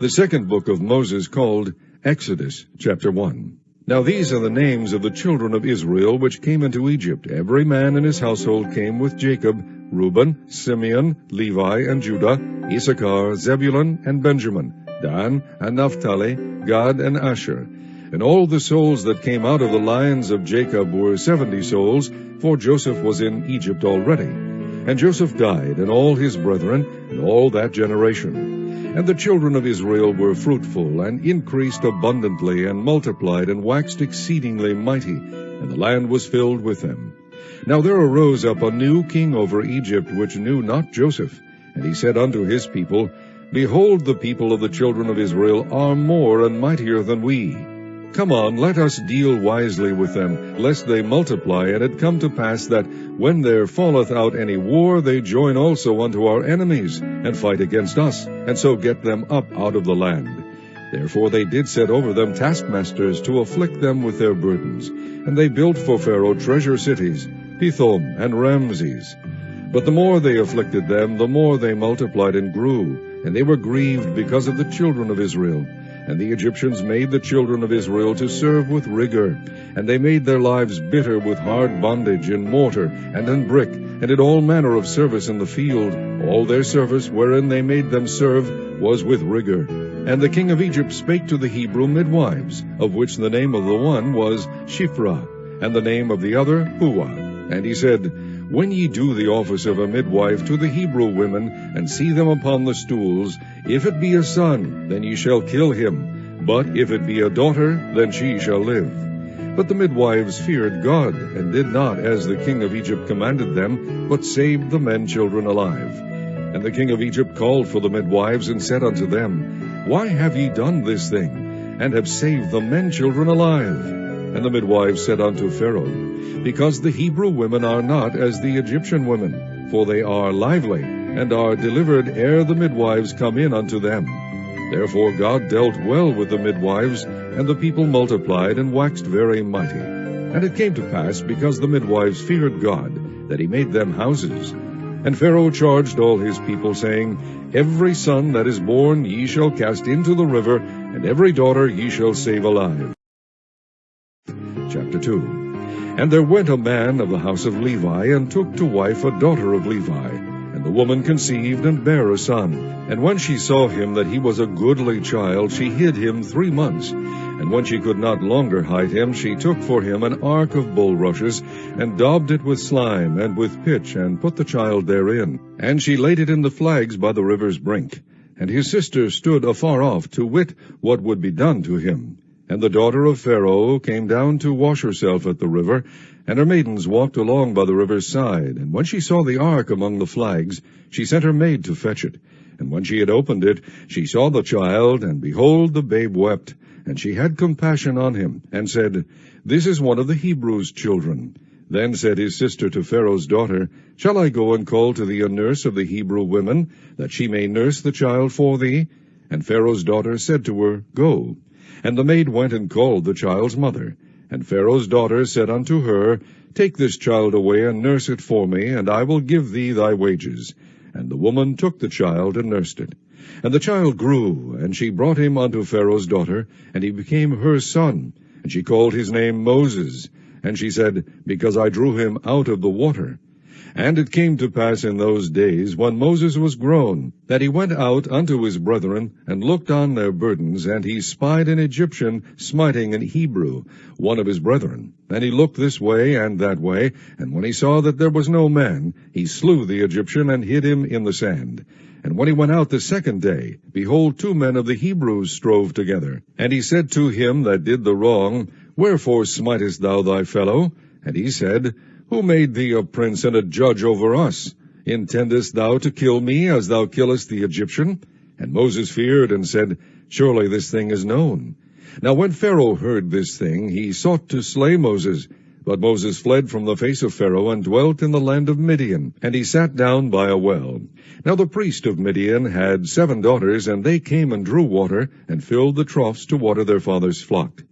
The second book of Moses, called Exodus, chapter 1. Now these are the names of the children of Israel which came into Egypt. Every man in his household came with Jacob: Reuben, Simeon, Levi, and Judah, Issachar, Zebulun, and Benjamin, Dan, and Naphtali, Gad, and Asher. And all the souls that came out of the lions of Jacob were 70 souls, for Joseph was in Egypt already. And Joseph died, and all his brethren, and all that generation. And the children of Israel were fruitful, and increased abundantly, and multiplied, and waxed exceedingly mighty, and the land was filled with them. Now there arose up a new king over Egypt, which knew not Joseph. And he said unto his people, Behold, the people of the children of Israel are more and mightier than we. Come on, let us deal wisely with them, lest they multiply. And it come to pass that, when there falleth out any war, they join also unto our enemies, and fight against us, and so get them up out of the land. Therefore they did set over them taskmasters, to afflict them with their burdens. And they built for Pharaoh treasure cities, Pithom and Ramses. But the more they afflicted them, the more they multiplied and grew, and they were grieved because of the children of Israel. And the Egyptians made the children of Israel to serve with rigor, and they made their lives bitter with hard bondage in mortar and in brick, and in all manner of service in the field. All their service wherein they made them serve was with rigor. And the king of Egypt spake to the Hebrew midwives, of which the name of the one was Shiphrah, and the name of the other Puah. And he said, When ye do the office of a midwife to the Hebrew women, and see them upon the stools, if it be a son, then ye shall kill him, but if it be a daughter, then she shall live. But the midwives feared God, and did not as the king of Egypt commanded them, but saved the men children alive. And the king of Egypt called for the midwives, and said unto them, Why have ye done this thing, and have saved the men children alive? And the midwives said unto Pharaoh, Because the Hebrew women are not as the Egyptian women, for they are lively, and are delivered ere the midwives come in unto them. Therefore God dealt well with the midwives, and the people multiplied, and waxed very mighty. And it came to pass, because the midwives feared God, that he made them houses. And Pharaoh charged all his people, saying, Every son that is born ye shall cast into the river, and every daughter ye shall save alive. Chapter 2. And there went a man of the house of Levi, and took to wife a daughter of Levi. And the woman conceived, and bare a son. And when she saw him that he was a goodly child, she hid him 3 months. And when she could not longer hide him, she took for him an ark of bulrushes, and daubed it with slime, and with pitch, and put the child therein. And she laid it in the flags by the river's brink. And his sister stood afar off, to wit what would be done to him. And the daughter of Pharaoh came down to wash herself at the river, and her maidens walked along by the river's side. And when she saw the ark among the flags, she sent her maid to fetch it. And when she had opened it, she saw the child, and behold, the babe wept. And she had compassion on him, and said, This is one of the Hebrews' children. Then said his sister to Pharaoh's daughter, Shall I go and call to thee a nurse of the Hebrew women, that she may nurse the child for thee? And Pharaoh's daughter said to her, Go. And the maid went and called the child's mother. And Pharaoh's daughter said unto her, Take this child away, and nurse it for me, and I will give thee thy wages. And the woman took the child, and nursed it. And the child grew, and she brought him unto Pharaoh's daughter, and he became her son. And she called his name Moses. And she said, Because I drew him out of the water. And it came to pass in those days, when Moses was grown, that he went out unto his brethren, and looked on their burdens, and he spied an Egyptian smiting an Hebrew, one of his brethren. And he looked this way and that way, and when he saw that there was no man, he slew the Egyptian, and hid him in the sand. And when he went out the second day, behold, 2 men of the Hebrews strove together. And he said to him that did the wrong, Wherefore smitest thou thy fellow? And he said, Who made thee a prince and a judge over us? Intendest thou to kill me, as thou killest the Egyptian? And Moses feared, and said, Surely this thing is known. Now when Pharaoh heard this thing, he sought to slay Moses. But Moses fled from the face of Pharaoh, and dwelt in the land of Midian, and he sat down by a well. Now the priest of Midian had 7 daughters, and they came and drew water, and filled the troughs to water their father's flock.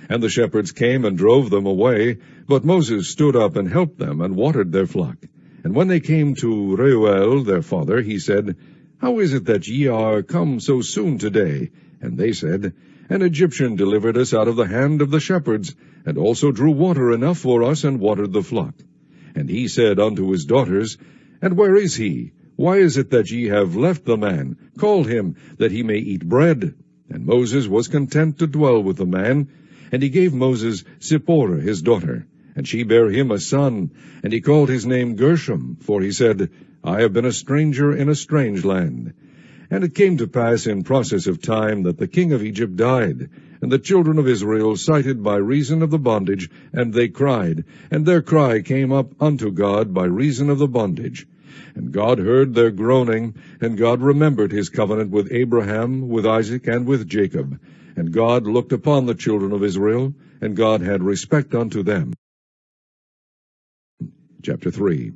And the shepherds came and drove them away, but Moses stood up and helped them, and watered their flock. And when they came to Reuel their father, he said, How is it that ye are come so soon today? And they said, An Egyptian delivered us out of the hand of the shepherds, and also drew water enough for us, and watered the flock. And he said unto his daughters, And where is he? Why is it that ye have left the man? Call him, that he may eat bread. And Moses was content to dwell with the man. And he gave Moses Zipporah his daughter, and she bare him a son, and he called his name Gershom, for he said, I have been a stranger in a strange land. And it came to pass in process of time that the king of Egypt died, and the children of Israel sighted by reason of the bondage, and they cried, and their cry came up unto God by reason of the bondage. And God heard their groaning, and God remembered his covenant with Abraham, with Isaac, and with Jacob. And God looked upon the children of Israel, and God had respect unto them. Chapter 3.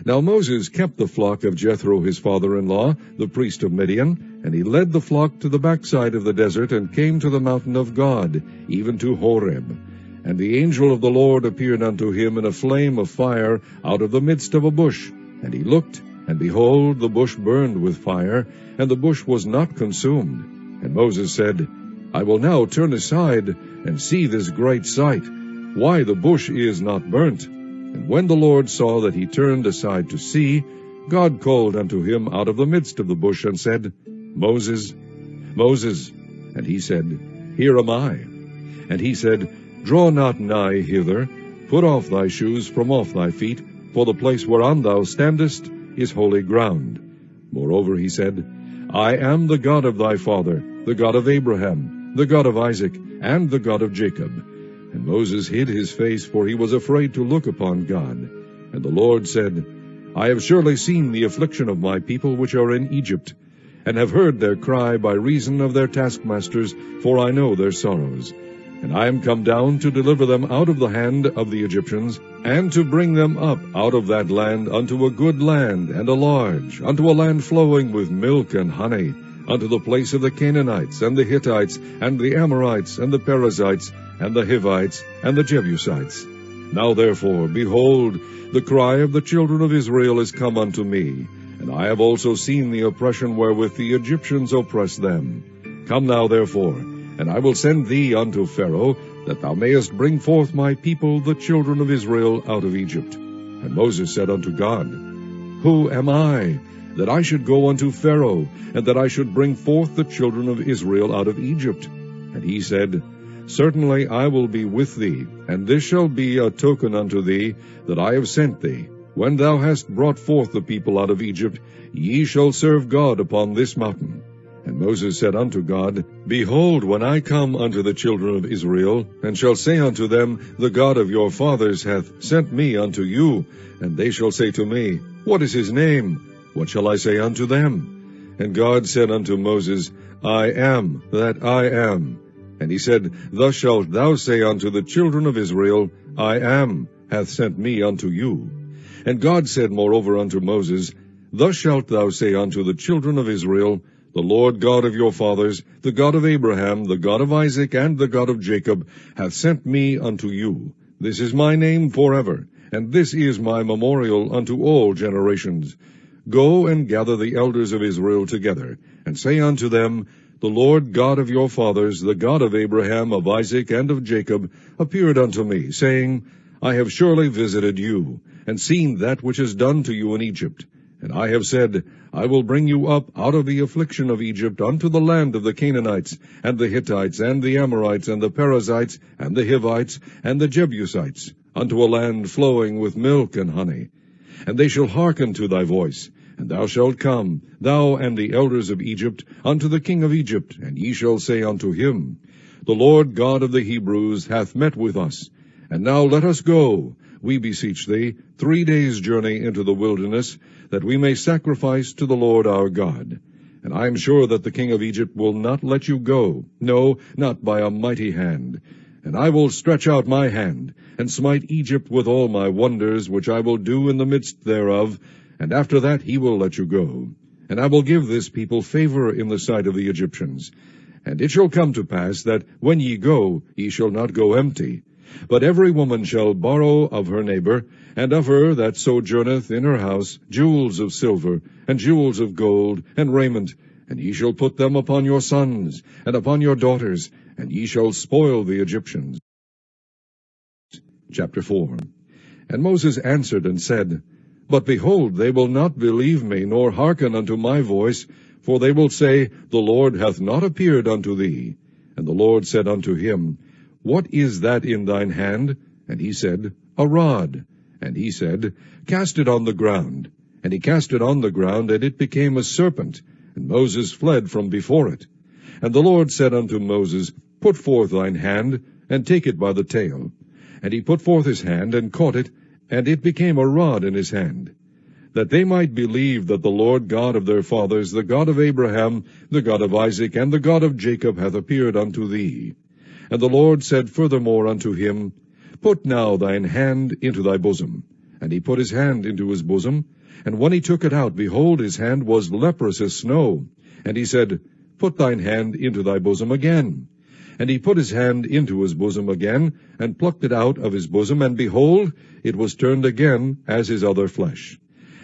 Now Moses kept the flock of Jethro his father-in-law, the priest of Midian, and he led the flock to the backside of the desert, and came to the mountain of God, even to Horeb. And the angel of the Lord appeared unto him in a flame of fire out of the midst of a bush. And he looked, and behold, the bush burned with fire, and the bush was not consumed. And Moses said, I will now turn aside, and see this great sight, why the bush is not burnt. And when the Lord saw that he turned aside to see, God called unto him out of the midst of the bush, and said, Moses, Moses. And he said, Here am I. And he said, Draw not nigh hither, put off thy shoes from off thy feet, for the place whereon thou standest is holy ground. Moreover he said, I am the God of thy father, the God of Abraham, the God of Isaac, and the God of Jacob. And Moses hid his face, for he was afraid to look upon God. And the Lord said, I have surely seen the affliction of my people which are in Egypt, and have heard their cry by reason of their taskmasters, for I know their sorrows. And I am come down to deliver them out of the hand of the Egyptians, and to bring them up out of that land unto a good land, and a large, unto a land flowing with milk and honey, unto the place of the Canaanites, and the Hittites, and the Amorites, and the Perizzites, and the Hivites, and the Jebusites. Now therefore, behold, the cry of the children of Israel is come unto me, and I have also seen the oppression wherewith the Egyptians oppress them. Come now therefore, and I will send thee unto Pharaoh, that thou mayest bring forth my people, the children of Israel, out of Egypt. And Moses said unto God, Who am I, that I should go unto Pharaoh, and that I should bring forth the children of Israel out of Egypt? And he said, Certainly I will be with thee, and this shall be a token unto thee, that I have sent thee. When thou hast brought forth the people out of Egypt, ye shall serve God upon this mountain. And Moses said unto God, Behold, when I come unto the children of Israel, and shall say unto them, The God of your fathers hath sent me unto you, and they shall say to me, What is his name? What shall I say unto them? And God said unto Moses, I am that I am. And he said, Thus shalt thou say unto the children of Israel, I am hath sent me unto you. And God said moreover unto Moses, Thus shalt thou say unto the children of Israel, The Lord God of your fathers, the God of Abraham, the God of Isaac, and the God of Jacob, hath sent me unto you. This is my name forever, and this is my memorial unto all generations. Go and gather the elders of Israel together, and say unto them, The Lord God of your fathers, the God of Abraham, of Isaac, and of Jacob, appeared unto me, saying, I have surely visited you, and seen that which is done to you in Egypt. And I have said, I will bring you up out of the affliction of Egypt unto the land of the Canaanites, and the Hittites, and the Amorites, and the Perizzites, and the Hivites, and the Jebusites, unto a land flowing with milk and honey. And they shall hearken to thy voice, and thou shalt come, thou and the elders of Egypt, unto the king of Egypt, and ye shall say unto him, The Lord God of the Hebrews hath met with us. And now let us go, we beseech thee, 3 days' journey into the wilderness, that we may sacrifice to the Lord our God. And I am sure that the king of Egypt will not let you go, no, not by a mighty hand. And I will stretch out my hand, and smite Egypt with all my wonders, which I will do in the midst thereof, and after that he will let you go. And I will give this people favor in the sight of the Egyptians. And it shall come to pass that when ye go, ye shall not go empty. But every woman shall borrow of her neighbor, and of her that sojourneth in her house, jewels of silver, and jewels of gold, and raiment, and ye shall put them upon your sons, and upon your daughters, and ye shall spoil the Egyptians. Chapter 4. And Moses answered and said, But behold, they will not believe me, nor hearken unto my voice, for they will say, The Lord hath not appeared unto thee. And the Lord said unto him, What is that in thine hand? And he said, A rod. And he said, Cast it on the ground. And he cast it on the ground, and it became a serpent. And Moses fled from before it. And the Lord said unto Moses, Put forth thine hand, and take it by the tail. And he put forth his hand, and caught it, and it became a rod in his hand, that they might believe that the Lord God of their fathers, the God of Abraham, the God of Isaac, and the God of Jacob, hath appeared unto thee. And the Lord said furthermore unto him, Put now thine hand into thy bosom. And he put his hand into his bosom, and when he took it out, behold, his hand was leprous as snow. And he said, Put thine hand into thy bosom again. And he put his hand into his bosom again, and plucked it out of his bosom, and behold, it was turned again as his other flesh.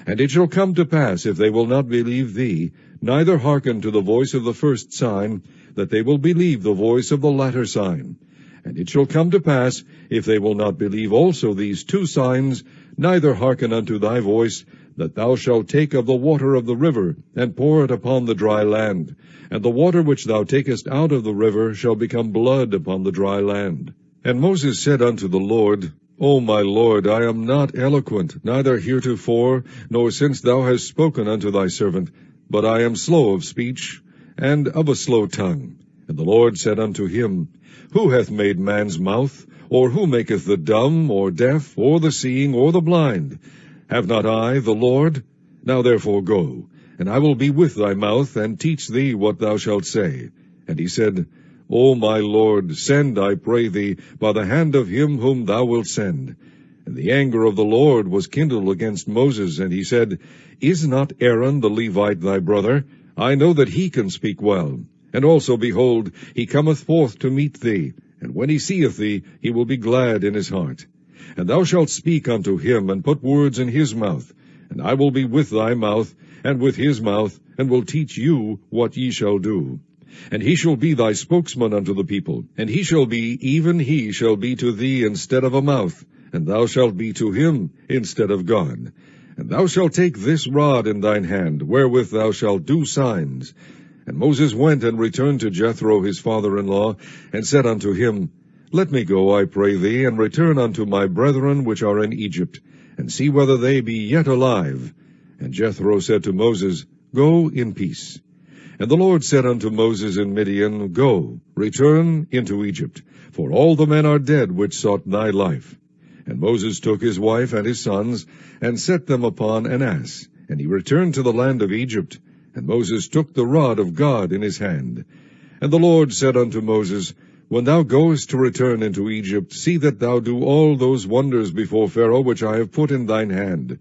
And it shall come to pass, if they will not believe thee, neither hearken to the voice of the first sign, that they will believe the voice of the latter sign. And it shall come to pass, if they will not believe also these two signs, neither hearken unto thy voice, that thou shalt take of the water of the river, and pour it upon the dry land. And the water which thou takest out of the river shall become blood upon the dry land. And Moses said unto the Lord, O my Lord, I am not eloquent, neither heretofore, nor since thou hast spoken unto thy servant, but I am slow of speech, and of a slow tongue. And the Lord said unto him, Who hath made man's mouth? Or who maketh the dumb, or deaf, or the seeing, or the blind? Have not I, the Lord? Now therefore go, and I will be with thy mouth, and teach thee what thou shalt say. And he said, O my Lord, send, I pray thee, by the hand of him whom thou wilt send. And the anger of the Lord was kindled against Moses, and he said, Is not Aaron the Levite thy brother? I know that he can speak well. And also, behold, he cometh forth to meet thee, and when he seeth thee, he will be glad in his heart. And thou shalt speak unto him, and put words in his mouth. And I will be with thy mouth, and with his mouth, and will teach you what ye shall do. And he shall be thy spokesman unto the people, and he shall be, even he shall be to thee instead of a mouth, and thou shalt be to him instead of God. And thou shalt take this rod in thine hand, wherewith thou shalt do signs. And Moses went and returned to Jethro his father-in-law, and said unto him, Let me go, I pray thee, and return unto my brethren which are in Egypt, and see whether they be yet alive. And Jethro said to Moses, Go in peace. And the Lord said unto Moses in Midian, Go, return into Egypt, for all the men are dead which sought thy life. And Moses took his wife and his sons, and set them upon an ass, and he returned to the land of Egypt. And Moses took the rod of God in his hand. And the Lord said unto Moses, When thou goest to return into Egypt, see that thou do all those wonders before Pharaoh which I have put in thine hand.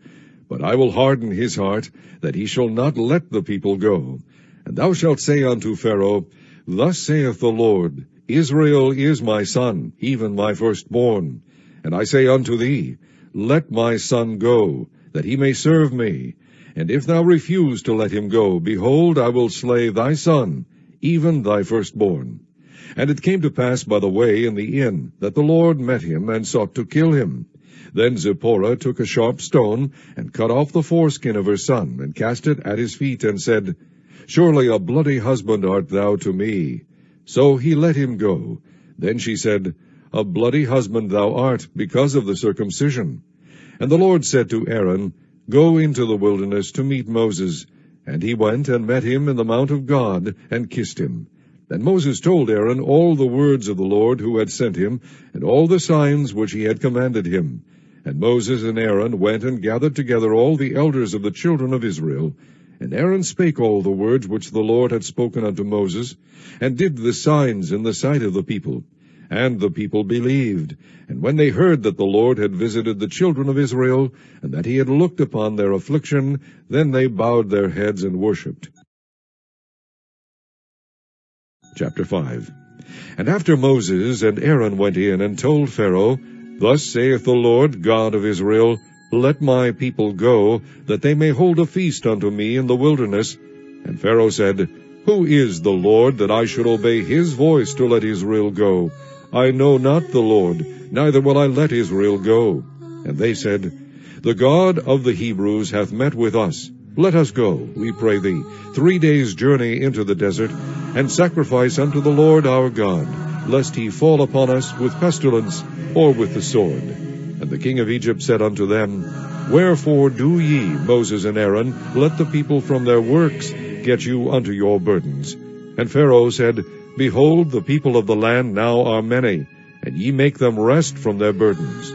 But I will harden his heart, that he shall not let the people go. And thou shalt say unto Pharaoh, Thus saith the Lord, Israel is my son, even my firstborn. And I say unto thee, Let my son go, that he may serve me. And if thou refuse to let him go, behold, I will slay thy son, even thy firstborn. And it came to pass by the way in the inn, that the Lord met him, and sought to kill him. Then Zipporah took a sharp stone, and cut off the foreskin of her son, and cast it at his feet, and said, Surely a bloody husband art thou to me. So he let him go. Then she said, A bloody husband thou art, because of the circumcision. And the Lord said to Aaron, Go into the wilderness to meet Moses. And he went and met him in the mount of God, and kissed him. Then Moses told Aaron all the words of the Lord who had sent him, and all the signs which he had commanded him. And Moses and Aaron went and gathered together all the elders of the children of Israel. And Aaron spake all the words which the Lord had spoken unto Moses, and did the signs in the sight of the people. And the people believed. And when they heard that the Lord had visited the children of Israel, and that he had looked upon their affliction, then they bowed their heads and worshipped. Chapter 5. And after Moses and Aaron went in and told Pharaoh, Thus saith the Lord God of Israel, Let my people go, that they may hold a feast unto me in the wilderness. And Pharaoh said, Who is the Lord, that I should obey his voice to let Israel go? I know not the Lord, neither will I let Israel go. And they said, The God of the Hebrews hath met with us. Let us go, we pray thee, 3 days' journey into the desert, and sacrifice unto the Lord our God, lest he fall upon us with pestilence or with the sword. And the king of Egypt said unto them, Wherefore do ye, Moses and Aaron, let the people from their works get you unto your burdens? And Pharaoh said, Behold, the people of the land now are many, and ye make them rest from their burdens.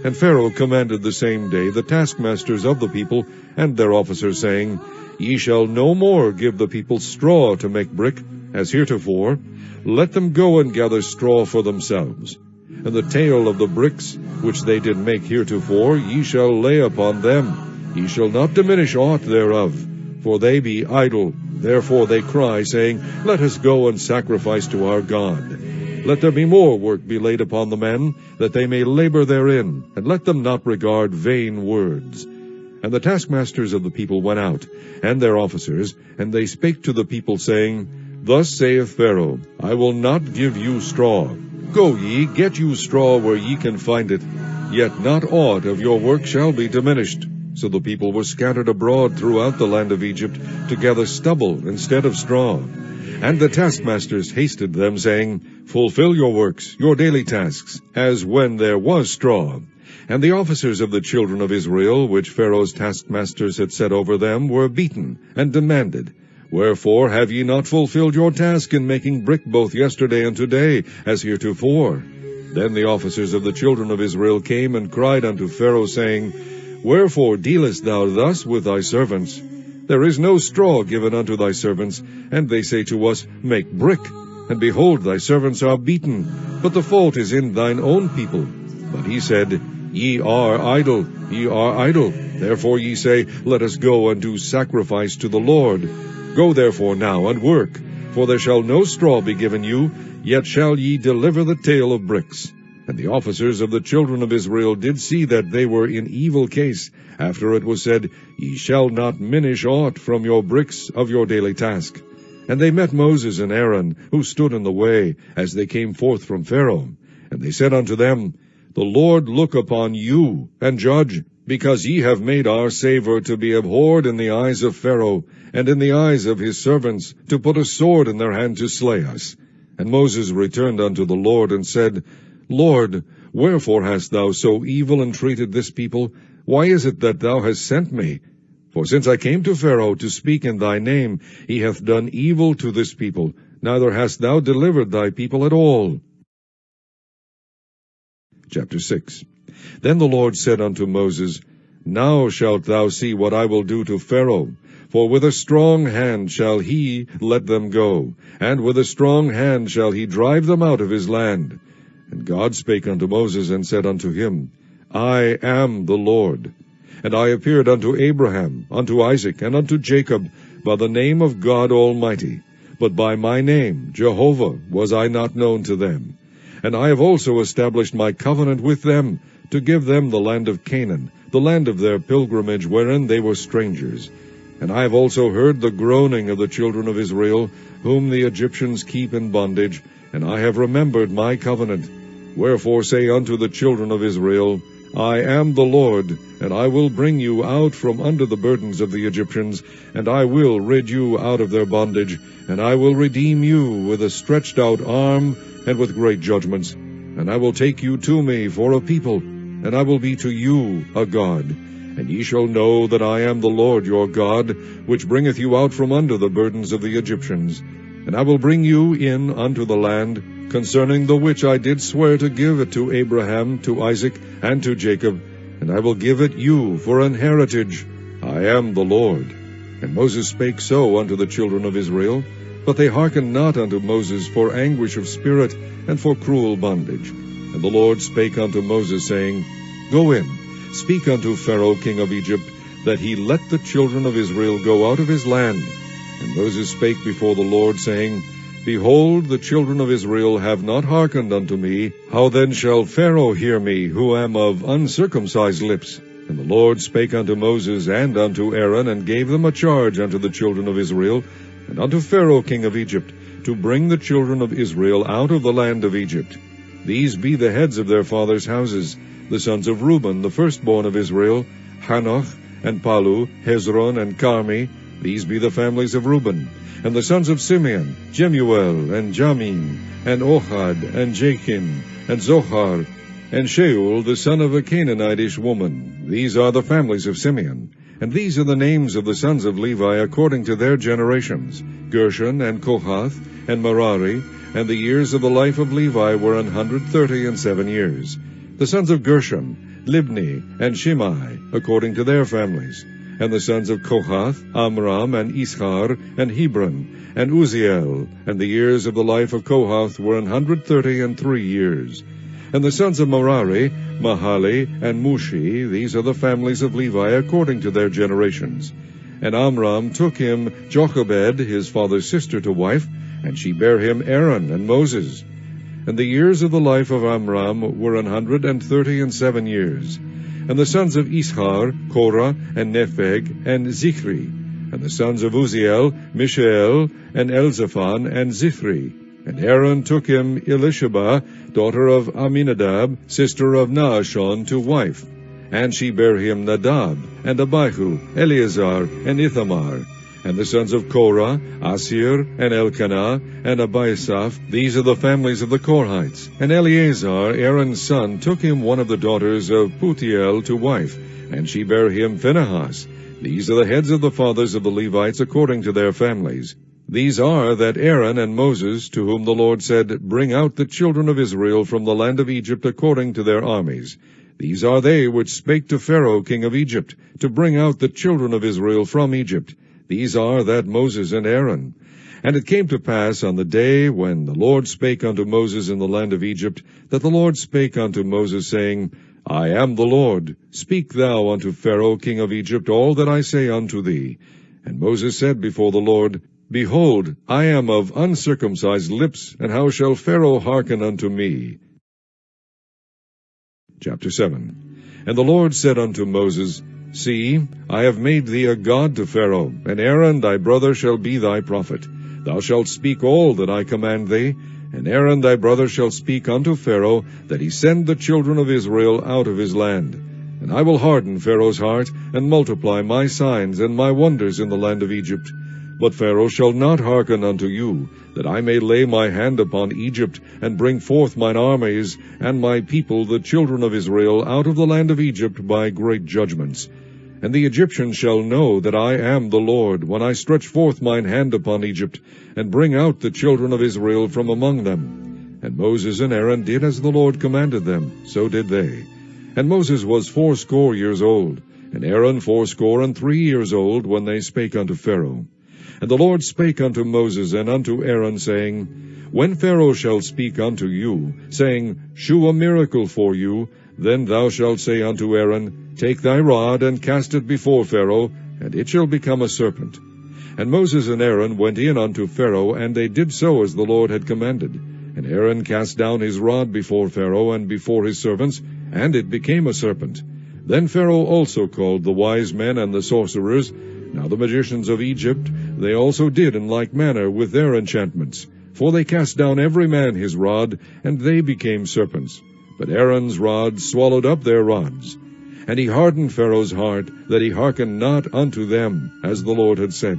And Pharaoh commanded the same day the taskmasters of the people and their officers, saying, Ye shall no more give the people straw to make brick, as heretofore. Let them go and gather straw for themselves. And the tale of the bricks which they did make heretofore ye shall lay upon them. Ye shall not diminish aught thereof, for they be idle. Therefore they cry, saying, Let us go and sacrifice to our God. Let there be more work be laid upon the men, that they may labor therein, and let them not regard vain words. And the taskmasters of the people went out, and their officers, and they spake to the people, saying, Thus saith Pharaoh, I will not give you straw. Go ye, get you straw where ye can find it, yet not aught of your work shall be diminished. So the people were scattered abroad throughout the land of Egypt, to gather stubble instead of straw. And the taskmasters hasted them, saying, Fulfill your works, your daily tasks, as when there was straw. And the officers of the children of Israel, which Pharaoh's taskmasters had set over them, were beaten, and demanded, Wherefore have ye not fulfilled your task in making brick both yesterday and today, as heretofore? Then the officers of the children of Israel came and cried unto Pharaoh, saying, Wherefore dealest thou thus with thy servants? There is no straw given unto thy servants, and they say to us, Make brick. And behold, thy servants are beaten, but the fault is in thine own people. But he said, Ye are idle, ye are idle. Therefore ye say, Let us go and do sacrifice to the Lord. Go therefore now and work, for there shall no straw be given you, yet shall ye deliver the tale of bricks. And the officers of the children of Israel did see that they were in evil case, after it was said, Ye shall not minish aught from your bricks of your daily task. And they met Moses and Aaron, who stood in the way, as they came forth from Pharaoh. And they said unto them, The Lord look upon you, and judge, because ye have made our savor to be abhorred in the eyes of Pharaoh, and in the eyes of his servants, to put a sword in their hand to slay us. And Moses returned unto the Lord, and said, Lord, wherefore hast thou so evil entreated this people? Why is it that thou hast sent me? For since I came to Pharaoh to speak in thy name, he hath done evil to this people, neither hast thou delivered thy people at all. Chapter 6. Then the Lord said unto Moses, Now shalt thou see what I will do to Pharaoh, for with a strong hand shall he let them go, and with a strong hand shall he drive them out of his land. And God spake unto Moses, and said unto him, I am the Lord. And I appeared unto Abraham, unto Isaac, and unto Jacob, by the name of God Almighty. But by my name, Jehovah, was I not known to them. And I have also established my covenant with them, to give them the land of Canaan, the land of their pilgrimage, wherein they were strangers. And I have also heard the groaning of the children of Israel, whom the Egyptians keep in bondage, and I have remembered my covenant. Wherefore say unto the children of Israel, I am the Lord, and I will bring you out from under the burdens of the Egyptians, and I will rid you out of their bondage, and I will redeem you with a stretched out arm, and with great judgments. And I will take you to me for a people, and I will be to you a God. And ye shall know that I am the Lord your God, which bringeth you out from under the burdens of the Egyptians. And I will bring you in unto the land, concerning the which I did swear to give it to Abraham, to Isaac, and to Jacob, and I will give it you for an heritage. I am the Lord. And Moses spake so unto the children of Israel, but they hearkened not unto Moses for anguish of spirit, and for cruel bondage. And the Lord spake unto Moses, saying, Go in, speak unto Pharaoh king of Egypt, that he let the children of Israel go out of his land. And Moses spake before the Lord, saying, Behold, the children of Israel have not hearkened unto me. How then shall Pharaoh hear me, who am of uncircumcised lips? And the Lord spake unto Moses and unto Aaron, and gave them a charge unto the children of Israel, and unto Pharaoh king of Egypt, to bring the children of Israel out of the land of Egypt. These be the heads of their fathers' houses, the sons of Reuben, the firstborn of Israel, Hanoch, and Palu, Hezron, and Carmi. These be the families of Reuben. And the sons of Simeon, Jemuel, and Jamin, and Ohad, and Jachin, and Zohar, and Shaul, the son of a Canaanitish woman. These are the families of Simeon. And these are the names of the sons of Levi according to their generations, Gershon, and Kohath, and Merari. And the years of the life of Levi were 137 years. The sons of Gershon, Libni, and Shimei, according to their families. And the sons of Kohath, Amram, and Ishar, and Hebron, and Uzziel. And the years of the life of Kohath were 133 years. And the sons of Merari, Mahali, and Mushi. These are the families of Levi according to their generations. And Amram took him Jochebed, his father's sister, to wife, and she bare him Aaron and Moses. And the years of the life of Amram were 137 years. And the sons of Ishar, Korah, and Nepheg, and Zichri. And the sons of Uzziel, Mishael, and Elzaphan, and Zithri. And Aaron took him Elisheba, daughter of Aminadab, sister of Naashon, to wife. And she bare him Nadab, and Abihu, Eleazar, and Ithamar. And the sons of Korah, Asir, and Elkanah, and Abiasaph. These are the families of the Korhites. And Eleazar, Aaron's son, took him one of the daughters of Putiel to wife, and she bare him Phinehas. These are the heads of the fathers of the Levites according to their families. These are that Aaron and Moses, to whom the Lord said, Bring out the children of Israel from the land of Egypt according to their armies. These are they which spake to Pharaoh king of Egypt, to bring out the children of Israel from Egypt. These are that Moses and Aaron. And it came to pass on the day when the Lord spake unto Moses in the land of Egypt, that the Lord spake unto Moses, saying, I am the Lord. Speak thou unto Pharaoh king of Egypt all that I say unto thee. And Moses said before the Lord, Behold, I am of uncircumcised lips, and how shall Pharaoh hearken unto me? Chapter 7. And the Lord said unto Moses, See, I have made thee a god to Pharaoh, and Aaron thy brother shall be thy prophet. Thou shalt speak all that I command thee, and Aaron thy brother shall speak unto Pharaoh, that he send the children of Israel out of his land. And I will harden Pharaoh's heart, and multiply my signs and my wonders in the land of Egypt. But Pharaoh shall not hearken unto you, that I may lay my hand upon Egypt, and bring forth mine armies, and my people the children of Israel, out of the land of Egypt by great judgments. And the Egyptians shall know that I am the Lord, when I stretch forth mine hand upon Egypt, and bring out the children of Israel from among them. And Moses and Aaron did as the Lord commanded them, so did they. And Moses was 80 years old, and Aaron 83 years old, when they spake unto Pharaoh. And the Lord spake unto Moses and unto Aaron, saying, When Pharaoh shall speak unto you, saying, Shew a miracle for you, then thou shalt say unto Aaron, Take thy rod, and cast it before Pharaoh, and it shall become a serpent. And Moses and Aaron went in unto Pharaoh, and they did so as the Lord had commanded. And Aaron cast down his rod before Pharaoh and before his servants, and it became a serpent. Then Pharaoh also called the wise men and the sorcerers. Now the magicians of Egypt, they also did in like manner with their enchantments. For they cast down every man his rod, and they became serpents. But Aaron's rod swallowed up their rods. And he hardened Pharaoh's heart, that he hearkened not unto them, as the Lord had said.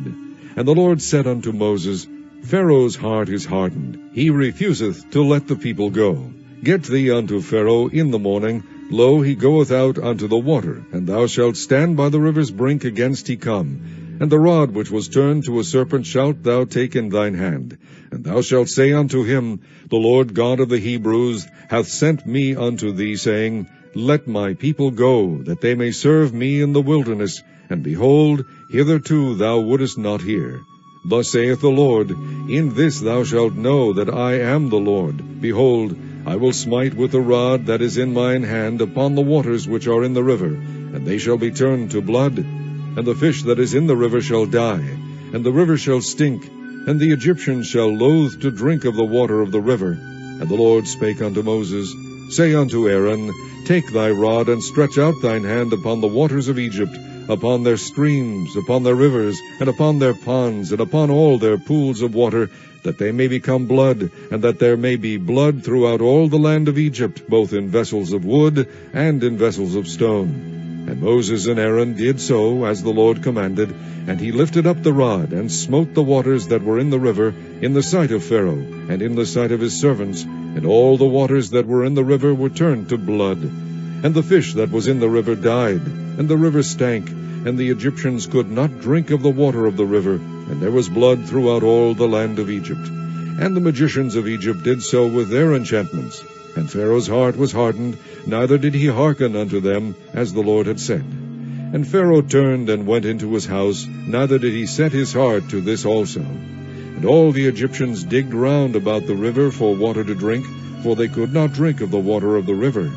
And the Lord said unto Moses, Pharaoh's heart is hardened, he refuseth to let the people go. Get thee unto Pharaoh in the morning. Lo, he goeth out unto the water, and thou shalt stand by the river's brink against he come. And the rod which was turned to a serpent shalt thou take in thine hand. And thou shalt say unto him, The Lord God of the Hebrews hath sent me unto thee, saying, Let my people go, that they may serve me in the wilderness. And behold, hitherto thou wouldest not hear. Thus saith the Lord, In this thou shalt know that I am the Lord. Behold, I will smite with the rod that is in mine hand upon the waters which are in the river, and they shall be turned to blood. And the fish that is in the river shall die, and the river shall stink, and the Egyptians shall loathe to drink of the water of the river. And the Lord spake unto Moses, Say unto Aaron, Take thy rod, and stretch out thine hand upon the waters of Egypt, upon their streams, upon their rivers, and upon their ponds, and upon all their pools of water, that they may become blood, and that there may be blood throughout all the land of Egypt, both in vessels of wood and in vessels of stone. And Moses and Aaron did so, as the Lord commanded, and he lifted up the rod, and smote the waters that were in the river, in the sight of Pharaoh, and in the sight of his servants, and all the waters that were in the river were turned to blood. And the fish that was in the river died, and the river stank, and the Egyptians could not drink of the water of the river, and there was blood throughout all the land of Egypt. And the magicians of Egypt did so with their enchantments. And Pharaoh's heart was hardened, neither did he hearken unto them, as the Lord had said. And Pharaoh turned and went into his house, neither did he set his heart to this also. And all the Egyptians digged round about the river for water to drink, for they could not drink of the water of the river.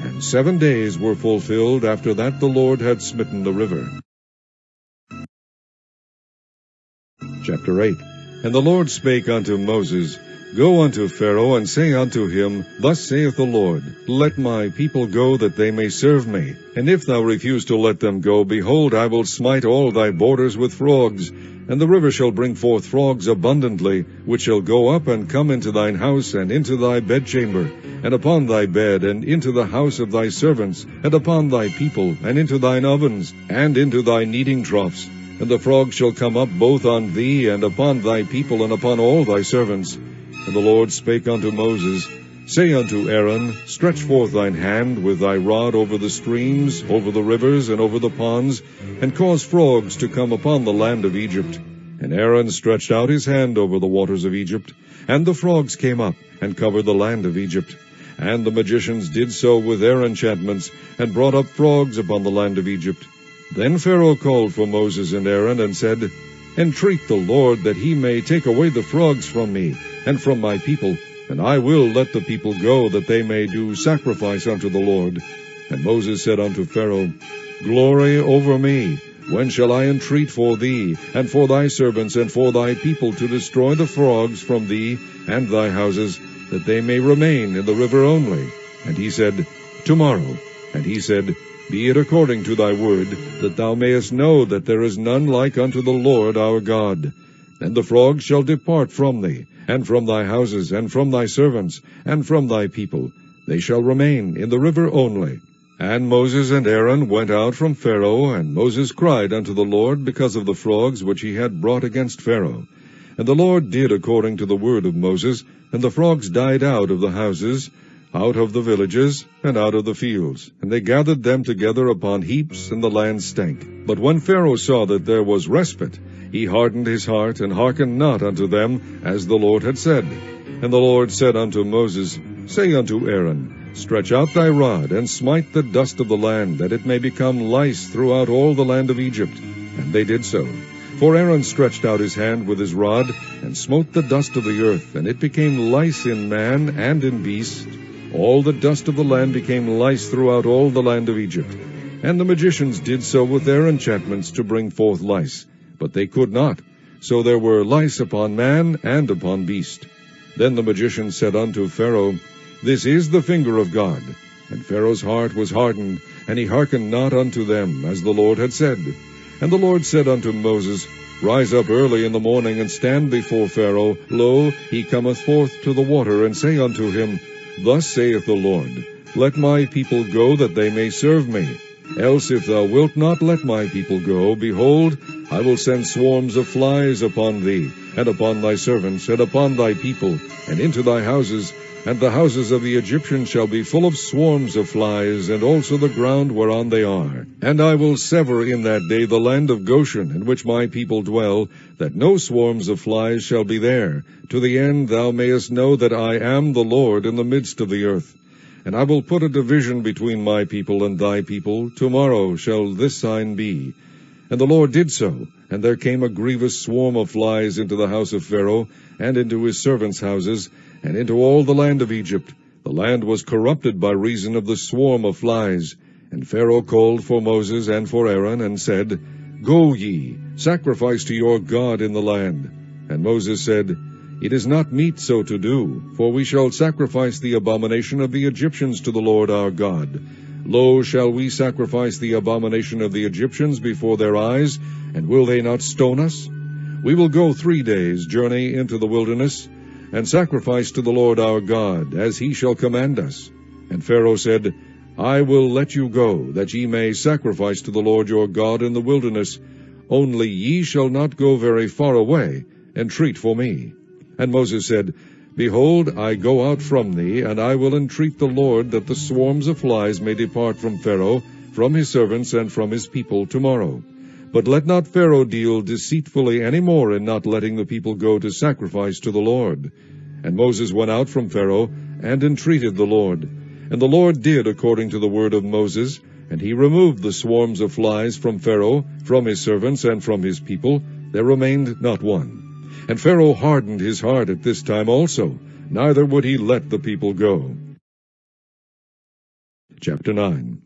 And 7 days were fulfilled after that the Lord had smitten the river. Chapter 8. And the Lord spake unto Moses, Go unto Pharaoh, and say unto him, Thus saith the Lord, Let my people go, that they may serve me. And if thou refuse to let them go, behold, I will smite all thy borders with frogs. And the river shall bring forth frogs abundantly, which shall go up and come into thine house, and into thy bedchamber, and upon thy bed, and into the house of thy servants, and upon thy people, and into thine ovens, and into thy kneading troughs. And the frogs shall come up both on thee, and upon thy people, and upon all thy servants. And the Lord spake unto Moses, Say unto Aaron, Stretch forth thine hand with thy rod over the streams, over the rivers, and over the ponds, and cause frogs to come upon the land of Egypt. And Aaron stretched out his hand over the waters of Egypt, and the frogs came up, and covered the land of Egypt. And the magicians did so with their enchantments, and brought up frogs upon the land of Egypt. Then Pharaoh called for Moses and Aaron, and said, Entreat the Lord that he may take away the frogs from me, and from my people, and I will let the people go, that they may do sacrifice unto the Lord. And Moses said unto Pharaoh, Glory over me, when shall I entreat for thee, and for thy servants, and for thy people, to destroy the frogs from thee and thy houses, that they may remain in the river only? And he said, Tomorrow. And he said, Be it according to thy word, that thou mayest know that there is none like unto the Lord our God. And the frogs shall depart from thee, and from thy houses, and from thy servants, and from thy people. They shall remain in the river only. And Moses and Aaron went out from Pharaoh, and Moses cried unto the Lord because of the frogs which he had brought against Pharaoh. And the Lord did according to the word of Moses, and the frogs died out of the houses, out of the villages, and out of the fields. And they gathered them together upon heaps, and the land stank. But when Pharaoh saw that there was respite, he hardened his heart, and hearkened not unto them, as the Lord had said. And the Lord said unto Moses, Say unto Aaron, Stretch out thy rod, and smite the dust of the land, that it may become lice throughout all the land of Egypt. And they did so. For Aaron stretched out his hand with his rod, and smote the dust of the earth, and it became lice in man and in beast. All the dust of the land became lice throughout all the land of Egypt. And the magicians did so with their enchantments to bring forth lice. But they could not. So there were lice upon man and upon beast. Then the magicians said unto Pharaoh, This is the finger of God. And Pharaoh's heart was hardened, and he hearkened not unto them, as the Lord had said. And the Lord said unto Moses, Rise up early in the morning, and stand before Pharaoh. Lo, he cometh forth to the water, and say unto him, Thus saith the Lord, Let my people go, that they may serve me. Else if thou wilt not let my people go, behold, I will send swarms of flies upon thee, and upon thy servants, and upon thy people, and into thy houses, and the houses of the Egyptians shall be full of swarms of flies, and also the ground whereon they are. And I will sever in that day the land of Goshen, in which my people dwell, that no swarms of flies shall be there, to the end thou mayest know that I am the Lord in the midst of the earth. And I will put a division between my people and thy people. Tomorrow shall this sign be. And the Lord did so, and there came a grievous swarm of flies into the house of Pharaoh, and into his servants' houses, and into all the land of Egypt. The land was corrupted by reason of the swarm of flies. And Pharaoh called for Moses and for Aaron, and said, Go ye, sacrifice to your God in the land. And Moses said, It is not meet so to do, for we shall sacrifice the abomination of the Egyptians to the Lord our God. Lo, shall we sacrifice the abomination of the Egyptians before their eyes, and will they not stone us? We will go 3 days' journey into the wilderness, and sacrifice to the Lord our God, as he shall command us. And Pharaoh said, I will let you go, that ye may sacrifice to the Lord your God in the wilderness. Only ye shall not go very far away, entreat for me. And Moses said, Behold, I go out from thee, and I will entreat the Lord that the swarms of flies may depart from Pharaoh, from his servants, and from his people tomorrow. But let not Pharaoh deal deceitfully any more in not letting the people go to sacrifice to the Lord. And Moses went out from Pharaoh, and entreated the Lord. And the Lord did according to the word of Moses, and he removed the swarms of flies from Pharaoh, from his servants, and from his people. There remained not one. And Pharaoh hardened his heart at this time also, neither would he let the people go. Chapter 9.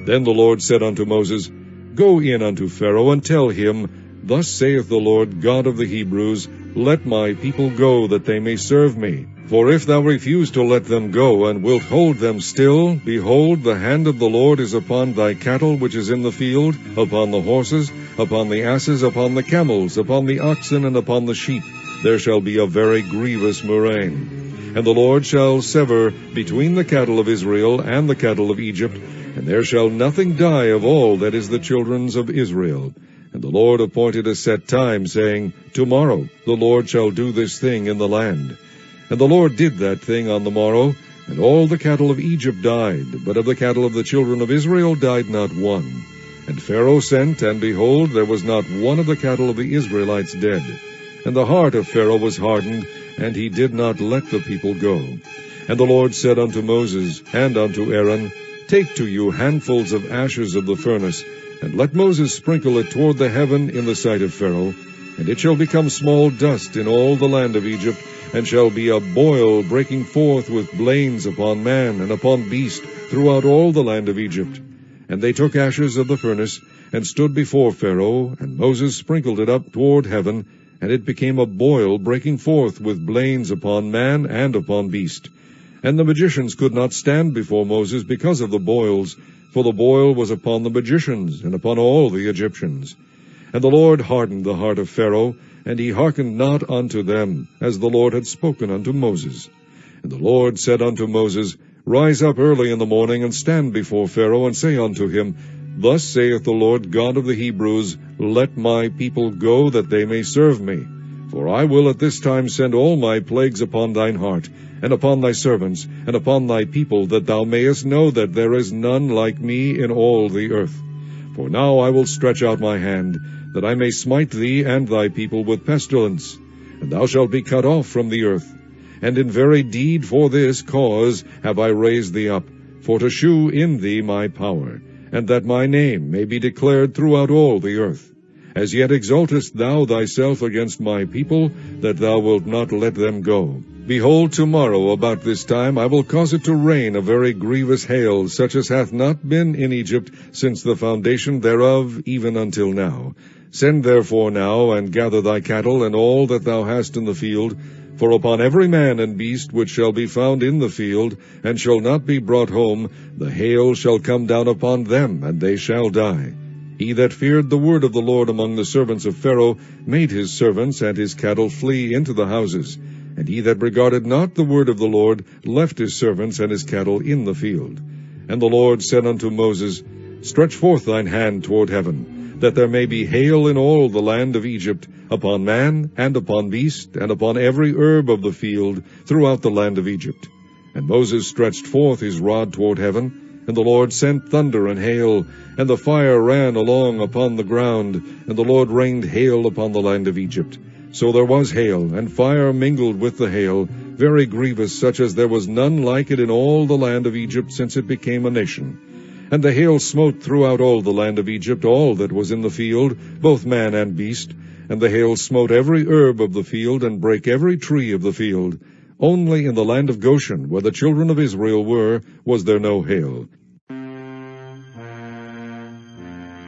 Then the Lord said unto Moses, Go in unto Pharaoh, and tell him, Thus saith the Lord God of the Hebrews, Let my people go, that they may serve me. For if thou refuse to let them go, and wilt hold them still, behold, the hand of the Lord is upon thy cattle which is in the field, upon the horses, upon the asses, upon the camels, upon the oxen, and upon the sheep. There shall be a very grievous murrain. And the Lord shall sever between the cattle of Israel and the cattle of Egypt, and there shall nothing die of all that is the children's of Israel. And the Lord appointed a set time, saying, Tomorrow the Lord shall do this thing in the land. And the Lord did that thing on the morrow, and all the cattle of Egypt died, but of the cattle of the children of Israel died not one. And Pharaoh sent, and behold, there was not one of the cattle of the Israelites dead. And the heart of Pharaoh was hardened, and he did not let the people go. And the Lord said unto Moses and unto Aaron, Take to you handfuls of ashes of the furnace, and let Moses sprinkle it toward the heaven in the sight of Pharaoh, and it shall become small dust in all the land of Egypt, and shall be a boil breaking forth with blains upon man and upon beast throughout all the land of Egypt. And they took ashes of the furnace, and stood before Pharaoh, and Moses sprinkled it up toward heaven, and it became a boil breaking forth with blains upon man and upon beast. And the magicians could not stand before Moses because of the boils, for the boil was upon the magicians, and upon all the Egyptians. And the Lord hardened the heart of Pharaoh, and he hearkened not unto them, as the Lord had spoken unto Moses. And the Lord said unto Moses, Rise up early in the morning, and stand before Pharaoh, and say unto him, Thus saith the Lord God of the Hebrews, Let my people go, that they may serve me. For I will at this time send all my plagues upon thine heart, and upon thy servants, and upon thy people, that thou mayest know that there is none like me in all the earth. For now I will stretch out my hand, that I may smite thee and thy people with pestilence, and thou shalt be cut off from the earth. And in very deed for this cause have I raised thee up, for to shew in thee my power, and that my name may be declared throughout all the earth. As yet exaltest thou thyself against my people, that thou wilt not let them go. Behold, tomorrow about this time I will cause it to rain a very grievous hail, such as hath not been in Egypt since the foundation thereof even until now. Send therefore now, and gather thy cattle, and all that thou hast in the field, for upon every man and beast which shall be found in the field, and shall not be brought home, the hail shall come down upon them, and they shall die. He that feared the word of the Lord among the servants of Pharaoh made his servants and his cattle flee into the houses. And he that regarded not the word of the Lord left his servants and his cattle in the field. And the Lord said unto Moses, Stretch forth thine hand toward heaven, that there may be hail in all the land of Egypt, upon man, and upon beast, and upon every herb of the field, throughout the land of Egypt. And Moses stretched forth his rod toward heaven, and the Lord sent thunder and hail, and the fire ran along upon the ground, and the Lord rained hail upon the land of Egypt. So there was hail, and fire mingled with the hail, very grievous, such as there was none like it in all the land of Egypt since it became a nation. And the hail smote throughout all the land of Egypt all that was in the field, both man and beast. And the hail smote every herb of the field, and brake every tree of the field. Only in the land of Goshen, where the children of Israel were, was there no hail.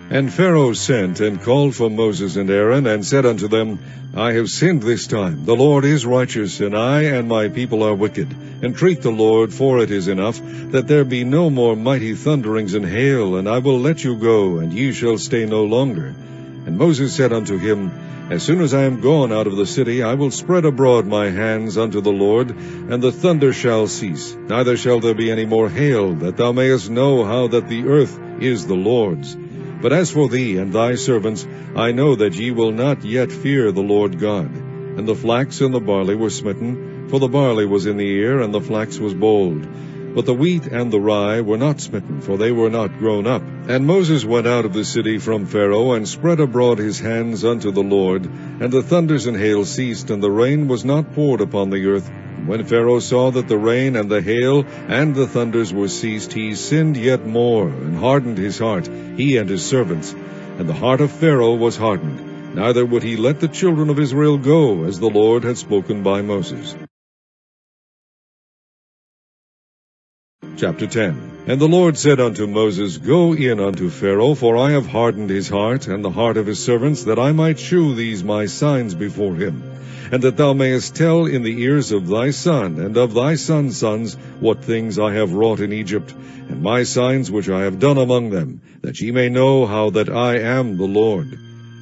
And Pharaoh sent and called for Moses and Aaron, and said unto them, I have sinned this time. The Lord is righteous, and I and my people are wicked. Entreat the Lord, for it is enough, that there be no more mighty thunderings and hail, and I will let you go, and ye shall stay no longer. And Moses said unto him, As soon as I am gone out of the city, I will spread abroad my hands unto the Lord, and the thunder shall cease, neither shall there be any more hail, that thou mayest know how that the earth is the Lord's. But as for thee and thy servants, I know that ye will not yet fear the Lord God. And the flax and the barley were smitten, for the barley was in the ear, and the flax was bold. But the wheat and the rye were not smitten, for they were not grown up. And Moses went out of the city from Pharaoh, and spread abroad his hands unto the Lord. And the thunders and hail ceased, and the rain was not poured upon the earth. And when Pharaoh saw that the rain and the hail and the thunders were ceased, he sinned yet more, and hardened his heart, he and his servants. And the heart of Pharaoh was hardened, neither would he let the children of Israel go, as the Lord had spoken by Moses. Chapter 10. And the Lord said unto Moses, Go in unto Pharaoh, for I have hardened his heart, and the heart of his servants, that I might shew these my signs before him, and that thou mayest tell in the ears of thy son, and of thy son's sons, what things I have wrought in Egypt, and my signs which I have done among them, that ye may know how that I am the Lord.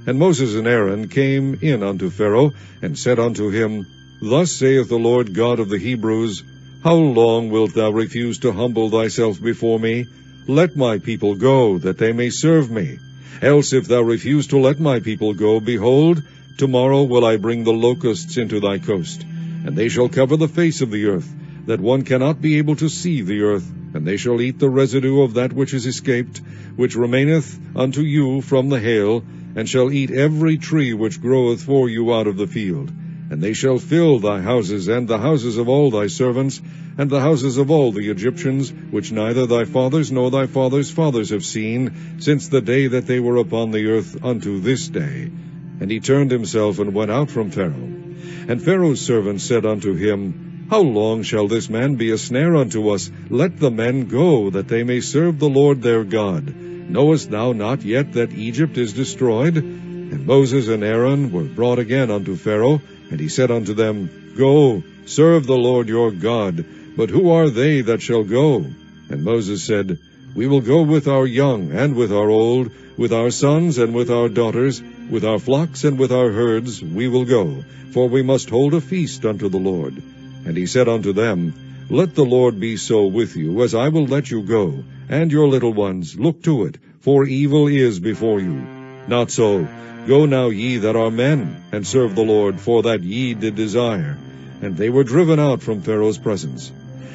And Moses and Aaron came in unto Pharaoh, and said unto him, Thus saith the Lord God of the Hebrews, How long wilt thou refuse to humble thyself before me? Let my people go, that they may serve me. Else if thou refuse to let my people go, behold, tomorrow will I bring the locusts into thy coast, and they shall cover the face of the earth, that one cannot be able to see the earth, and they shall eat the residue of that which is escaped, which remaineth unto you from the hail, and shall eat every tree which groweth for you out of the field. And they shall fill thy houses, and the houses of all thy servants, and the houses of all the Egyptians, which neither thy fathers nor thy fathers' fathers have seen, since the day that they were upon the earth unto this day. And he turned himself and went out from Pharaoh. And Pharaoh's servants said unto him, How long shall this man be a snare unto us? Let the men go, that they may serve the Lord their God. Knowest thou not yet that Egypt is destroyed? And Moses and Aaron were brought again unto Pharaoh, and he said unto them, Go, serve the Lord your God. But who are they that shall go? And Moses said, We will go with our young and with our old, with our sons and with our daughters, with our flocks and with our herds we will go, for we must hold a feast unto the Lord. And he said unto them, Let the Lord be so with you, as I will let you go, and your little ones, look to it, for evil is before you. Not so. Go now ye that are men, and serve the Lord, for that ye did desire. And they were driven out from Pharaoh's presence.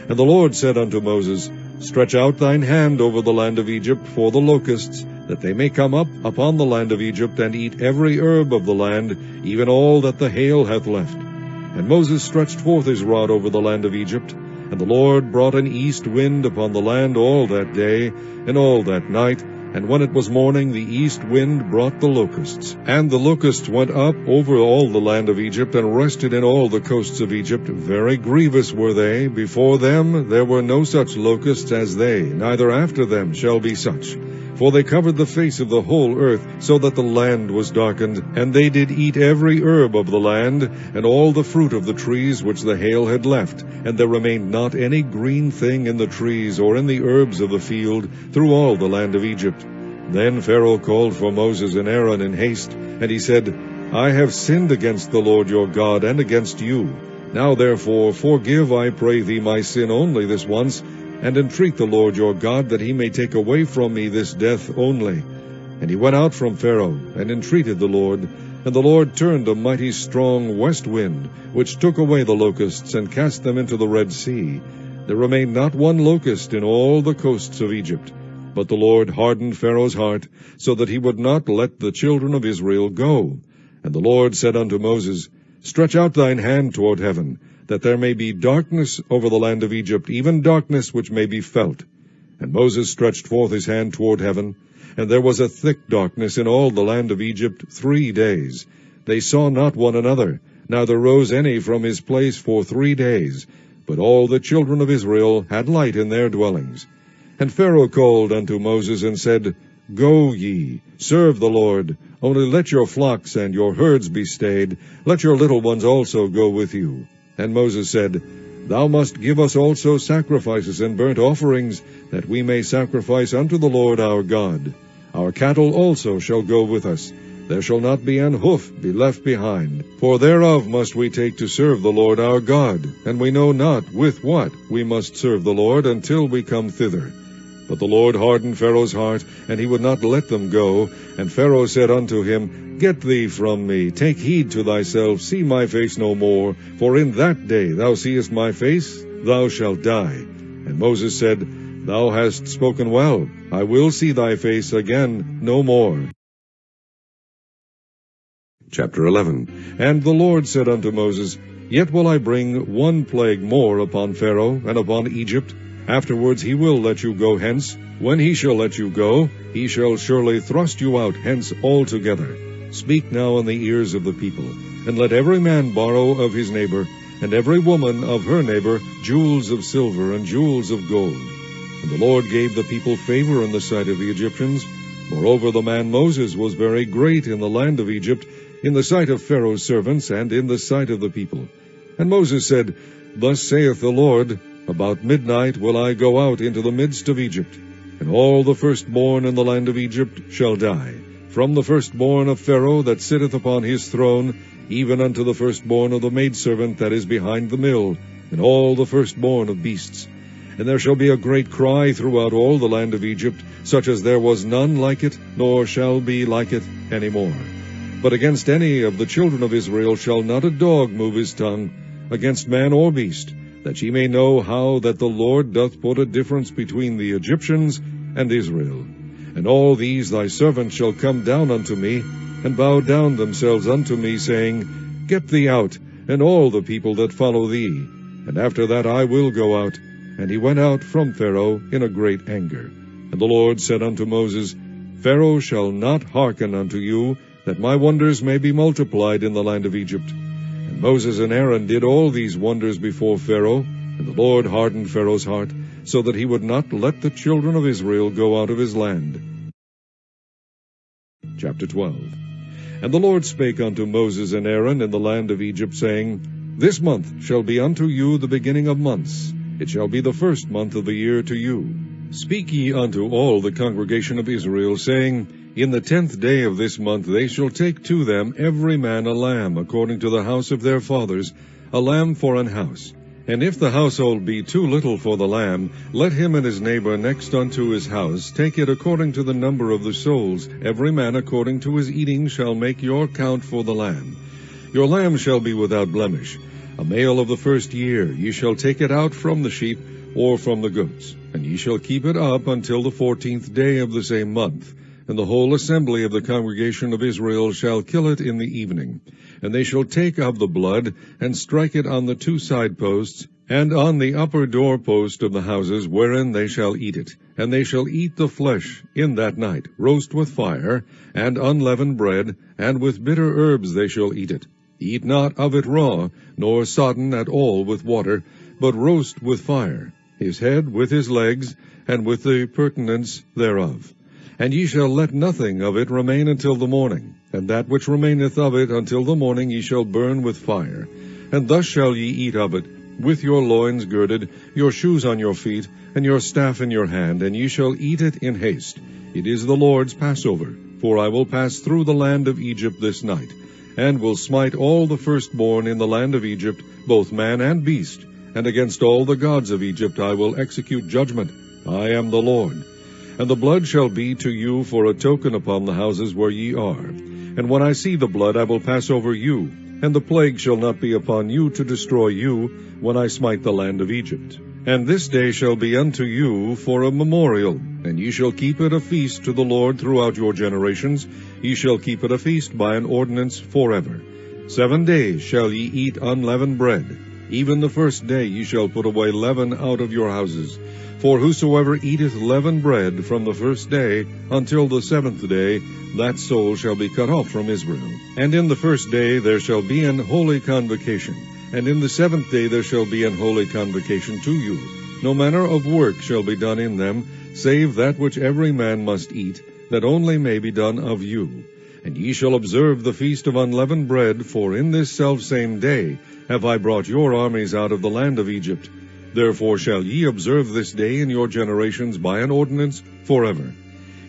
And the Lord said unto Moses, Stretch out thine hand over the land of Egypt for the locusts, that they may come up upon the land of Egypt, and eat every herb of the land, even all that the hail hath left. And Moses stretched forth his rod over the land of Egypt, and the Lord brought an east wind upon the land all that day, and all that night, and when it was morning, the east wind brought the locusts. And the locusts went up over all the land of Egypt, and rested in all the coasts of Egypt. Very grievous were they. Before them there were no such locusts as they, neither after them shall be such. For they covered the face of the whole earth, so that the land was darkened. And they did eat every herb of the land, and all the fruit of the trees which the hail had left. And there remained not any green thing in the trees, or in the herbs of the field, through all the land of Egypt. Then Pharaoh called for Moses and Aaron in haste, and he said, I have sinned against the Lord your God, and against you. Now therefore forgive, I pray thee, my sin only this once, and entreat the Lord your God, that he may take away from me this death only. And he went out from Pharaoh, and entreated the Lord. And the Lord turned a mighty strong west wind, which took away the locusts, and cast them into the Red Sea. There remained not one locust in all the coasts of Egypt. But the Lord hardened Pharaoh's heart, so that he would not let the children of Israel go. And the Lord said unto Moses, Stretch out thine hand toward heaven, that there may be darkness over the land of Egypt, even darkness which may be felt. And Moses stretched forth his hand toward heaven, and there was a thick darkness in all the land of Egypt 3 days. They saw not one another, neither rose any from his place for 3 days. But all the children of Israel had light in their dwellings. And Pharaoh called unto Moses, and said, Go ye, serve the Lord, only let your flocks and your herds be stayed, let your little ones also go with you. And Moses said, Thou must give us also sacrifices and burnt offerings, that we may sacrifice unto the Lord our God. Our cattle also shall go with us. There shall not be an hoof be left behind. For thereof must we take to serve the Lord our God, and we know not with what we must serve the Lord until we come thither. But the Lord hardened Pharaoh's heart, and he would not let them go. And Pharaoh said unto him, Get thee from me, take heed to thyself, see my face no more, for in that day thou seest my face, thou shalt die. And Moses said, Thou hast spoken well, I will see thy face again no more. Chapter 11. And the Lord said unto Moses, Yet will I bring one plague more upon Pharaoh and upon Egypt. Afterwards he will let you go hence. When he shall let you go, he shall surely thrust you out hence altogether. Speak now in the ears of the people, and let every man borrow of his neighbor, and every woman of her neighbor, jewels of silver and jewels of gold. And the Lord gave the people favor in the sight of the Egyptians. Moreover, the man Moses was very great in the land of Egypt, in the sight of Pharaoh's servants, and in the sight of the people. And Moses said, Thus saith the Lord, About midnight will I go out into the midst of Egypt, and all the firstborn in the land of Egypt shall die, from the firstborn of Pharaoh that sitteth upon his throne, even unto the firstborn of the maidservant that is behind the mill, and all the firstborn of beasts. And there shall be a great cry throughout all the land of Egypt, such as there was none like it, nor shall be like it any more. But against any of the children of Israel shall not a dog move his tongue, against man or beast, that ye may know how that the Lord doth put a difference between the Egyptians and Israel. And all these thy servants shall come down unto me, and bow down themselves unto me, saying, Get thee out, and all the people that follow thee. And after that I will go out. And he went out from Pharaoh in a great anger. And the Lord said unto Moses, Pharaoh shall not hearken unto you, that my wonders may be multiplied in the land of Egypt. And Moses and Aaron did all these wonders before Pharaoh, and the Lord hardened Pharaoh's heart, so that he would not let the children of Israel go out of his land. Chapter 12. And the Lord spake unto Moses and Aaron in the land of Egypt, saying, This month shall be unto you the beginning of months. It shall be the first month of the year to you. Speak ye unto all the congregation of Israel, saying, In the 10th day of this month they shall take to them every man a lamb, according to the house of their fathers, a lamb for an house. And if the household be too little for the lamb, let him and his neighbor next unto his house take it according to the number of the souls. Every man according to his eating shall make your count for the lamb. Your lamb shall be without blemish. A male of the first year, ye shall take it out from the sheep or from the goats, and ye shall keep it up until the 14th day of the same month. And the whole assembly of the congregation of Israel shall kill it in the evening. And they shall take of the blood, and strike it on the 2 side posts, and on the upper door post of the houses wherein they shall eat it. And they shall eat the flesh in that night, roast with fire, and unleavened bread, and with bitter herbs they shall eat it. Eat not of it raw, nor sodden at all with water, but roast with fire, his head with his legs, and with the purtenance thereof. And ye shall let nothing of it remain until the morning, and that which remaineth of it until the morning ye shall burn with fire. And thus shall ye eat of it, with your loins girded, your shoes on your feet, and your staff in your hand, and ye shall eat it in haste. It is the Lord's Passover, for I will pass through the land of Egypt this night, and will smite all the firstborn in the land of Egypt, both man and beast, and against all the gods of Egypt I will execute judgment. I am the Lord. And the blood shall be to you for a token upon the houses where ye are. And when I see the blood, I will pass over you, and the plague shall not be upon you to destroy you, when I smite the land of Egypt. And this day shall be unto you for a memorial, and ye shall keep it a feast to the Lord throughout your generations. Ye shall keep it a feast by an ordinance forever. 7 days shall ye eat unleavened bread. Even the first day ye shall put away leaven out of your houses. For whosoever eateth leavened bread from the first day until the 7th day, that soul shall be cut off from Israel. And in the first day there shall be an holy convocation, and in the 7th day there shall be an holy convocation to you. No manner of work shall be done in them, save that which every man must eat. that only may be done of you. And ye shall observe the feast of unleavened bread, for in this selfsame day have I brought your armies out of the land of Egypt. Therefore shall ye observe this day in your generations by an ordinance forever.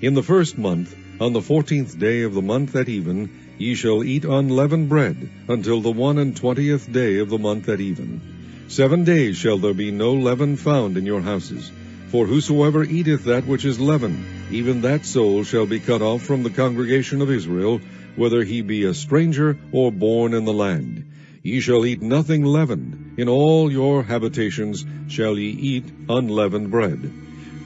In the 1st month, on the 14th day of the month at even, ye shall eat unleavened bread, until the 21st day of the month at even. 7 days shall there be no leaven found in your houses. For whosoever eateth that which is leavened, even that soul shall be cut off from the congregation of Israel, whether he be a stranger or born in the land. Ye shall eat nothing leavened. In all your habitations shall ye eat unleavened bread.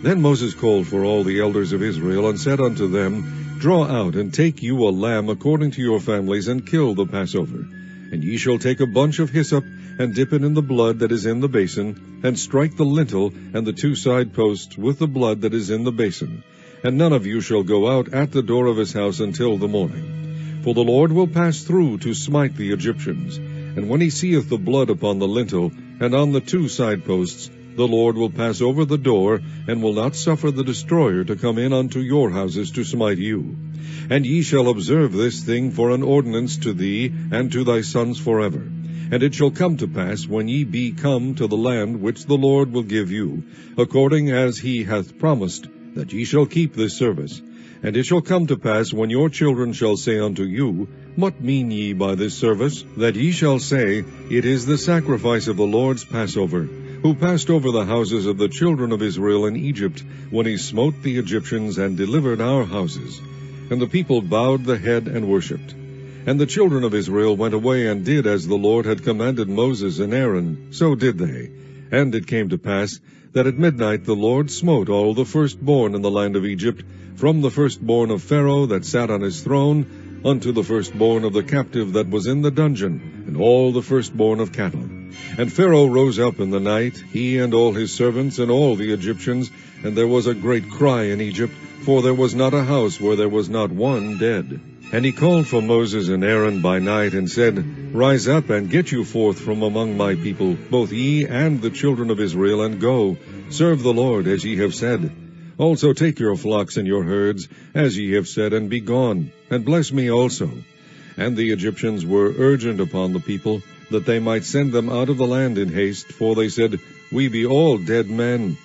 Then Moses called for all the elders of Israel, and said unto them, Draw out, and take you a lamb according to your families, and kill the Passover. And ye shall take a bunch of hyssop, and dip it in the blood that is in the basin, and strike the lintel and the 2 side posts with the blood that is in the basin. And none of you shall go out at the door of his house until the morning. For the Lord will pass through to smite the Egyptians. And when he seeth the blood upon the lintel and on the 2 side posts, the Lord will pass over the door, and will not suffer the destroyer to come in unto your houses to smite you. And ye shall observe this thing for an ordinance to thee and to thy sons forever. And it shall come to pass, when ye be come to the land which the Lord will give you, according as he hath promised, that ye shall keep this service. And it shall come to pass, when your children shall say unto you, What mean ye by this service? That ye shall say, It is the sacrifice of the Lord's Passover, who passed over the houses of the children of Israel in Egypt, when he smote the Egyptians and delivered our houses. And the people bowed the head and worshipped. And the children of Israel went away and did as the Lord had commanded Moses and Aaron, so did they. And it came to pass that at midnight the Lord smote all the firstborn in the land of Egypt, from the firstborn of Pharaoh that sat on his throne, unto the firstborn of the captive that was in the dungeon, and all the firstborn of cattle. And Pharaoh rose up in the night, he and all his servants and all the Egyptians, and there was a great cry in Egypt, for there was not a house where there was not one dead. And he called for Moses and Aaron by night, and said, Rise up, and get you forth from among my people, both ye and the children of Israel, and go, serve the Lord, as ye have said. Also take your flocks and your herds, as ye have said, and be gone, and bless me also. And the Egyptians were urgent upon the people, that they might send them out of the land in haste, for they said, We be all dead men.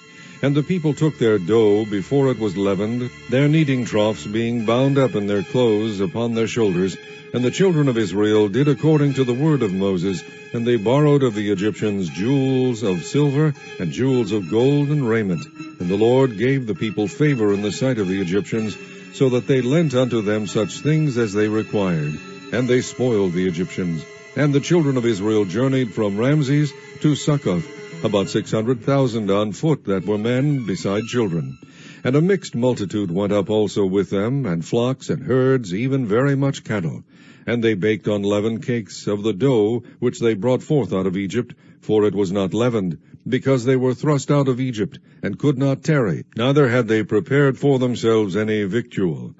And the people took their dough before it was leavened, their kneading troughs being bound up in their clothes upon their shoulders. And the children of Israel did according to the word of Moses, and they borrowed of the Egyptians jewels of silver and jewels of gold and raiment. And the Lord gave the people favor in the sight of the Egyptians, so that they lent unto them such things as they required. And they spoiled the Egyptians. And the children of Israel journeyed from Ramses to Succoth, about 600,000 on foot that were men, beside children. And a mixed multitude went up also with them, and flocks and herds, even very much cattle. And they baked unleavened cakes of the dough which they brought forth out of Egypt, for it was not leavened, because they were thrust out of Egypt, and could not tarry, neither had they prepared for themselves any victual.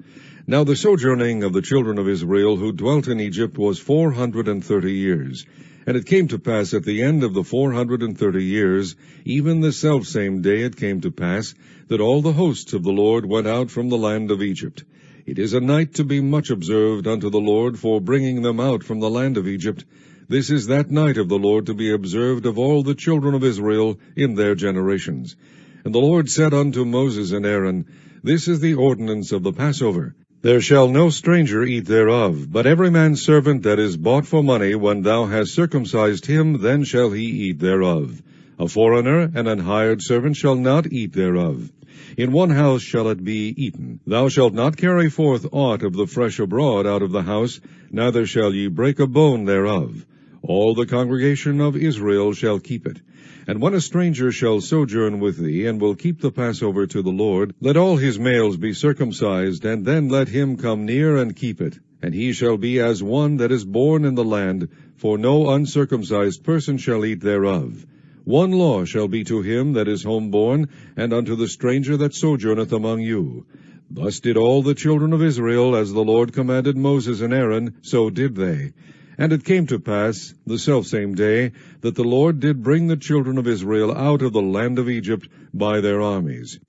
Now the sojourning of the children of Israel who dwelt in Egypt was 430 years. And it came to pass at the end of the 430 years, even the selfsame day it came to pass, that all the hosts of the Lord went out from the land of Egypt. It is a night to be much observed unto the Lord for bringing them out from the land of Egypt. This is that night of the Lord to be observed of all the children of Israel in their generations. And the Lord said unto Moses and Aaron, This is the ordinance of the Passover. There shall no stranger eat thereof, but every man's servant that is bought for money, when thou hast circumcised him, then shall he eat thereof. A foreigner and an hired servant shall not eat thereof. In one house shall it be eaten. Thou shalt not carry forth aught of the flesh abroad out of the house, neither shall ye break a bone thereof. All the congregation of Israel shall keep it. And when a stranger shall sojourn with thee, and will keep the Passover to the Lord, let all his males be circumcised, and then let him come near and keep it. And he shall be as one that is born in the land, for no uncircumcised person shall eat thereof. One law shall be to him that is homeborn, and unto the stranger that sojourneth among you. Thus did all the children of Israel, as the Lord commanded Moses and Aaron, so did they. And it came to pass, the selfsame day, that the Lord did bring the children of Israel out of the land of Egypt by their armies.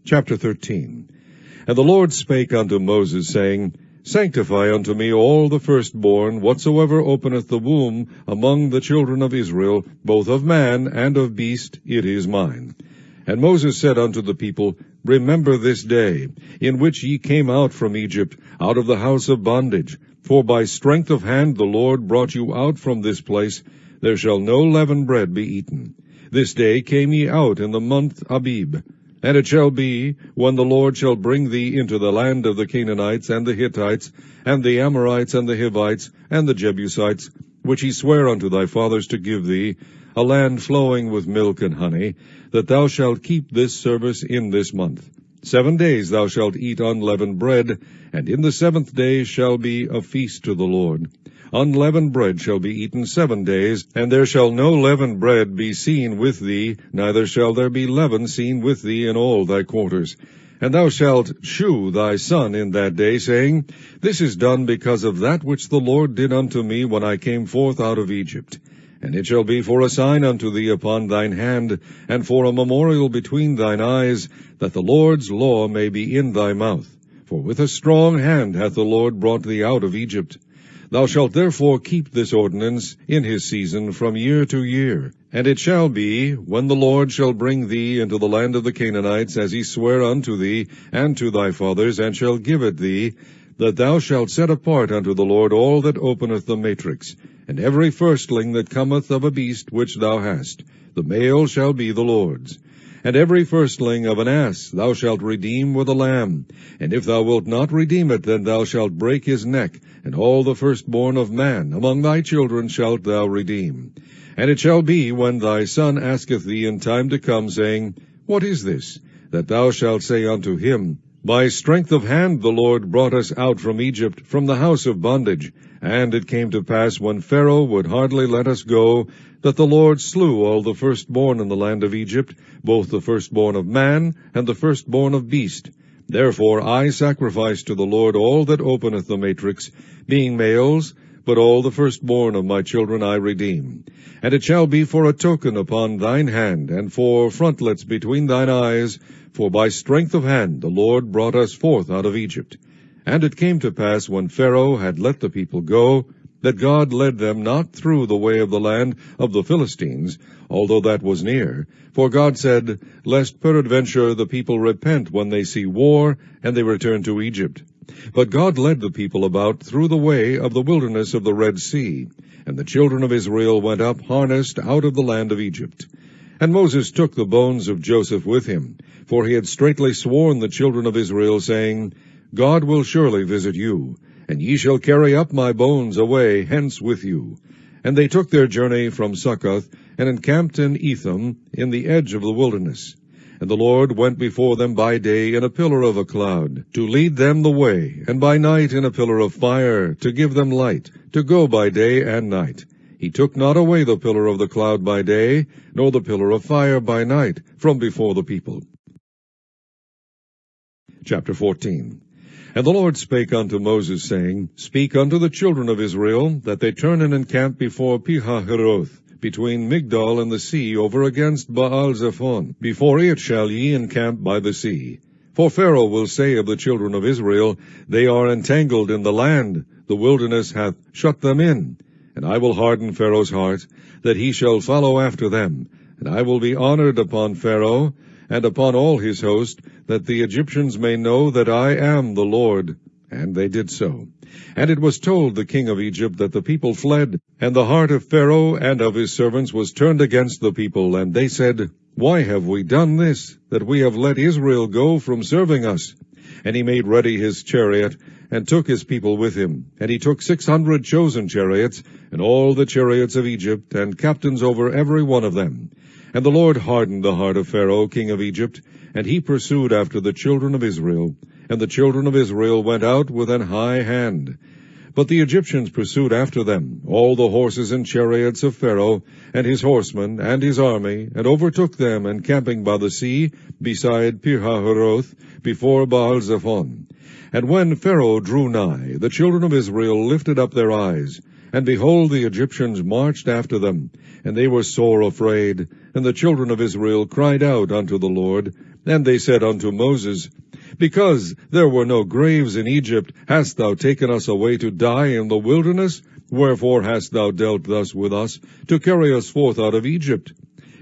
Chapter 13. And the Lord spake unto Moses, saying, Sanctify unto me all the firstborn, whatsoever openeth the womb among the children of Israel, both of man and of beast, it is mine. And Moses said unto the people, Remember this day, in which ye came out from Egypt, out of the house of bondage. For by strength of hand the Lord brought you out from this place. There shall no leavened bread be eaten. This day came ye out in the month Abib. And it shall be, when the Lord shall bring thee into the land of the Canaanites, and the Hittites, and the Amorites, and the Hivites, and the Jebusites, which he sware unto thy fathers to give thee, a land flowing with milk and honey, that thou shalt keep this service in this month. 7 days thou shalt eat unleavened bread, and in the 7th day shall be a feast to the Lord. Unleavened bread shall be eaten 7 days, and there shall no leavened bread be seen with thee, neither shall there be leaven seen with thee in all thy quarters. And thou shalt shew thy son in that day, saying, This is done because of that which the Lord did unto me when I came forth out of Egypt. And it shall be for a sign unto thee upon thine hand, and for a memorial between thine eyes, that the Lord's law may be in thy mouth. For with a strong hand hath the Lord brought thee out of Egypt. Thou shalt therefore keep this ordinance in his season from year to year. And it shall be, when the Lord shall bring thee into the land of the Canaanites, as he sware unto thee and to thy fathers, and shall give it thee, that thou shalt set apart unto the Lord all that openeth the matrix, and every firstling that cometh of a beast which thou hast. The male shall be the Lord's. And every firstling of an ass thou shalt redeem with a lamb. And if thou wilt not redeem it, then thou shalt break his neck, and all the firstborn of man among thy children shalt thou redeem. And it shall be, when thy son asketh thee in time to come, saying, What is this? That thou shalt say unto him, By strength of hand the Lord brought us out from Egypt, from the house of bondage. And it came to pass, when Pharaoh would hardly let us go, that the Lord slew all the firstborn in the land of Egypt, both the firstborn of man and the firstborn of beast. Therefore I sacrifice to the Lord all that openeth the matrix, being males, but all the firstborn of my children I redeem. And it shall be for a token upon thine hand, and for frontlets between thine eyes, for by strength of hand the Lord brought us forth out of Egypt. And it came to pass, when Pharaoh had let the people go, that God led them not through the way of the land of the Philistines, although that was near. For God said, Lest peradventure the people repent when they see war, and they return to Egypt. But God led the people about through the way of the wilderness of the Red Sea. And the children of Israel went up harnessed out of the land of Egypt. And Moses took the bones of Joseph with him, for he had straitly sworn the children of Israel, saying, God will surely visit you, and ye shall carry up my bones away hence with you. And they took their journey from Succoth, and encamped in Etham, in the edge of the wilderness. And the Lord went before them by day in a pillar of a cloud, to lead them the way, and by night in a pillar of fire, to give them light, to go by day and night. He took not away the pillar of the cloud by day, nor the pillar of fire by night, from before the people. Chapter 14. And the Lord spake unto Moses, saying, Speak unto the children of Israel, that they turn and encamp before Pihahiroth, between Migdol and the sea, over against Baal-zephon. Before it shall ye encamp by the sea. For Pharaoh will say of the children of Israel, They are entangled in the land, the wilderness hath shut them in. And I will harden Pharaoh's heart, that he shall follow after them. And I will be honored upon Pharaoh, and upon all his host, that the Egyptians may know that I am the Lord. And they did so. And it was told the king of Egypt that the people fled, and the heart of Pharaoh and of his servants was turned against the people. And they said, Why have we done this, that we have let Israel go from serving us? And he made ready his chariot, and took his people with him. And he took 600 chosen chariots, and all the chariots of Egypt, and captains over every one of them. And the Lord hardened the heart of Pharaoh, king of Egypt, and he pursued after the children of Israel. And the children of Israel went out with an high hand. But the Egyptians pursued after them, all the horses and chariots of Pharaoh, and his horsemen, and his army, and overtook them, encamping by the sea, beside Pihahiroth, before Baal-zephon. And when Pharaoh drew nigh, the children of Israel lifted up their eyes, and behold, the Egyptians marched after them, and they were sore afraid. And the children of Israel cried out unto the Lord, and they said unto Moses, Because there were no graves in Egypt, hast thou taken us away to die in the wilderness? Wherefore hast thou dealt thus with us, to carry us forth out of Egypt?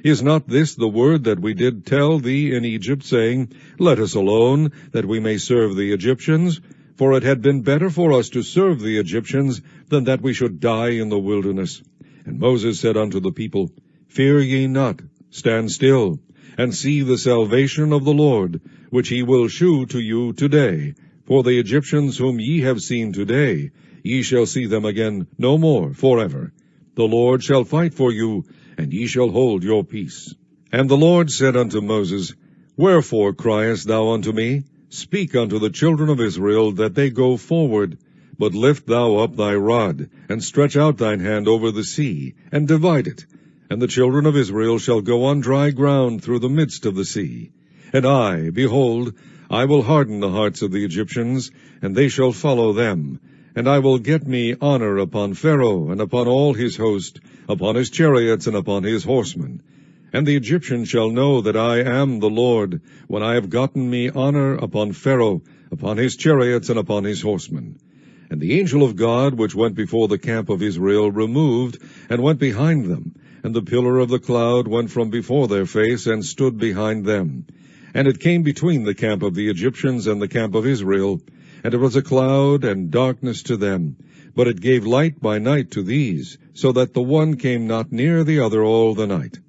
Is not this the word that we did tell thee in Egypt, saying, Let us alone, that we may serve the Egyptians? For it had been better for us to serve the Egyptians, than that we should die in the wilderness. And Moses said unto the people, Fear ye not, stand still, and see the salvation of the Lord, which he will shew to you today. For the Egyptians whom ye have seen today, ye shall see them again no more forever. The Lord shall fight for you, and ye shall hold your peace. And the Lord said unto Moses, Wherefore criest thou unto me? Speak unto the children of Israel, that they go forward. But lift thou up thy rod, and stretch out thine hand over the sea, and divide it. And the children of Israel shall go on dry ground through the midst of the sea. And I, behold, I will harden the hearts of the Egyptians, and they shall follow them. And I will get me honor upon Pharaoh, and upon all his host, upon his chariots, and upon his horsemen. And the Egyptians shall know that I am the Lord, when I have gotten me honor upon Pharaoh, upon his chariots, and upon his horsemen. And the angel of God, which went before the camp of Israel, removed, and went behind them. And the pillar of the cloud went from before their face, and stood behind them. And it came between the camp of the Egyptians and the camp of Israel. And it was a cloud and darkness to them. But it gave light by night to these, so that the one came not near the other all the night.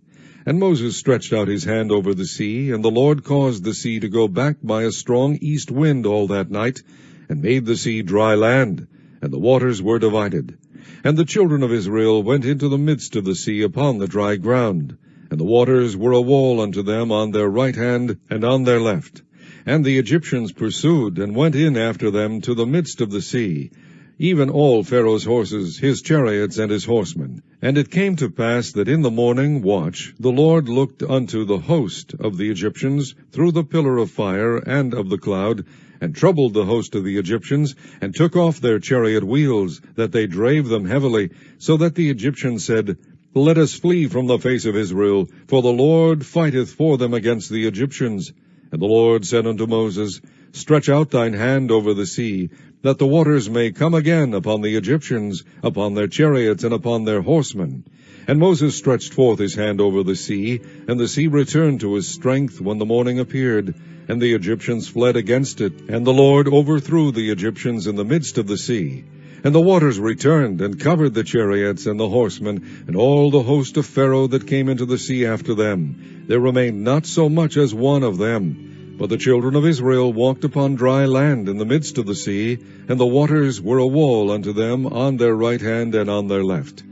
And Moses stretched out his hand over the sea, and the Lord caused the sea to go back by a strong east wind all that night, and made the sea dry land, and the waters were divided. And the children of Israel went into the midst of the sea upon the dry ground, and the waters were a wall unto them on their right hand and on their left. And the Egyptians pursued, and went in after them to the midst of the sea, even all Pharaoh's horses, his chariots, and his horsemen. And it came to pass that in the morning watch the Lord looked unto the host of the Egyptians through the pillar of fire and of the cloud, and troubled the host of the Egyptians, and took off their chariot wheels, that they drave them heavily, so that the Egyptians said, Let us flee from the face of Israel, for the Lord fighteth for them against the Egyptians. And the Lord said unto Moses, Stretch out thine hand over the sea, that the waters may come again upon the Egyptians, upon their chariots, and upon their horsemen. And Moses stretched forth his hand over the sea, and the sea returned to his strength when the morning appeared, and the Egyptians fled against it, and the Lord overthrew the Egyptians in the midst of the sea. And the waters returned, and covered the chariots and the horsemen, and all the host of Pharaoh that came into the sea after them. There remained not so much as one of them. But the children of Israel walked upon dry land in the midst of the sea, and the waters were a wall unto them on their right hand and on their left.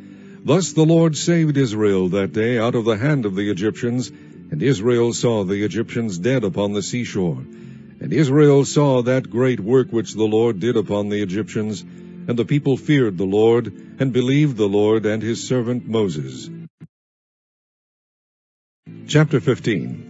Thus the Lord saved Israel that day out of the hand of the Egyptians, and Israel saw the Egyptians dead upon the seashore. And Israel saw that great work which the Lord did upon the Egyptians, and the people feared the Lord, and believed the Lord and his servant Moses. Chapter 15.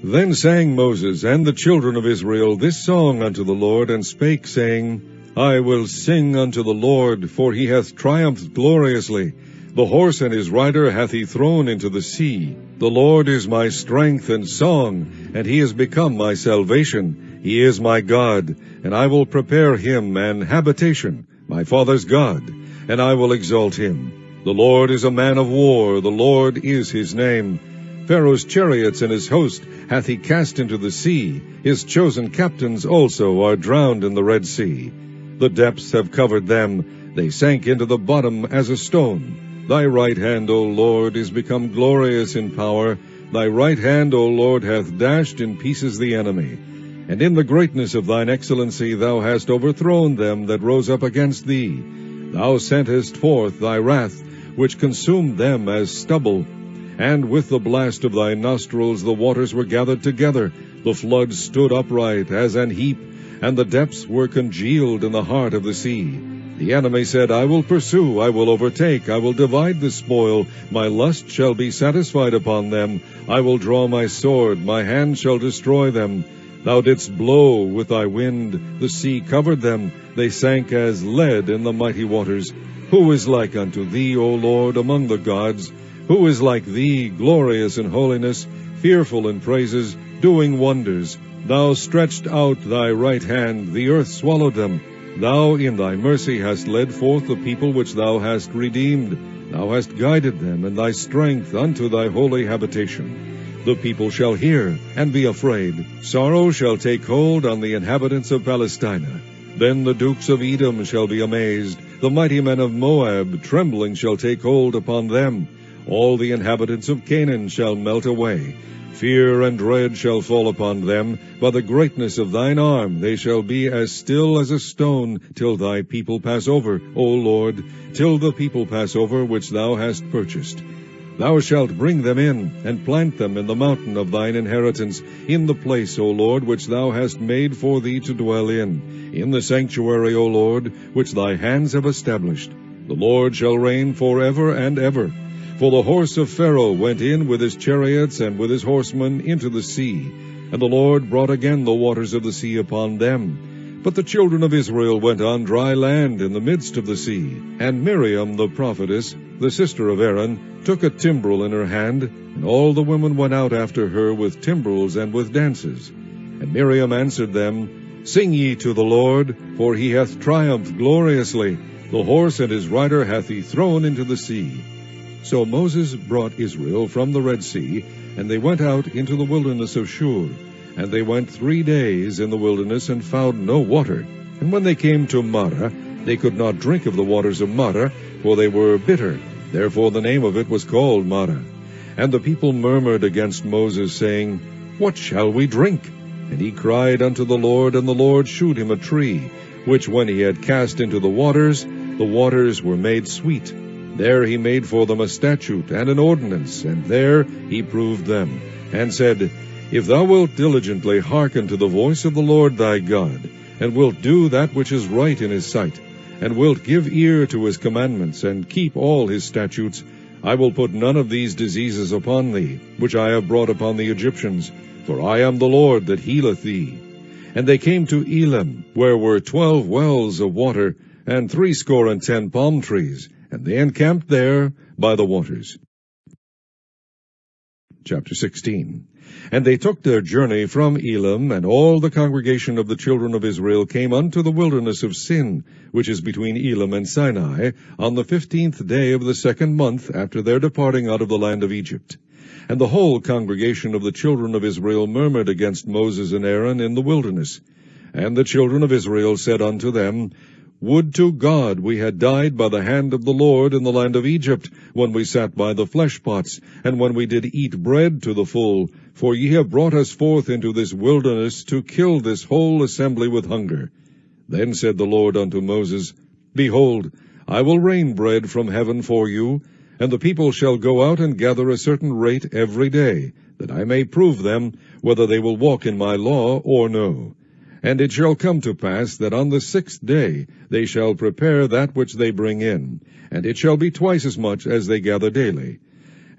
Then sang Moses and the children of Israel this song unto the Lord, and spake, saying, I will sing unto the Lord, for he hath triumphed gloriously. The horse and his rider hath he thrown into the sea. The Lord is my strength and song, and he is become my salvation. He is my God, and I will prepare him an habitation, my father's God, and I will exalt him. The Lord is a man of war, the Lord is his name. Pharaoh's chariots and his host hath he cast into the sea. His chosen captains also are drowned in the Red Sea. The depths have covered them. They sank into the bottom as a stone. Thy right hand, O Lord, is become glorious in power. Thy right hand, O Lord, hath dashed in pieces the enemy. And in the greatness of thine excellency thou hast overthrown them that rose up against thee. Thou sentest forth thy wrath, which consumed them as stubble. And with the blast of thy nostrils the waters were gathered together. The floods stood upright as an heap, and the depths were congealed in the heart of the sea. The enemy said, I will pursue, I will overtake, I will divide the spoil. My lust shall be satisfied upon them. I will draw my sword, my hand shall destroy them. Thou didst blow with thy wind, the sea covered them. They sank as lead in the mighty waters. Who is like unto thee, O Lord, among the gods? Who is like thee, glorious in holiness, fearful in praises, doing wonders? Thou stretched out thy right hand, the earth swallowed them. Thou in thy mercy hast led forth the people which thou hast redeemed. Thou hast guided them in thy strength unto thy holy habitation. The people shall hear and be afraid. Sorrow shall take hold on the inhabitants of Palestina. Then the dukes of Edom shall be amazed. The mighty men of Moab, trembling, shall take hold upon them. All the inhabitants of Canaan shall melt away. Fear and dread shall fall upon them. By the greatness of thine arm they shall be as still as a stone, till thy people pass over, O Lord, till the people pass over which thou hast purchased. Thou shalt bring them in, and plant them in the mountain of thine inheritance, in the place, O Lord, which thou hast made for thee to dwell in the sanctuary, O Lord, which thy hands have established. The Lord shall reign forever and ever. For the horse of Pharaoh went in with his chariots and with his horsemen into the sea, and the Lord brought again the waters of the sea upon them. But the children of Israel went on dry land in the midst of the sea. And Miriam the prophetess, the sister of Aaron, took a timbrel in her hand, and all the women went out after her with timbrels and with dances. And Miriam answered them, Sing ye to the Lord, for he hath triumphed gloriously. The horse and his rider hath he thrown into the sea. So Moses brought Israel from the Red Sea, and they went out into the wilderness of Shur. And they went 3 days in the wilderness, and found no water. And when they came to Marah, they could not drink of the waters of Marah, for they were bitter. Therefore the name of it was called Marah. And the people murmured against Moses, saying, What shall we drink? And he cried unto the Lord, and the Lord shewed him a tree, which when he had cast into the waters were made sweet. There he made for them a statute and an ordinance, and there he proved them, and said, If thou wilt diligently hearken to the voice of the Lord thy God, and wilt do that which is right in his sight, and wilt give ear to his commandments, and keep all his statutes, I will put none of these diseases upon thee, which I have brought upon the Egyptians, for I am the Lord that healeth thee. And they came to Elim, where were 12 wells of water, and 70 palm trees, and they encamped there by the waters. Chapter 16. And they took their journey from Elim, and all the congregation of the children of Israel came unto the wilderness of Sin, which is between Elim and Sinai, on the 15th day of the 2nd month after their departing out of the land of Egypt. And the whole congregation of the children of Israel murmured against Moses and Aaron in the wilderness. And the children of Israel said unto them, Would to God we had died by the hand of the Lord in the land of Egypt, when we sat by the flesh pots, and when we did eat bread to the full. For ye have brought us forth into this wilderness to kill this whole assembly with hunger. Then said the Lord unto Moses, Behold, I will rain bread from heaven for you, and the people shall go out and gather a certain rate every day, that I may prove them whether they will walk in my law or no. And it shall come to pass that on the 6th day they shall prepare that which they bring in, and it shall be twice as much as they gather daily.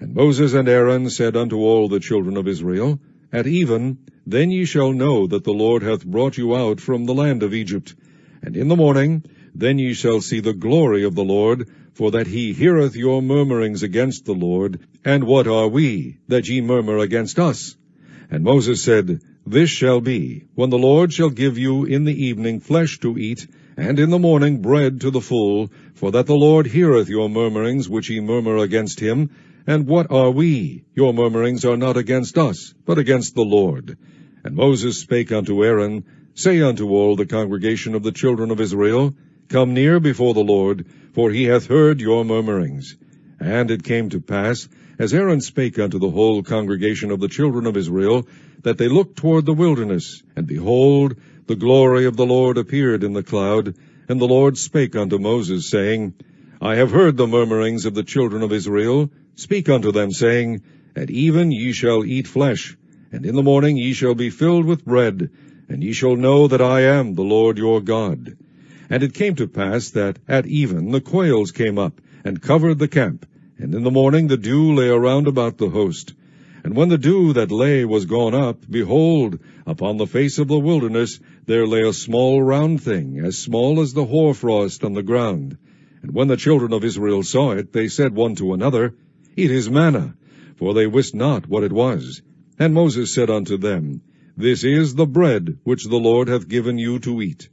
And Moses and Aaron said unto all the children of Israel, At even, then ye shall know that the Lord hath brought you out from the land of Egypt. And in the morning, then ye shall see the glory of the Lord, for that he heareth your murmurings against the Lord. And what are we, that ye murmur against us? And Moses said, This shall be, when the Lord shall give you in the evening flesh to eat, and in the morning bread to the full, for that the Lord heareth your murmurings which ye murmur against him. And what are we? Your murmurings are not against us, but against the Lord. And Moses spake unto Aaron, Say unto all the congregation of the children of Israel, Come near before the Lord, for he hath heard your murmurings. And it came to pass, as Aaron spake unto the whole congregation of the children of Israel, that they looked toward the wilderness, and behold, the glory of the Lord appeared in the cloud. And the Lord spake unto Moses, saying, I have heard the murmurings of the children of Israel. Speak unto them, saying, At even ye shall eat flesh, and in the morning ye shall be filled with bread, and ye shall know that I am the Lord your God. And it came to pass that at even the quails came up, and covered the camp, and in the morning the dew lay around about the host. And when the dew that lay was gone up, behold, upon the face of the wilderness there lay a small round thing, as small as the hoarfrost on the ground. And when the children of Israel saw it, they said one to another, It is manna, for they wist not what it was. And Moses said unto them, This is the bread which the Lord hath given you to eat.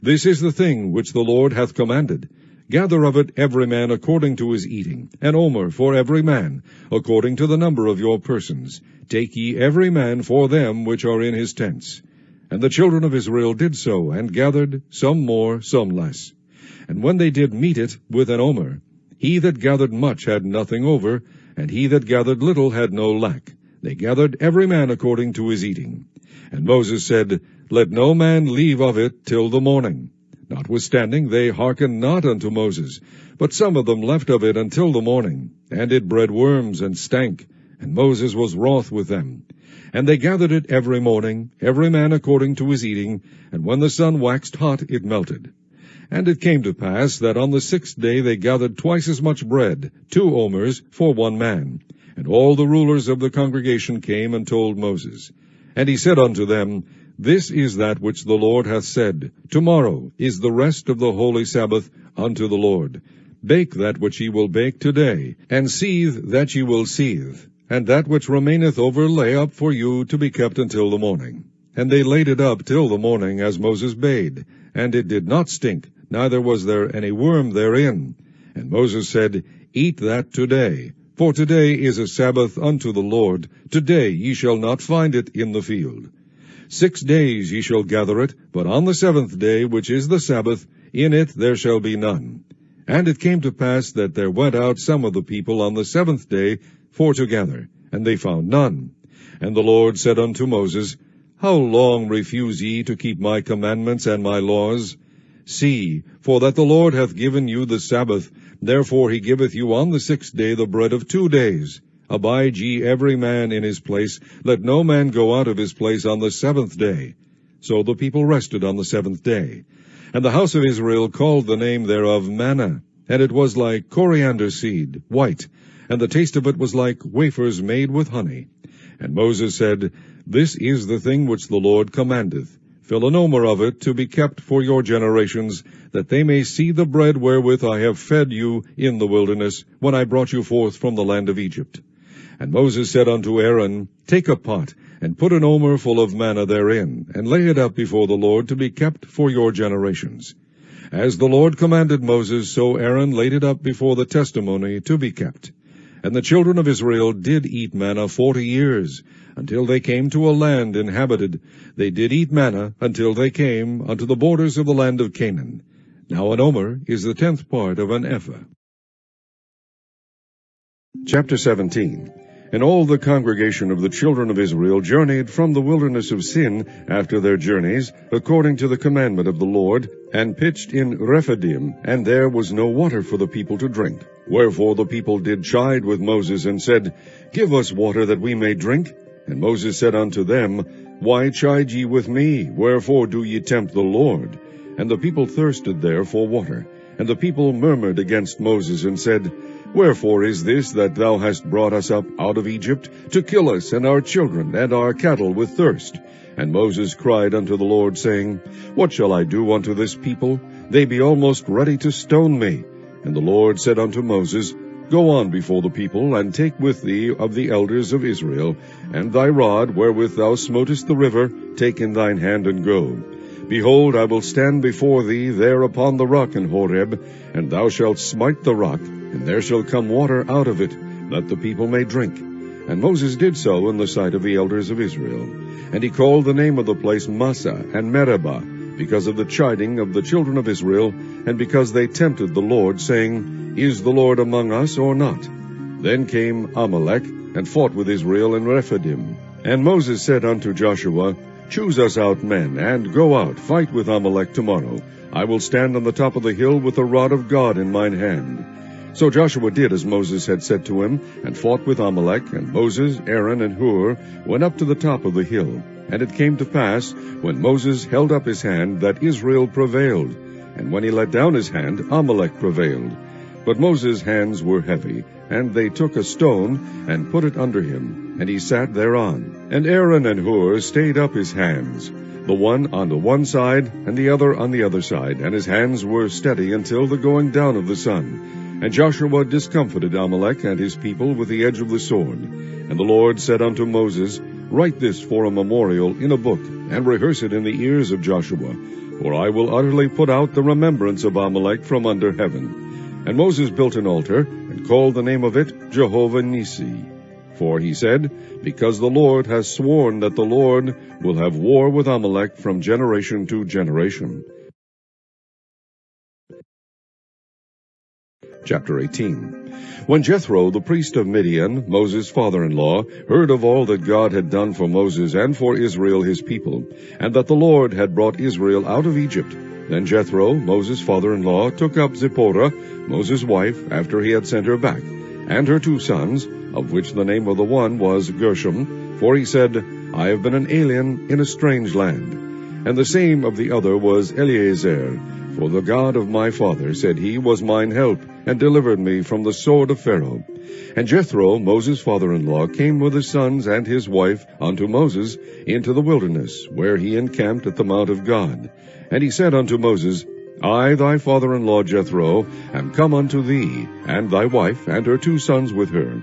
This is the thing which the Lord hath commanded. Gather of it every man according to his eating, an omer for every man, according to the number of your persons. Take ye every man for them which are in his tents. And the children of Israel did so, and gathered, some more, some less. And when they did meet it with an omer, he that gathered much had nothing over, and he that gathered little had no lack. They gathered every man according to his eating. And Moses said, Let no man leave of it till the morning. Notwithstanding, they hearkened not unto Moses, but some of them left of it until the morning, and it bred worms and stank, and Moses was wroth with them. And they gathered it every morning, every man according to his eating, and when the sun waxed hot, it melted. And it came to pass that on the 6th day they gathered twice as much bread, 2 omers, for one man. And all the rulers of the congregation came and told Moses. And he said unto them, This is that which the Lord hath said, Tomorrow is the rest of the holy Sabbath unto the Lord. Bake that which ye will bake today, and seethe that ye will seethe, and that which remaineth over lay up for you to be kept until the morning. And they laid it up till the morning, as Moses bade, and it did not stink, neither was there any worm therein. And Moses said, Eat that today, for today is a Sabbath unto the Lord. Today ye shall not find it in the field. 6 days ye shall gather it, but on the 7th day, which is the Sabbath, in it there shall be none. And it came to pass that there went out some of the people on the 7th day for to gather, and they found none. And the Lord said unto Moses, How long refuse ye to keep my commandments and my laws? See, for that the Lord hath given you the Sabbath, therefore he giveth you on the 6th day the bread of 2 days. Abide ye every man in his place, let no man go out of his place on the 7th day. So the people rested on the 7th day. And the house of Israel called the name thereof manna, and it was like coriander seed, white, and the taste of it was like wafers made with honey. And Moses said, This is the thing which the Lord commandeth. Fill an omer of it to be kept for your generations, that they may see the bread wherewith I have fed you in the wilderness, when I brought you forth from the land of Egypt. And Moses said unto Aaron, Take a pot, and put an omer full of manna therein, and lay it up before the Lord to be kept for your generations. As the Lord commanded Moses, so Aaron laid it up before the testimony to be kept. And the children of Israel did eat manna 40 years, until they came to a land inhabited. They did eat manna until they came unto the borders of the land of Canaan. Now an omer is the 10th part of an ephah. Chapter 17. And all the congregation of the children of Israel journeyed from the wilderness of Sin after their journeys, according to the commandment of the Lord, and pitched in Rephidim, and there was no water for the people to drink. Wherefore the people did chide with Moses, and said, Give us water that we may drink. And Moses said unto them, Why chide ye with me? Wherefore do ye tempt the Lord? And the people thirsted there for water. And the people murmured against Moses, and said, Wherefore is this that thou hast brought us up out of Egypt, to kill us and our children and our cattle with thirst? And Moses cried unto the Lord, saying, What shall I do unto this people? They be almost ready to stone me. And the Lord said unto Moses, Go on before the people, and take with thee of the elders of Israel, and thy rod wherewith thou smotest the river, take in thine hand, and go. Behold, I will stand before thee there upon the rock in Horeb, and thou shalt smite the rock, and there shall come water out of it, that the people may drink. And Moses did so in the sight of the elders of Israel. And he called the name of the place Massah and Meribah, because of the chiding of the children of Israel, and because they tempted the Lord, saying, Is the Lord among us or not? Then came Amalek, and fought with Israel in Rephidim. And Moses said unto Joshua, Choose us out men, and go out, fight with Amalek tomorrow. I will stand on the top of the hill with the rod of God in mine hand. So Joshua did as Moses had said to him, and fought with Amalek. And Moses, Aaron, and Hur went up to the top of the hill. And it came to pass, when Moses held up his hand, that Israel prevailed. And when he let down his hand, Amalek prevailed. But Moses' hands were heavy, and they took a stone, and put it under him, and he sat thereon. And Aaron and Hur stayed up his hands, the one on the one side, and the other on the other side, and his hands were steady until the going down of the sun. And Joshua discomfited Amalek and his people with the edge of the sword. And the Lord said unto Moses, Write this for a memorial in a book, and rehearse it in the ears of Joshua, for I will utterly put out the remembrance of Amalek from under heaven. And Moses built an altar, and called the name of it Jehovah Nissi. For he said, Because the Lord has sworn that the Lord will have war with Amalek from generation to generation. Chapter 18. When Jethro, the priest of Midian, Moses' father-in-law, heard of all that God had done for Moses and for Israel his people, and that the Lord had brought Israel out of Egypt, then Jethro, Moses' father-in-law, took up Zipporah, Moses' wife, after he had sent her back, and her 2 sons, of which the name of the one was Gershom, for he said, I have been an alien in a strange land. And the same of the other was Eleazar, for the God of my father, said he, was mine help, and delivered me from the sword of Pharaoh. And Jethro, Moses' father-in-law, came with his sons and his wife unto Moses into the wilderness, where he encamped at the mount of God. And he said unto Moses, I, thy father-in-law Jethro, am come unto thee, and thy wife, and her 2 sons with her.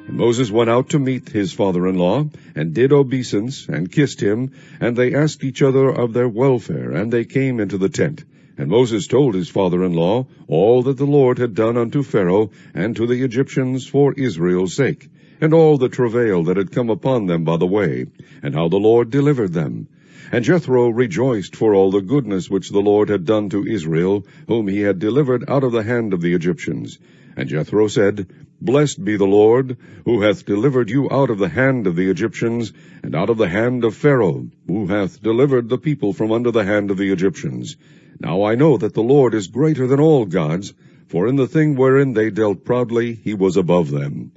And Moses went out to meet his father-in-law, and did obeisance, and kissed him, and they asked each other of their welfare, and they came into the tent. And Moses told his father-in-law all that the Lord had done unto Pharaoh and to the Egyptians for Israel's sake, and all the travail that had come upon them by the way, and how the Lord delivered them. And Jethro rejoiced for all the goodness which the Lord had done to Israel, whom he had delivered out of the hand of the Egyptians. And Jethro said, Blessed be the Lord, who hath delivered you out of the hand of the Egyptians, and out of the hand of Pharaoh, who hath delivered the people from under the hand of the Egyptians. Now I know that the Lord is greater than all gods, for in the thing wherein they dealt proudly he was above them.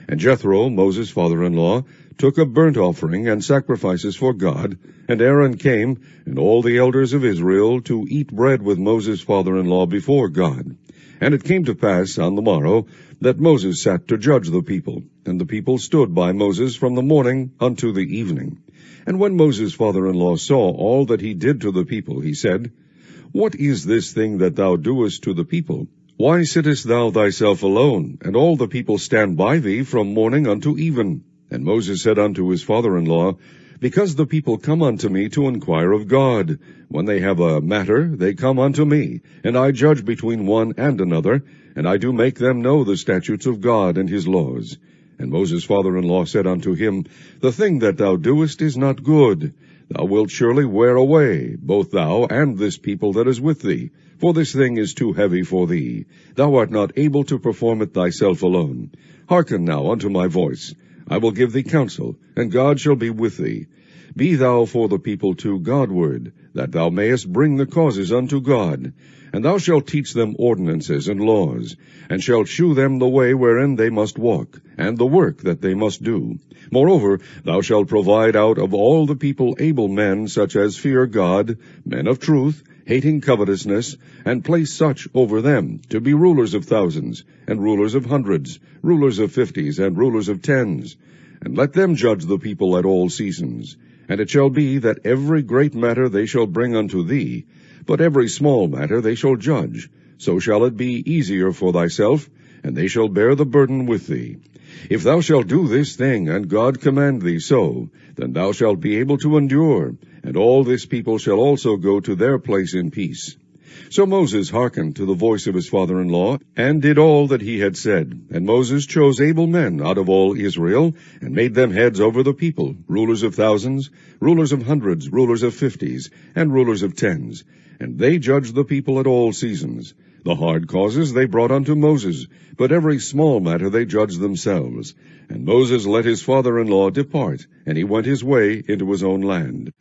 And Jethro, Moses' father-in-law, took a burnt offering and sacrifices for God, and Aaron came, and all the elders of Israel, to eat bread with Moses' father-in-law before God. And it came to pass on the morrow that Moses sat to judge the people, and the people stood by Moses from the morning unto the evening. And when Moses' father-in-law saw all that he did to the people, he said, What is this thing that thou doest to the people? Why sittest thou thyself alone, and all the people stand by thee from morning unto even? And Moses said unto his father-in-law, Because the people come unto me to inquire of God. When they have a matter, they come unto me, and I judge between one and another, and I do make them know the statutes of God and his laws. And Moses' father-in-law said unto him, The thing that thou doest is not good. Thou wilt surely wear away, both thou and this people that is with thee, for this thing is too heavy for thee. Thou art not able to perform it thyself alone. Hearken now unto my voice. I will give thee counsel, and God shall be with thee. Be thou for the people to Godward, that thou mayest bring the causes unto God. And thou shalt teach them ordinances and laws, and shalt shew them the way wherein they must walk, and the work that they must do. Moreover, thou shalt provide out of all the people able men, such as fear God, men of truth, hating covetousness, and place such over them, to be rulers of thousands, and rulers of hundreds, rulers of 50s, and rulers of 10s. And let them judge the people at all seasons. And it shall be that every great matter they shall bring unto thee, but every small matter they shall judge. So shall it be easier for thyself, and they shall bear the burden with thee. If thou shalt do this thing, and God command thee so, then thou shalt be able to endure, and all this people shall also go to their place in peace. So Moses hearkened to the voice of his father-in-law, and did all that he had said. And Moses chose able men out of all Israel, and made them heads over the people, rulers of thousands, rulers of hundreds, rulers of 50s, and rulers of 10s. And they judged the people at all seasons. The hard causes they brought unto Moses, but every small matter they judged themselves. And Moses let his father-in-law depart, and he went his way into his own land.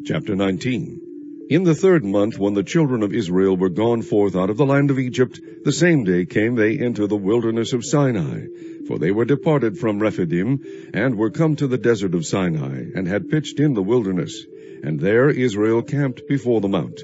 Chapter 19. In the 3rd month, when the children of Israel were gone forth out of the land of Egypt, the same day came they into the wilderness of Sinai. For they were departed from Rephidim, and were come to the desert of Sinai, and had pitched in the wilderness. And there Israel camped before the mount.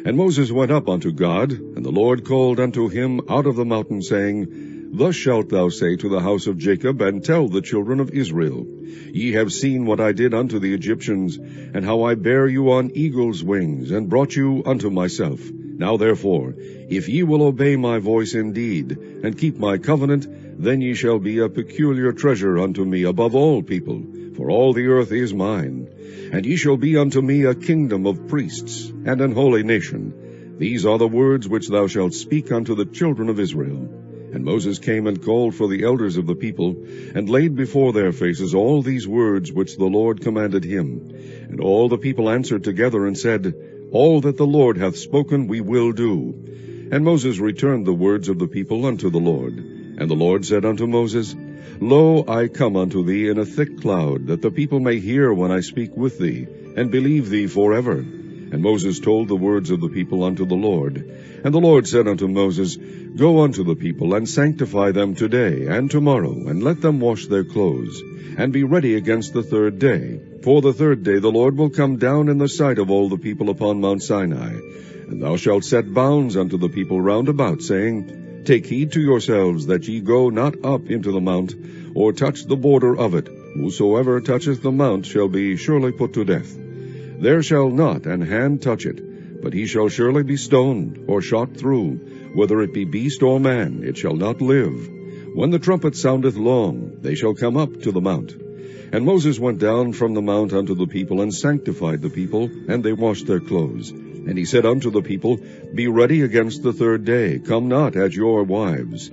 And Moses went up unto God, and the Lord called unto him out of the mountain, saying, Thus shalt thou say to the house of Jacob, and tell the children of Israel, Ye have seen what I did unto the Egyptians, and how I bare you on eagle's wings, and brought you unto myself. Now therefore, If ye will obey my voice indeed, and keep my covenant, then ye shall be a peculiar treasure unto me above all people, for all the earth is mine. And ye shall be unto me a kingdom of priests, and an holy nation. These are the words which thou shalt speak unto the children of Israel. And Moses came and called for the elders of the people, and laid before their faces all these words which the Lord commanded him. And all the people answered together and said, All that the Lord hath spoken we will do. And Moses returned the words of the people unto the Lord. And the Lord said unto Moses, Lo, I come unto thee in a thick cloud, that the people may hear when I speak with thee, and believe thee forever. And Moses told the words of the people unto the Lord. And the Lord said unto Moses, Go unto the people, and sanctify them today and tomorrow, and let them wash their clothes, and be ready against the third day. For the third day the Lord will come down in the sight of all the people upon Mount Sinai. And thou shalt set bounds unto the people round about, saying, Take heed to yourselves that ye go not up into the mount, or touch the border of it. Whosoever toucheth the mount shall be surely put to death. There shall not an hand touch it, but he shall surely be stoned, or shot through. Whether it be beast or man, it shall not live. When the trumpet soundeth long, they shall come up to the mount. And Moses went down from the mount unto the people, and sanctified the people, and they washed their clothes. And he said unto the people, Be ready against the third day, come not at your wives.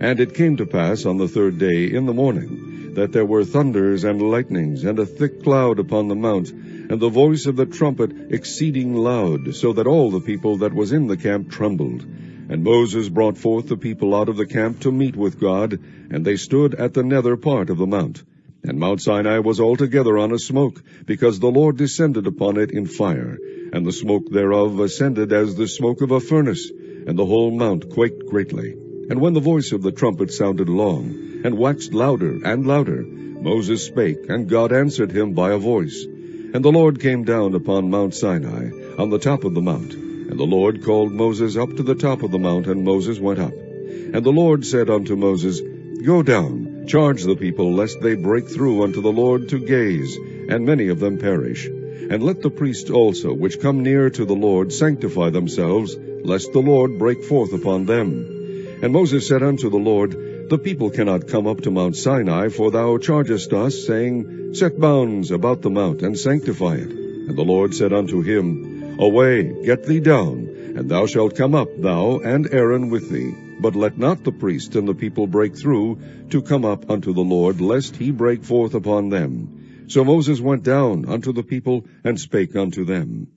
And it came to pass on the third day in the morning, that there were thunders and lightnings, and a thick cloud upon the mount, and the voice of the trumpet exceeding loud, so that all the people that was in the camp trembled. And Moses brought forth the people out of the camp to meet with God, and they stood at the nether part of the mount. And Mount Sinai was altogether on a smoke, because the Lord descended upon it in fire, and the smoke thereof ascended as the smoke of a furnace, and the whole mount quaked greatly. And when the voice of the trumpet sounded long, and waxed louder and louder, Moses spake, and God answered him by a voice. And the Lord came down upon Mount Sinai, on the top of the mount. And the Lord called Moses up to the top of the mount, and Moses went up. And the Lord said unto Moses, Go down, charge the people, lest they break through unto the Lord to gaze, and many of them perish. And let the priests also, which come near to the Lord, sanctify themselves, lest the Lord break forth upon them. And Moses said unto the Lord, The people cannot come up to Mount Sinai, for thou chargest us, saying, Set bounds about the mount, and sanctify it. And the Lord said unto him, Away, get thee down, and thou shalt come up, thou and Aaron with thee. But let not the priest and the people break through to come up unto the Lord, lest he break forth upon them. So Moses went down unto the people, and spake unto them.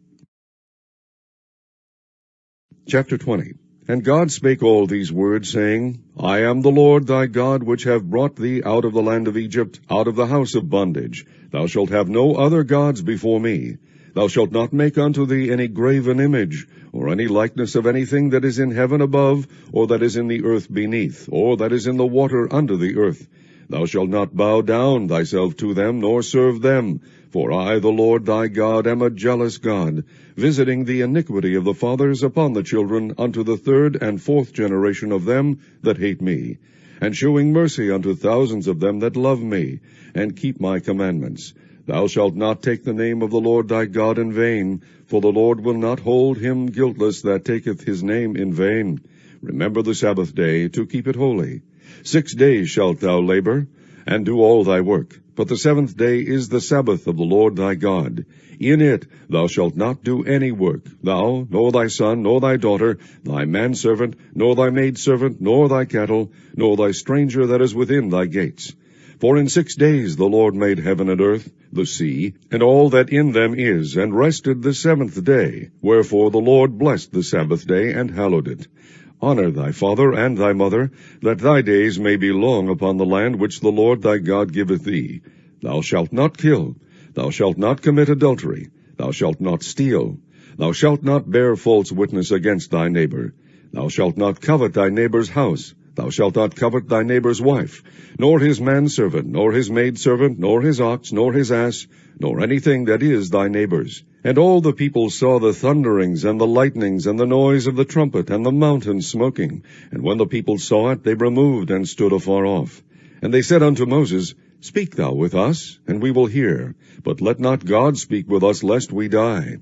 Chapter 20. And God spake all these words, saying, I am the Lord thy God, which have brought thee out of the land of Egypt, out of the house of bondage. Thou shalt have no other gods before me. Thou shalt not make unto thee any graven image, or any likeness of anything that is in heaven above, or that is in the earth beneath, or that is in the water under the earth. Thou shalt not bow down thyself to them, nor serve them. For I, the Lord thy God, am a jealous God, visiting the iniquity of the fathers upon the children unto the third and fourth generation of them that hate me, and shewing mercy unto thousands of them that love me, and keep my commandments. Thou shalt not take the name of the Lord thy God in vain, for the Lord will not hold him guiltless that taketh his name in vain. Remember the Sabbath day, to keep it holy. 6 days shalt thou labor, and do all thy work. But the seventh day is the Sabbath of the Lord thy God. In it thou shalt not do any work, thou, nor thy son, nor thy daughter, thy manservant, nor thy maidservant, nor thy cattle, nor thy stranger that is within thy gates. For in 6 days the Lord made heaven and earth, the sea, and all that in them is, and rested the seventh day. Wherefore the Lord blessed the Sabbath day, and hallowed it. Honor thy father and thy mother, that thy days may be long upon the land which the Lord thy God giveth thee. Thou shalt not kill. Thou shalt not commit adultery. Thou shalt not steal. Thou shalt not bear false witness against thy neighbor. Thou shalt not covet thy neighbor's house. Thou shalt not covet thy neighbor's wife, nor his manservant, nor his maidservant, nor his ox, nor his ass, nor anything that is thy neighbor's. And all the people saw the thunderings, and the lightnings, and the noise of the trumpet, and the mountain smoking. And when the people saw it, they removed, and stood afar off. And they said unto Moses, Speak thou with us, and we will hear. But let not God speak with us, lest we die.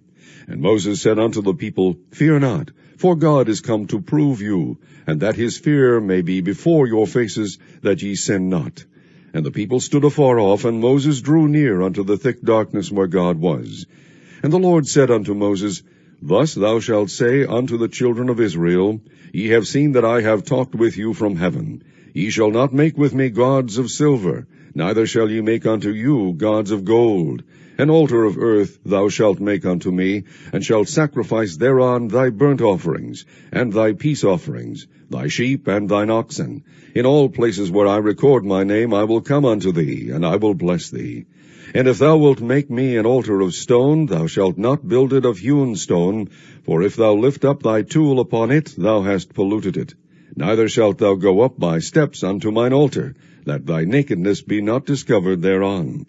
And Moses said unto the people, Fear not, For God is come to prove you, and that his fear may be before your faces, that ye sin not. And the people stood afar off, and Moses drew near unto the thick darkness where God was. And the Lord said unto Moses, Thus thou shalt say unto the children of Israel, Ye have seen that I have talked with you from heaven. Ye shall not make with me gods of silver, neither shall ye make unto you gods of gold. An altar of earth thou shalt make unto me, and shalt sacrifice thereon thy burnt offerings, and thy peace offerings, thy sheep and thine oxen. In all places where I record my name I will come unto thee, and I will bless thee. And if thou wilt make me an altar of stone, thou shalt not build it of hewn stone, for if thou lift up thy tool upon it, thou hast polluted it. Neither shalt thou go up by steps unto mine altar, that thy nakedness be not discovered thereon.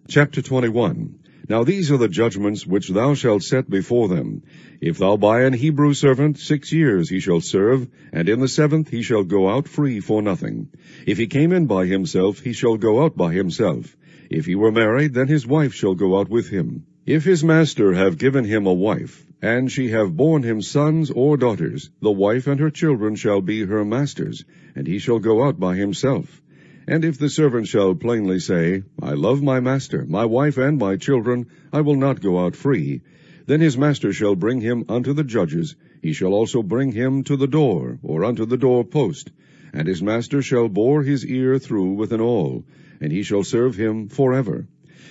Chapter 21. Now these are the judgments which thou shalt set before them. If thou buy an Hebrew servant, 6 years he shall serve, and in the 7th he shall go out free for nothing. If he came in by himself, he shall go out by himself. If he were married, then his wife shall go out with him. If his master have given him a wife, and she have borne him sons or daughters, the wife and her children shall be her master's, and he shall go out by himself. And if the servant shall plainly say, I love my master, my wife, and my children, I will not go out free, then his master shall bring him unto the judges. He shall also bring him to the door, or unto the door post. And his master shall bore his ear through with an awl, and he shall serve him forever.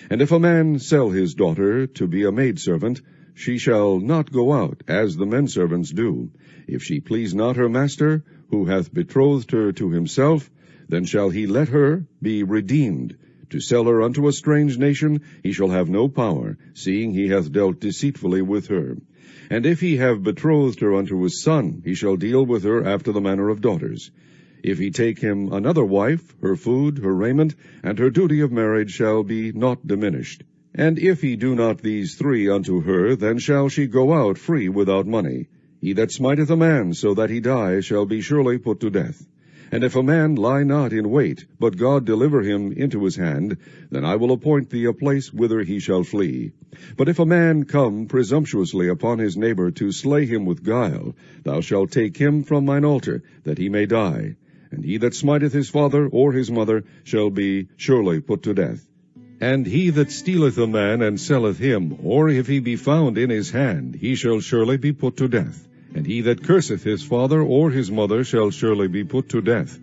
And if a man sell his daughter to be a maidservant, she shall not go out, as the men servants do. If she please not her master, who hath betrothed her to himself, then shall he let her be redeemed. To sell her unto a strange nation he shall have no power, seeing he hath dealt deceitfully with her. And if he have betrothed her unto his son, he shall deal with her after the manner of daughters. If he take him another wife, her food, her raiment, and her duty of marriage shall be not diminished. And if he do not these 3 unto her, then shall she go out free without money. He that smiteth a man so that he die shall be surely put to death. And if a man lie not in wait, but God deliver him into his hand, then I will appoint thee a place whither he shall flee. But if a man come presumptuously upon his neighbor to slay him with guile, thou shalt take him from mine altar, that he may die. And he that smiteth his father or his mother shall be surely put to death. And he that stealeth a man and selleth him, or if he be found in his hand, he shall surely be put to death. And he that curseth his father or his mother shall surely be put to death.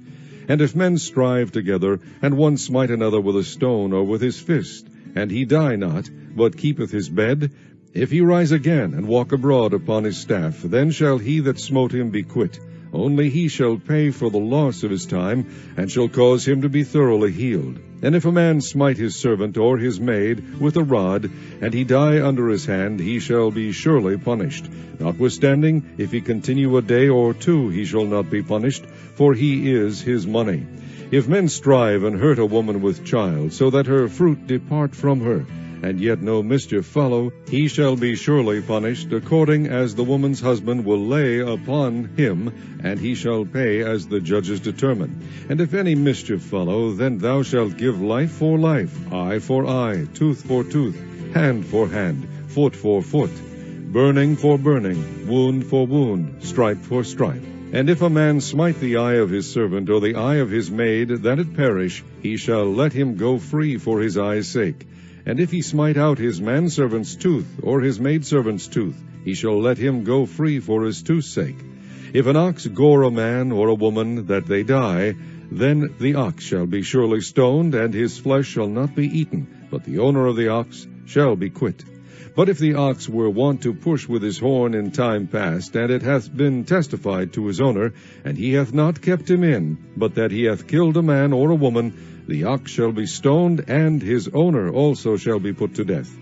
And if men strive together, and one smite another with a stone or with his fist, and he die not, but keepeth his bed, if he rise again and walk abroad upon his staff, then shall he that smote him be quit. Only he shall pay for the loss of his time, and shall cause him to be thoroughly healed. And if a man smite his servant or his maid with a rod, and he die under his hand, he shall be surely punished. Notwithstanding, if he continue a day or 2, he shall not be punished, for he is his money. If men strive and hurt a woman with child, so that her fruit depart from her, and yet no mischief follow, he shall be surely punished, according as the woman's husband will lay upon him, and he shall pay as the judges determine. And if any mischief follow, then thou shalt give life for life, eye for eye, tooth for tooth, hand for hand, foot for foot, burning for burning, wound for wound, stripe for stripe. And if a man smite the eye of his servant or the eye of his maid, that it perish, he shall let him go free for his eye's sake. And if he smite out his manservant's tooth, or his maidservant's tooth, he shall let him go free for his tooth's sake. If an ox gore a man or a woman, that they die, then the ox shall be surely stoned, and his flesh shall not be eaten, but the owner of the ox shall be quit. But if the ox were wont to push with his horn in time past, and it hath been testified to his owner, and he hath not kept him in, but that he hath killed a man or a woman, the ox shall be stoned, and his owner also shall be put to death.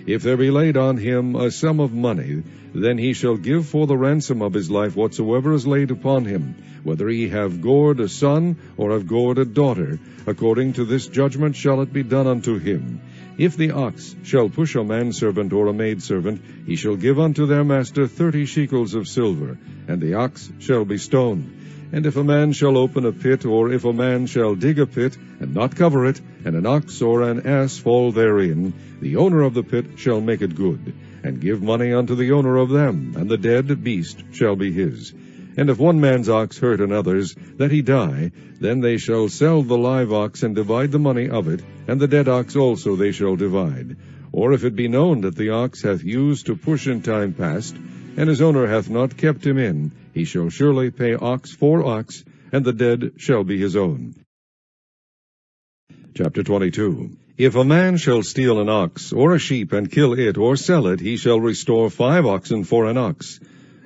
If there be laid on him a sum of money, then he shall give for the ransom of his life whatsoever is laid upon him, whether he have gored a son or have gored a daughter. According to this judgment shall it be done unto him. If the ox shall push a manservant or a maidservant, he shall give unto their master 30 shekels of silver, and the ox shall be stoned. And if a man shall open a pit, or if a man shall dig a pit, and not cover it, and an ox or an ass fall therein, the owner of the pit shall make it good. and give money unto the owner of them, and the dead beast shall be his. And if one man's ox hurt another's, that he die, then they shall sell the live ox, and divide the money of it, and the dead ox also they shall divide. Or if it be known that the ox hath used to push in time past, and his owner hath not kept him in, he shall surely pay ox for ox, and the dead shall be his own. Chapter 22. If a man shall steal an ox, or a sheep, and kill it, or sell it, he shall restore 5 oxen for an ox,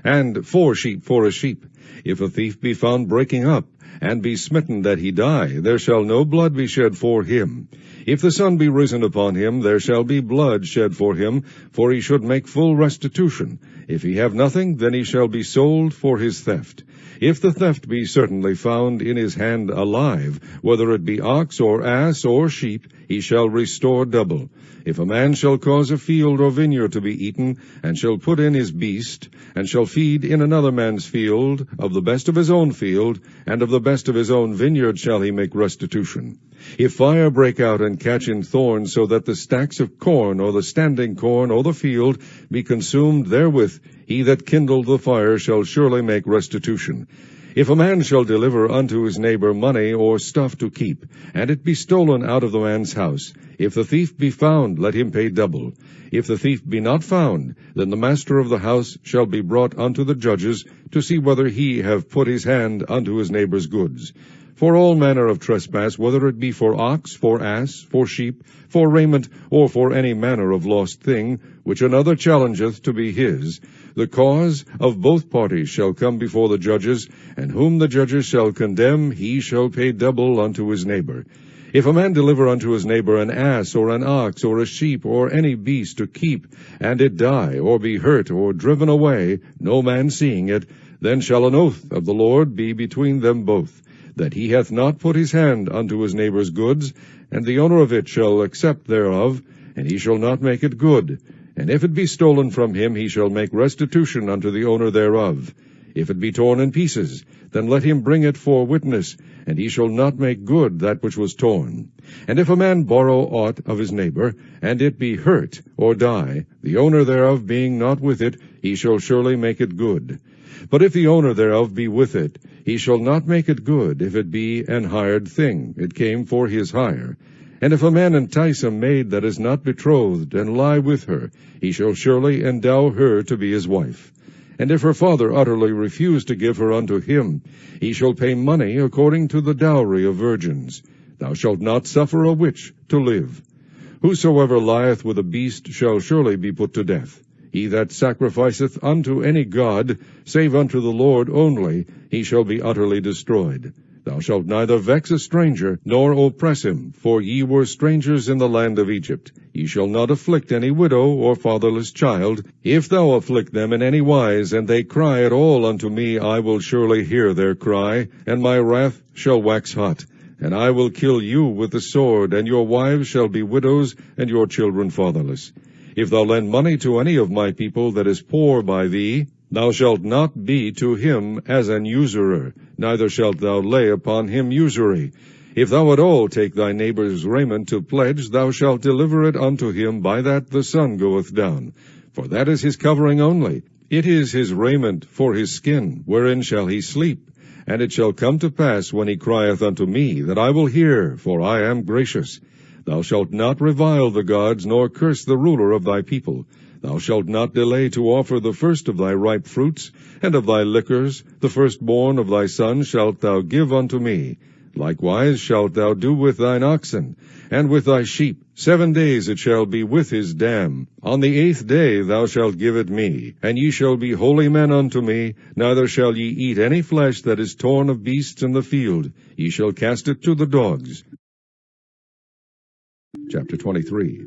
and 4 sheep for a sheep. If a thief be found breaking up, and be smitten that he die, there shall no blood be shed for him. If the sun be risen upon him, there shall be blood shed for him, for he should make full restitution. If he have nothing, then he shall be sold for his theft. If the theft be certainly found in his hand alive, whether it be ox or ass or sheep, he shall restore double. If a man shall cause a field or vineyard to be eaten, and shall put in his beast, and shall feed in another man's field, of the best of his own field, and of the best of his own vineyard shall he make restitution. If fire break out and catch in thorns, so that the stacks of corn, or the standing corn, or the field, be consumed therewith, he that kindled the fire shall surely make restitution. If a man shall deliver unto his neighbor money or stuff to keep, and it be stolen out of the man's house, if the thief be found, let him pay double. If the thief be not found, then the master of the house shall be brought unto the judges, to see whether he have put his hand unto his neighbor's goods. For all manner of trespass, whether it be for ox, for ass, for sheep, for raiment, or for any manner of lost thing, which another challengeth to be his, the cause of both parties shall come before the judges, and whom the judges shall condemn, he shall pay double unto his neighbor. If a man deliver unto his neighbor an ass, or an ox, or a sheep, or any beast to keep, and it die, or be hurt, or driven away, no man seeing it, then shall an oath of the Lord be between them both, that he hath not put his hand unto his neighbor's goods, and the owner of it shall accept thereof, and he shall not make it good. And if it be stolen from him, he shall make restitution unto the owner thereof. If it be torn in pieces, then let him bring it for witness, and he shall not make good that which was torn. And if a man borrow aught of his neighbor, and it be hurt, or die, the owner thereof being not with it, he shall surely make it good. But if the owner thereof be with it, he shall not make it good, if it be an hired thing, it came for his hire. And if a man entice a maid that is not betrothed, and lie with her, he shall surely endow her to be his wife. And if her father utterly refuse to give her unto him, he shall pay money according to the dowry of virgins. Thou shalt not suffer a witch to live. Whosoever lieth with a beast shall surely be put to death. He that sacrificeth unto any god, save unto the Lord only, he shall be utterly destroyed. Thou shalt neither vex a stranger, nor oppress him, for ye were strangers in the land of Egypt. Ye shall not afflict any widow or fatherless child. If thou afflict them in any wise, and they cry at all unto me, I will surely hear their cry, and my wrath shall wax hot. And I will kill you with the sword, and your wives shall be widows, and your children fatherless. If thou lend money to any of my people that is poor by thee, thou shalt not be to him as an usurer, neither shalt thou lay upon him usury. If thou at all take thy neighbor's raiment to pledge, thou shalt deliver it unto him by that the sun goeth down. For that is his covering only. It is his raiment for his skin, wherein shall he sleep. And it shall come to pass, when he crieth unto me, that I will hear, for I am gracious. Thou shalt not revile the gods, nor curse the ruler of thy people. Thou shalt not delay to offer the first of thy ripe fruits, and of thy liquors, the firstborn of thy sons shalt thou give unto me. Likewise shalt thou do with thine oxen, and with thy sheep. 7 days it shall be with his dam. On the 8th day thou shalt give it me, and ye shall be holy men unto me, neither shall ye eat any flesh that is torn of beasts in the field. Ye shall cast it to the dogs. Chapter 23.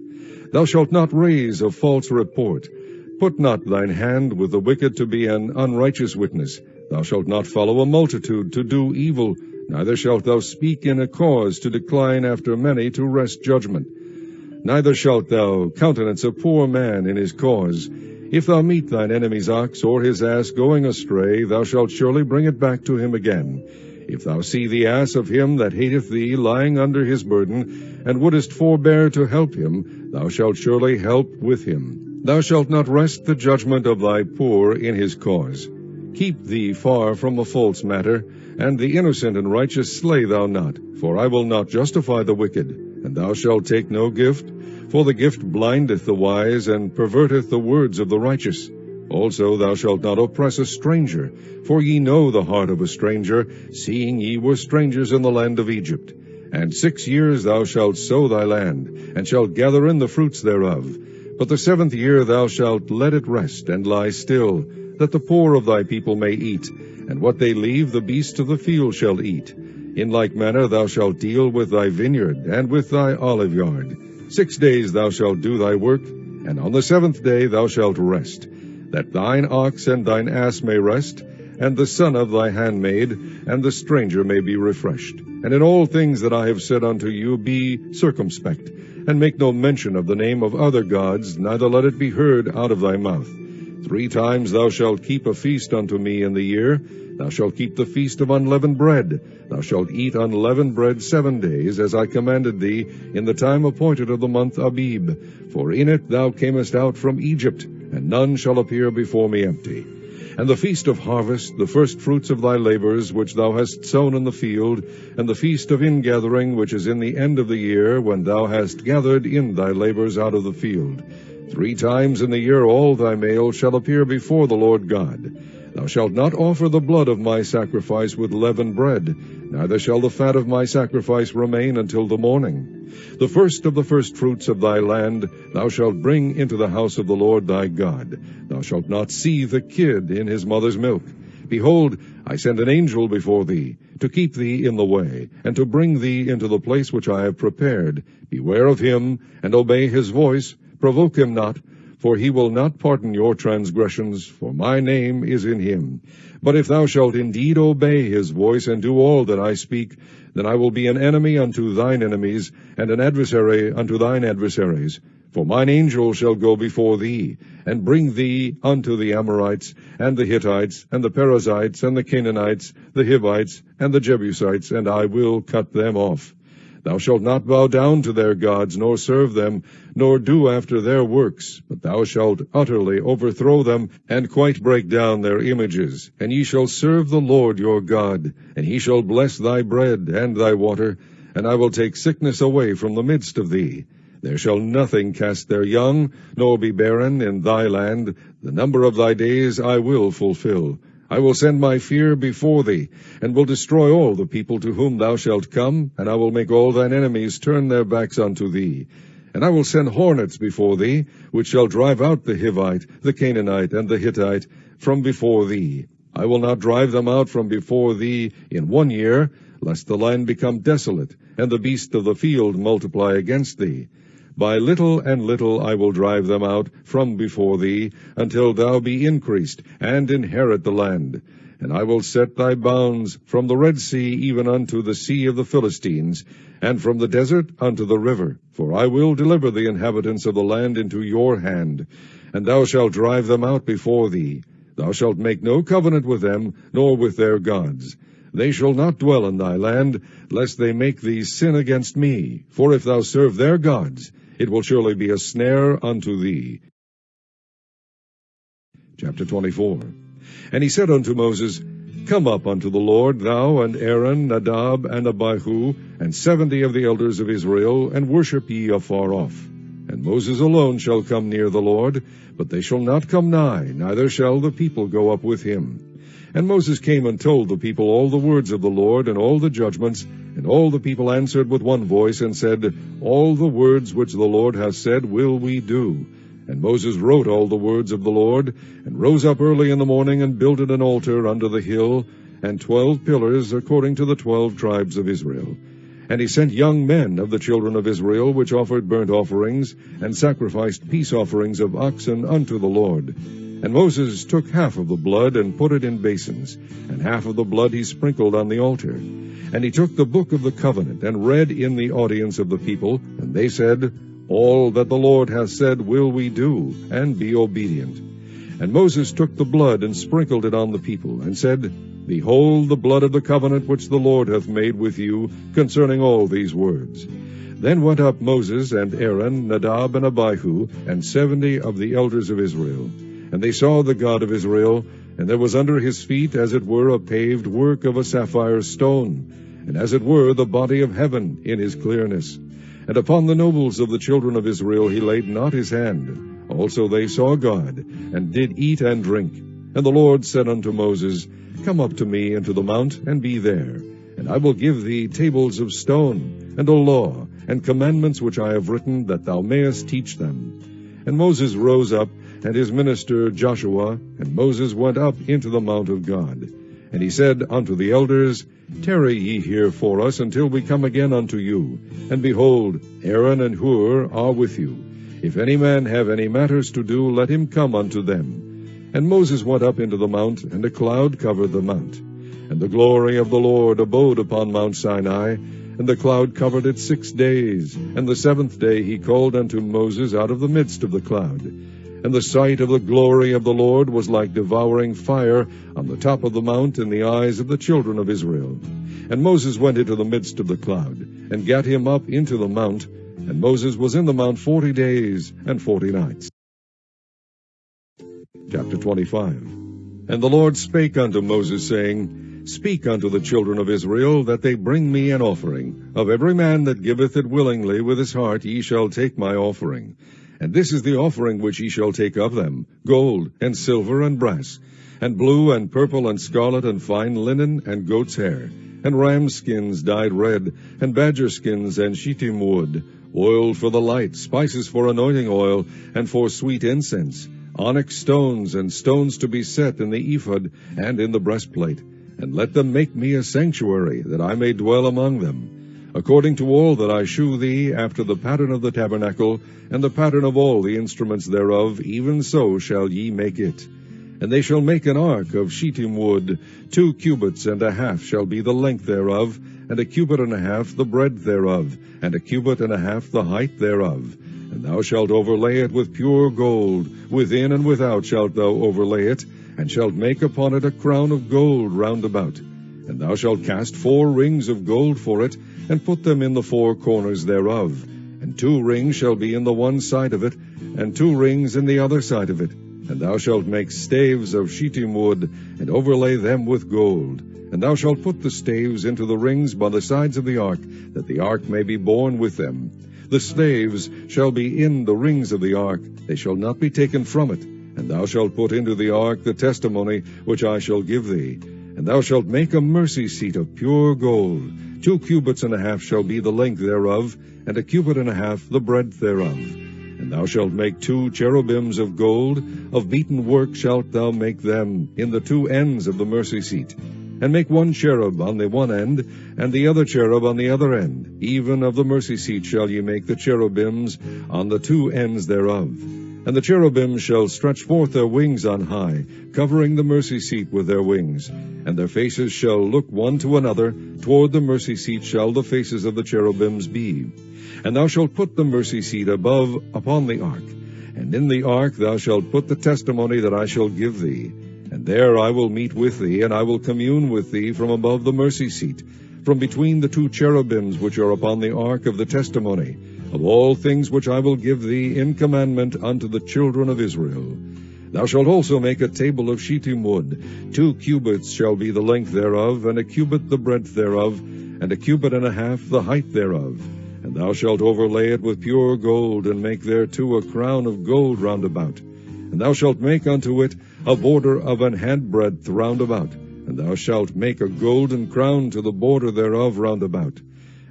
Thou shalt not raise a false report. Put not thine hand with the wicked to be an unrighteous witness. Thou shalt not follow a multitude to do evil, neither shalt thou speak in a cause to decline after many to wrest judgment. Neither shalt thou countenance a poor man in his cause. If thou meet thine enemy's ox or his ass going astray, thou shalt surely bring it back to him again. If thou see the ass of him that hateth thee lying under his burden, and wouldest forbear to help him, thou shalt surely help with him. Thou shalt not wrest the judgment of thy poor in his cause. Keep thee far from a false matter, and the innocent and righteous slay thou not. For I will not justify the wicked, and thou shalt take no gift. For the gift blindeth the wise, and perverteth the words of the righteous. Also thou shalt not oppress a stranger, for ye know the heart of a stranger, seeing ye were strangers in the land of Egypt. And 6 years thou shalt sow thy land, and shalt gather in the fruits thereof. But the 7th year thou shalt let it rest, and lie still, that the poor of thy people may eat, and what they leave the beasts of the field shall eat. In like manner thou shalt deal with thy vineyard, and with thy olive yard. 6 days thou shalt do thy work, and on the 7th day thou shalt rest, that thine ox and thine ass may rest, and the son of thy handmaid, and the stranger may be refreshed. And in all things that I have said unto you be circumspect, and make no mention of the name of other gods, neither let it be heard out of thy mouth. 3 times thou shalt keep a feast unto me in the year. Thou shalt keep the feast of unleavened bread. Thou shalt eat unleavened bread 7 days, as I commanded thee, in the time appointed of the month Abib. For in it thou camest out from Egypt, and none shall appear before me empty. And the feast of harvest, the first fruits of thy labors, which thou hast sown in the field, and the feast of ingathering, which is in the end of the year, when thou hast gathered in thy labors out of the field. 3 times in the year all thy male shall appear before the Lord God. Thou shalt not offer the blood of my sacrifice with leavened bread, neither shall the fat of my sacrifice remain until the morning. The first of the firstfruits of thy land thou shalt bring into the house of the Lord thy God. Thou shalt not seethe the kid in his mother's milk. Behold, I send an angel before thee, to keep thee in the way, and to bring thee into the place which I have prepared. Beware of him, and obey his voice. Provoke him not, for he will not pardon your transgressions, for my name is in him. But if thou shalt indeed obey his voice, and do all that I speak, then I will be an enemy unto thine enemies, and an adversary unto thine adversaries. For mine angel shall go before thee, and bring thee unto the Amorites, and the Hittites, and the Perizzites, and the Canaanites, the Hivites, and the Jebusites, and I will cut them off. Thou shalt not bow down to their gods, nor serve them, nor do after their works, but thou shalt utterly overthrow them, and quite break down their images. And ye shall serve the Lord your God, and he shall bless thy bread and thy water, and I will take sickness away from the midst of thee. There shall nothing cast their young, nor be barren in thy land. The number of thy days I will fulfill. I will send my fear before thee, and will destroy all the people to whom thou shalt come, and I will make all thine enemies turn their backs unto thee. And I will send hornets before thee, which shall drive out the Hivite, the Canaanite, and the Hittite from before thee. I will not drive them out from before thee in 1 year, lest the land become desolate, and the beasts of the field multiply against thee. By little and little I will drive them out from before thee, until thou be increased, and inherit the land. And I will set thy bounds from the Red Sea even unto the sea of the Philistines, and from the desert unto the river. For I will deliver the inhabitants of the land into your hand, and thou shalt drive them out before thee. Thou shalt make no covenant with them, nor with their gods. They shall not dwell in thy land, lest they make thee sin against me. For if thou serve their gods, it will surely be a snare unto thee. Chapter 24. And he said unto Moses, Come up unto the Lord, thou and Aaron, Nadab, and Abihu, and 70 of the elders of Israel, and worship ye afar off. And Moses alone shall come near the Lord, but they shall not come nigh, neither shall the people go up with him. And Moses came and told the people all the words of the Lord, and all the judgments. And all the people answered with one voice, and said, All the words which the Lord hath said will we do. And Moses wrote all the words of the Lord, and rose up early in the morning, and builded an altar under the hill, and 12 pillars according to the 12 tribes of Israel. And he sent young men of the children of Israel, which offered burnt offerings, and sacrificed peace offerings of oxen unto the Lord. And Moses took half of the blood, and put it in basins, and half of the blood he sprinkled on the altar. And he took the book of the covenant, and read in the audience of the people, and they said, All that the Lord hath said will we do, and be obedient. And Moses took the blood, and sprinkled it on the people, and said, Behold the blood of the covenant which the Lord hath made with you concerning all these words. Then went up Moses and Aaron, Nadab and Abihu, and 70 of the elders of Israel. And they saw the God of Israel, and there was under his feet as it were a paved work of a sapphire stone, and as it were the body of heaven in his clearness. And upon the nobles of the children of Israel he laid not his hand. Also they saw God, and did eat and drink. And the Lord said unto Moses, Come up to me into the mount, and be there. And I will give thee tables of stone, and a law, and commandments which I have written, that thou mayest teach them. And Moses rose up, and his minister Joshua, and Moses went up into the mount of God. And he said unto the elders, Tarry ye here for us until we come again unto you. And behold, Aaron and Hur are with you. If any man have any matters to do, let him come unto them. And Moses went up into the mount, and a cloud covered the mount. And the glory of the Lord abode upon Mount Sinai, and the cloud covered it 6 days. And the 7th day he called unto Moses out of the midst of the cloud. And the sight of the glory of the Lord was like devouring fire on the top of the mount in the eyes of the children of Israel. And Moses went into the midst of the cloud, and gat him up into the mount. And Moses was in the mount 40 days and 40 nights. Chapter 25. And the Lord spake unto Moses, saying, Speak unto the children of Israel, that they bring me an offering. Of every man that giveth it willingly with his heart ye shall take my offering. And this is the offering which ye shall take of them, gold, and silver, and brass, and blue, and purple, and scarlet, and fine linen, and goat's hair, and ram skins dyed red, and badger skins, and shittim wood, oil for the light, spices for anointing oil, and for sweet incense, onyx stones, and stones to be set in the ephod and in the breastplate. And let them make me a sanctuary, that I may dwell among them, according to all that I shew thee, after the pattern of the tabernacle, and the pattern of all the instruments thereof, even so shall ye make it. And they shall make an ark of shittim wood, 2 cubits and a half shall be the length thereof, and 1 cubit and a half the breadth thereof, and 1 cubit and a half the height thereof. And thou shalt overlay it with pure gold, within and without shalt thou overlay it, and shalt make upon it a crown of gold round about. And thou shalt cast 4 rings of gold for it, and put them in the 4 corners thereof. And 2 rings shall be in the one side of it, and 2 rings in the other side of it. And thou shalt make staves of shittim wood, and overlay them with gold. And thou shalt put the staves into the rings by the sides of the ark, that the ark may be borne with them. The staves shall be in the rings of the ark, they shall not be taken from it. And thou shalt put into the ark the testimony which I shall give thee. And thou shalt make a mercy seat of pure gold. 2 cubits and a half shall be the length thereof, and 1 cubit and a half the breadth thereof. And thou shalt make 2 cherubims of gold, of beaten work shalt thou make them in the 2 ends of the mercy seat. And make 1 cherub on the one end, and the other cherub on the other end. Even of the mercy seat shall ye make the cherubims on the 2 ends thereof. And the cherubims shall stretch forth their wings on high, covering the mercy seat with their wings. And their faces shall look one to another, toward the mercy seat shall the faces of the cherubims be. And thou shalt put the mercy seat above upon the ark. And in the ark thou shalt put the testimony that I shall give thee. And there I will meet with thee, and I will commune with thee from above the mercy seat, from between the 2 cherubims which are upon the ark of the testimony, of all things which I will give thee in commandment unto the children of Israel. Thou shalt also make a table of shittim wood. 2 cubits shall be the length thereof, and 1 cubit the breadth thereof, and 1 cubit and a half the height thereof. And thou shalt overlay it with pure gold, and make thereto a crown of gold round about. And thou shalt make unto it a border of an handbreadth round about. And thou shalt make a golden crown to the border thereof round about.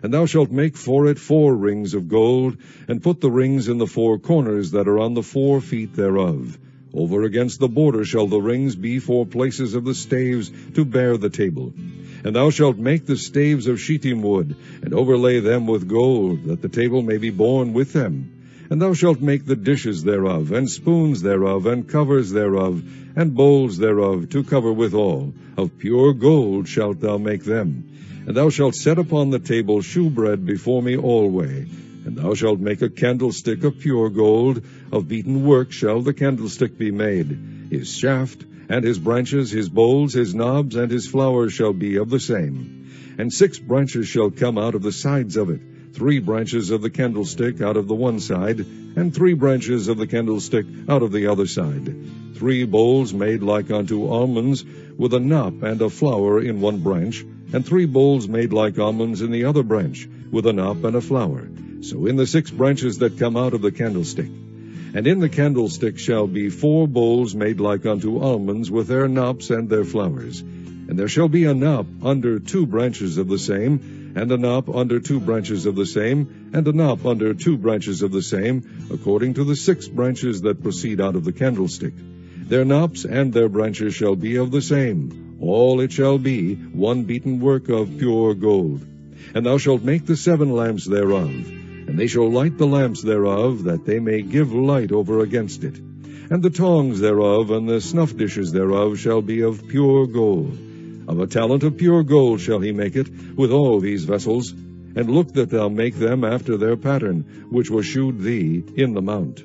And thou shalt make for it 4 rings of gold, and put the rings in the 4 corners that are on the 4 feet thereof. Over against the border shall the rings be for places of the staves to bear the table. And thou shalt make the staves of shittim wood, and overlay them with gold, that the table may be borne with them. And thou shalt make the dishes thereof, and spoons thereof, and covers thereof, and bowls thereof, to cover withal. Of pure gold shalt thou make them. And thou shalt set upon the table shewbread before me alway. And thou shalt make a candlestick of pure gold. Of beaten work shall the candlestick be made. His shaft, and his branches, his bowls, his knobs, and his flowers shall be of the same. And 6 branches shall come out of the sides of it, 3 branches of the candlestick out of the one side, and 3 branches of the candlestick out of the other side. 3 bowls made like unto almonds, with a knop and a flower in one branch, and 3 bowls made like almonds in the other branch, with a knop and a flower. So in the 6 branches that come out of the candlestick. And in the candlestick shall be 4 bowls made like unto almonds, with their knops and their flowers. And there shall be a knop under 2 branches of the same, and a knop under 2 branches of the same, and a knop under 2 branches of the same, according to the 6 branches that proceed out of the candlestick. Their knops and their branches shall be of the same. All it shall be one beaten work of pure gold. And thou shalt make the 7 lamps thereof, and they shall light the lamps thereof, that they may give light over against it. And the tongs thereof and the snuff dishes thereof shall be of pure gold. Of a talent of pure gold shall he make it, with all these vessels. And look that thou make them after their pattern, which was shewed thee in the mount.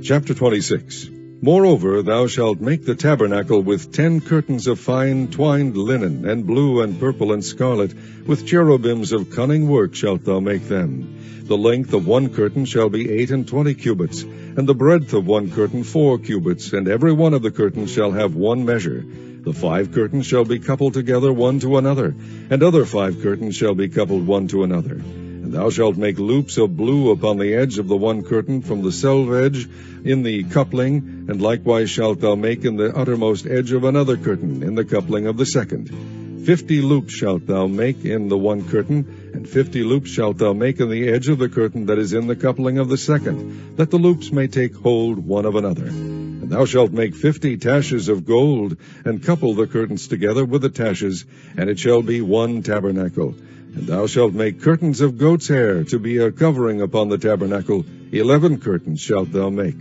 Chapter 26. Moreover, thou shalt make the tabernacle with 10 curtains of fine twined linen, and blue and purple and scarlet, with cherubims of cunning work shalt thou make them. The length of one curtain shall be 28 cubits, and the breadth of one curtain 4 cubits, and every one of the curtains shall have one measure. The 5 curtains shall be coupled together one to another, and other 5 curtains shall be coupled one to another. And thou shalt make loops of blue upon the edge of the one curtain from the selve edge in the coupling, and likewise shalt thou make in the uttermost edge of another curtain in the coupling of the second. 50 loops shalt thou make in the one curtain, and 50 loops shalt thou make in the edge of the curtain that is in the coupling of the second, that the loops may take hold one of another. And thou shalt make 50 taches of gold, and couple the curtains together with the taches, and it shall be one tabernacle. And thou shalt make curtains of goat's hair to be a covering upon the tabernacle. 11 curtains shalt thou make.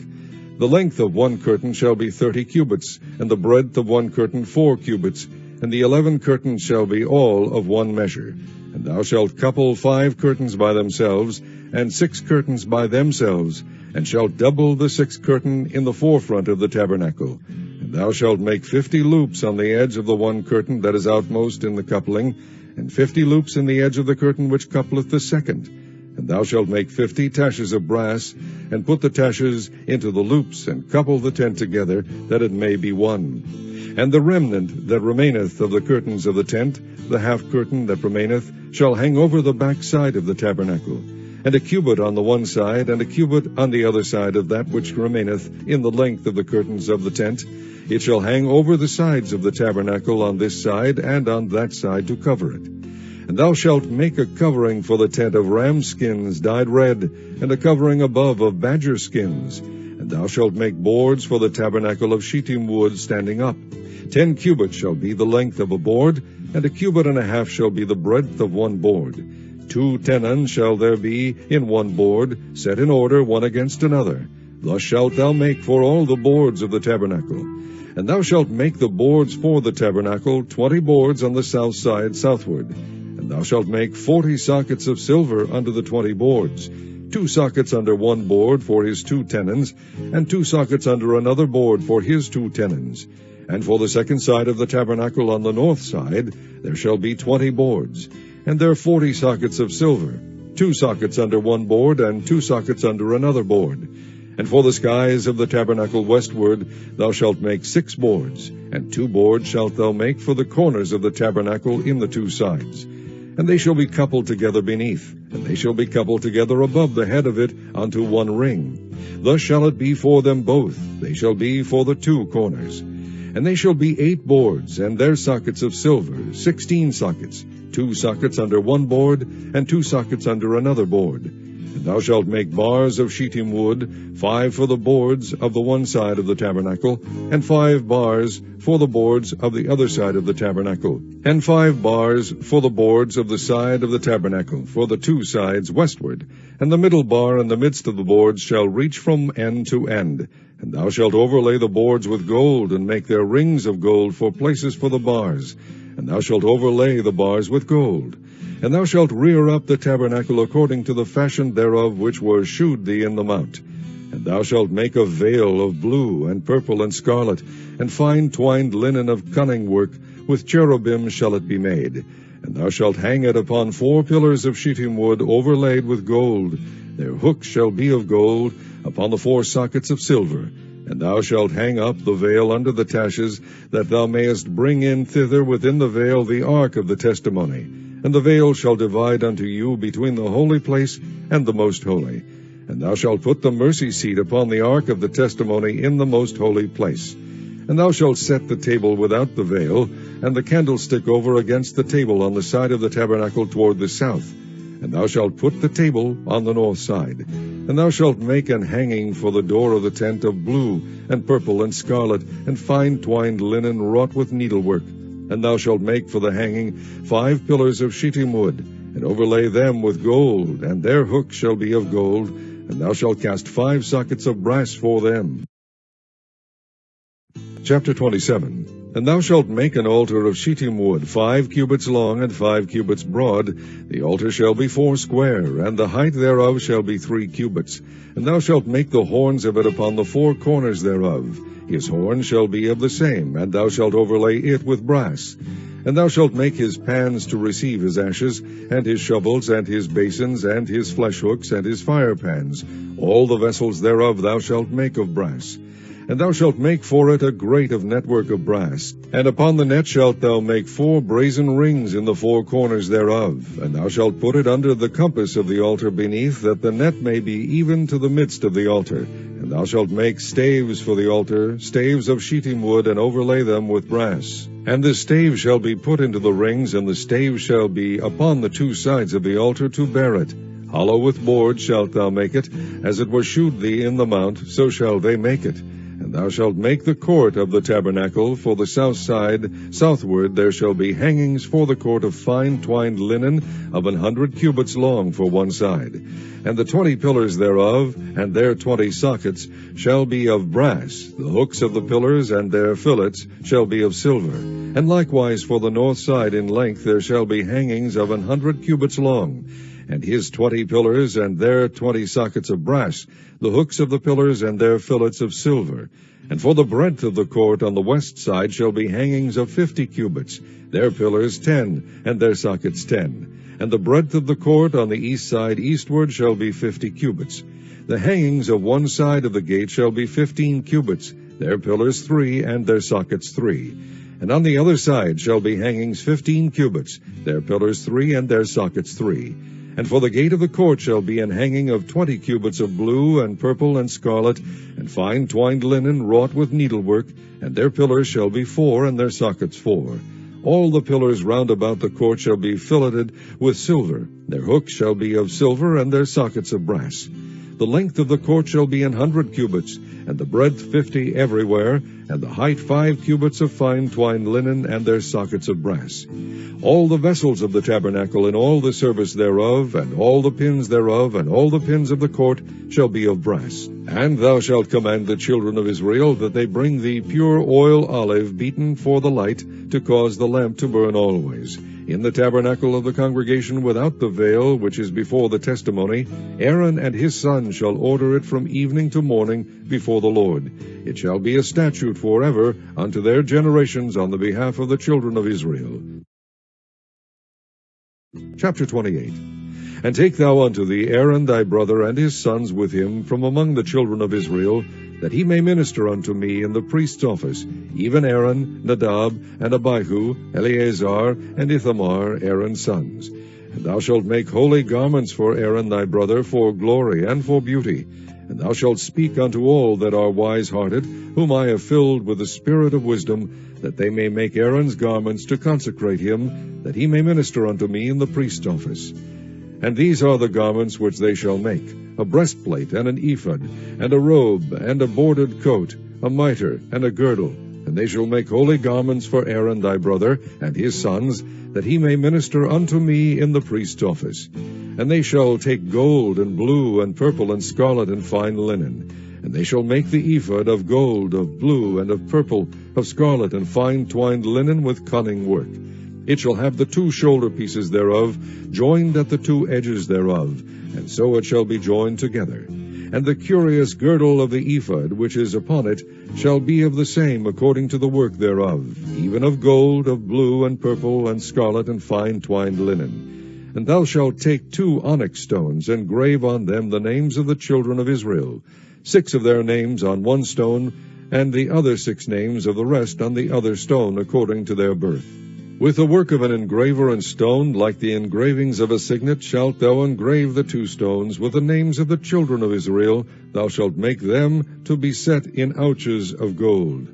The length of one curtain shall be 30 cubits, and the breadth of one curtain 4 cubits, and the 11 curtains shall be all of one measure. And thou shalt couple 5 curtains by themselves, and 6 curtains by themselves, and shalt double the 6th curtain in the forefront of the tabernacle. And thou shalt make 50 loops on the edge of the one curtain that is outmost in the coupling, and 50 loops in the edge of the curtain which coupleth the second. And thou shalt make 50 taches of brass, and put the taches into the loops, and couple the tent together, that it may be one. And the remnant that remaineth of the curtains of the tent, the half curtain that remaineth, shall hang over the back side of the tabernacle, and a cubit on the one side, and a cubit on the other side of that which remaineth in the length of the curtains of the tent. It shall hang over the sides of the tabernacle on this side and on that side to cover it. And thou shalt make a covering for the tent of ram skins dyed red, and a covering above of badger skins. And thou shalt make boards for the tabernacle of shittim wood standing up. 10 cubits shall be the length of a board, and a cubit and a half shall be the breadth of one board. 2 tenons shall there be in one board, set in order one against another. Thus shalt thou make for all the boards of the tabernacle. And thou shalt make the boards for the tabernacle 20 boards on the south side southward. And thou shalt make 40 sockets of silver under the 20 boards, 2 sockets under one board for his 2 tenons, and 2 sockets under another board for his 2 tenons. And for the second side of the tabernacle on the north side there shall be 20 boards, and there 40 sockets of silver, 2 sockets under one board, and 2 sockets under another board. And for the skies of the tabernacle westward thou shalt make 6 boards, and 2 boards shalt thou make for the corners of the tabernacle in the 2 sides. And they shall be coupled together beneath, and they shall be coupled together above the head of it unto one ring. Thus shall it be for them both, they shall be for the 2 corners. And they shall be 8 boards, and their sockets of silver, 16 sockets, 2 sockets under one board, and 2 sockets under another board. And thou shalt make bars of shittim wood, 5 for the boards of the one side of the tabernacle, and 5 bars for the boards of the other side of the tabernacle, and 5 bars for the boards of the side of the tabernacle, for the 2 sides westward. And the middle bar in the midst of the boards shall reach from end to end. And thou shalt overlay the boards with gold, and make their rings of gold for places for the bars. And thou shalt overlay the bars with gold. And thou shalt rear up the tabernacle according to the fashion thereof which was shewed thee in the mount. And thou shalt make a veil of blue and purple and scarlet, and fine twined linen of cunning work, with cherubim shall it be made. And thou shalt hang it upon 4 pillars of shittim wood overlaid with gold. Their hooks shall be of gold, upon the 4 sockets of silver. And thou shalt hang up the veil under the taches, that thou mayest bring in thither within the veil the ark of the testimony. And the veil shall divide unto you between the holy place and the most holy. And thou shalt put the mercy seat upon the ark of the testimony in the most holy place. And thou shalt set the table without the veil, and the candlestick over against the table on the side of the tabernacle toward the south. And thou shalt put the table on the north side. And thou shalt make an hanging for the door of the tent of blue, and purple, and scarlet, and fine twined linen wrought with needlework. And thou shalt make for the hanging 5 pillars of shittim wood, and overlay them with gold, and their hooks shall be of gold, and thou shalt cast 5 sockets of brass for them. Chapter 27. And thou shalt make an altar of shittim wood, 5 cubits long and 5 cubits broad. The altar shall be 4 square, and the height thereof shall be 3 cubits. And thou shalt make the horns of it upon the 4 corners thereof. His horn shall be of the same, and thou shalt overlay it with brass. And thou shalt make his pans to receive his ashes, and his shovels, and his basins, and his flesh hooks, and his fire pans. All the vessels thereof thou shalt make of brass. And thou shalt make for it a grate of network of brass. And upon the net shalt thou make 4 brazen rings in the 4 corners thereof. And thou shalt put it under the compass of the altar beneath, that the net may be even to the midst of the altar. And thou shalt make staves for the altar, staves of shittim wood, and overlay them with brass. And the stave shall be put into the rings, and the stave shall be upon the 2 sides of the altar to bear it. Hollow with boards shalt thou make it, as it was shewed thee in the mount, so shall they make it. And thou shalt make the court of the tabernacle for the south side. Southward there shall be hangings for the court of fine twined linen of 100 cubits long for one side. And the 20 pillars thereof, and their 20 sockets, shall be of brass. The hooks of the pillars and their fillets shall be of silver. And likewise for the north side in length there shall be hangings of 100 cubits long. And his 20 pillars and their 20 sockets of brass, the hooks of the pillars and their fillets of silver. And for the breadth of the court on the west side shall be hangings of 50 cubits, their pillars 10, and their sockets 10. And the breadth of the court on the east side eastward shall be 50 cubits. The hangings of one side of the gate shall be 15 cubits, their pillars 3, and their sockets 3. And on the other side shall be hangings 15 cubits, their pillars 3, and their sockets 3. And for the gate of the court shall be an hanging of 20 cubits of blue, and purple, and scarlet, and fine twined linen wrought with needlework, and their pillars shall be 4, and their sockets 4. All the pillars round about the court shall be filleted with silver. Their hooks shall be of silver, and their sockets of brass. The length of the court shall be 100 cubits, and the breadth 50 everywhere, and the height 5 cubits of fine twined linen, and their sockets of brass. All the vessels of the tabernacle, and all the service thereof, and all the pins thereof, and all the pins of the court shall be of brass. And thou shalt command the children of Israel that they bring thee pure oil olive beaten for the light, to cause the lamp to burn always. In the tabernacle of the congregation without the veil, which is before the testimony, Aaron and his sons shall order it from evening to morning before the Lord. It shall be a statute forever unto their generations on the behalf of the children of Israel. Chapter 28. And take thou unto thee Aaron thy brother and his sons with him from among the children of Israel, that he may minister unto me in the priest's office, even Aaron, Nadab, and Abihu, Eleazar, and Ithamar, Aaron's sons. And thou shalt make holy garments for Aaron thy brother, for glory and for beauty. And thou shalt speak unto all that are wise-hearted, whom I have filled with the spirit of wisdom, that they may make Aaron's garments to consecrate him, that he may minister unto me in the priest's office. And these are the garments which they shall make: a breastplate, and an ephod, and a robe, and a bordered coat, a mitre, and a girdle. And they shall make holy garments for Aaron thy brother, and his sons, that he may minister unto me in the priest's office. And they shall take gold, and blue, and purple, and scarlet, and fine linen. And they shall make the ephod of gold, of blue, and of purple, of scarlet, and fine twined linen with cunning work. It shall have the 2 shoulder pieces thereof, joined at the 2 edges thereof, and so it shall be joined together. And the curious girdle of the ephod which is upon it shall be of the same according to the work thereof, even of gold, of blue, and purple, and scarlet, and fine twined linen. And thou shalt take 2 onyx stones, and grave on them the names of the children of Israel, 6 of their names on one stone, and the other 6 names of the rest on the other stone, according to their birth. With the work of an engraver and stone, like the engravings of a signet, shalt thou engrave the 2 stones with the names of the children of Israel. Thou shalt make them to be set in ouches of gold.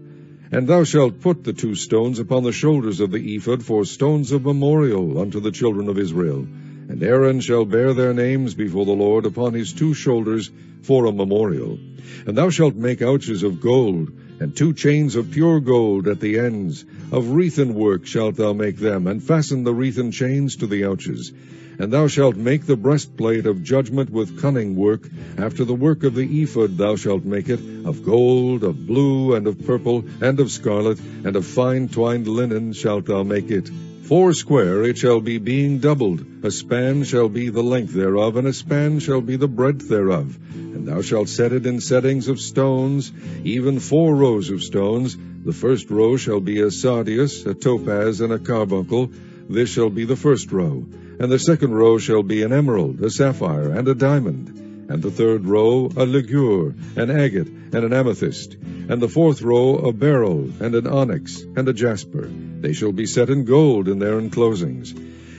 And thou shalt put the 2 stones upon the shoulders of the ephod for stones of memorial unto the children of Israel. And Aaron shall bear their names before the Lord upon his 2 shoulders for a memorial. And thou shalt make ouches of gold, and 2 chains of pure gold at the ends. Of wreathen work shalt thou make them, and fasten the wreathen chains to the ouches. And thou shalt make the breastplate of judgment with cunning work. After the work of the ephod thou shalt make it, of gold, of blue, and of purple, and of scarlet, and of fine twined linen shalt thou make it. 4 square it shall be, being doubled. A span shall be the length thereof, and a span shall be the breadth thereof. And thou shalt set it in settings of stones, even 4 rows of stones. The first row shall be a sardius, a topaz, and a carbuncle. This shall be the first row. And the second row shall be an emerald, a sapphire, and a diamond. And the third row a ligure, an agate, and an amethyst. And the 4th row a beryl, and an onyx, and a jasper. They shall be set in gold in their enclosings.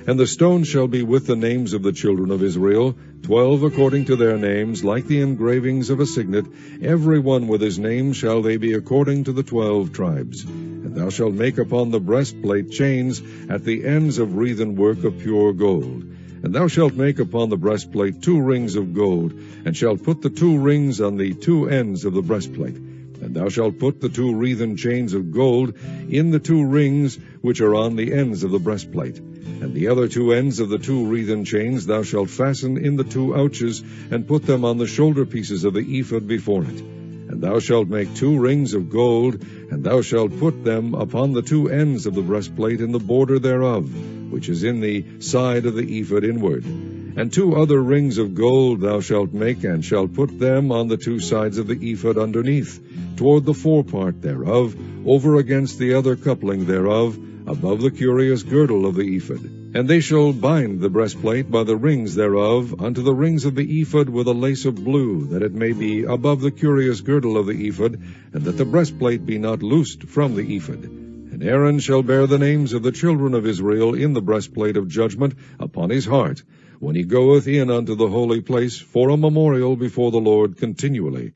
And the stones shall be with the names of the children of Israel, 12 according to their names, like the engravings of a signet. Every one with his name shall they be according to the 12 tribes. And thou shalt make upon the breastplate chains at the ends of wreathen work of pure gold. And thou shalt make upon the breastplate 2 rings of gold, and shalt put the 2 rings on the 2 ends of the breastplate. And thou shalt put the 2 wreathen chains of gold in the 2 rings which are on the ends of the breastplate. And the other 2 ends of the 2 wreathen chains thou shalt fasten in the 2 ouches, and put them on the shoulder pieces of the ephod before it. And thou shalt make 2 rings of gold, and thou shalt put them upon the 2 ends of the breastplate in the border thereof, which is in the side of the ephod inward. And 2 other rings of gold thou shalt make, and shalt put them on the 2 sides of the ephod underneath, toward the forepart thereof, over against the other coupling thereof, above the curious girdle of the ephod. And they shall bind the breastplate by the rings thereof unto the rings of the ephod with a lace of blue, that it may be above the curious girdle of the ephod, and that the breastplate be not loosed from the ephod. And Aaron shall bear the names of the children of Israel in the breastplate of judgment upon his heart, when he goeth in unto the holy place for a memorial before the Lord continually.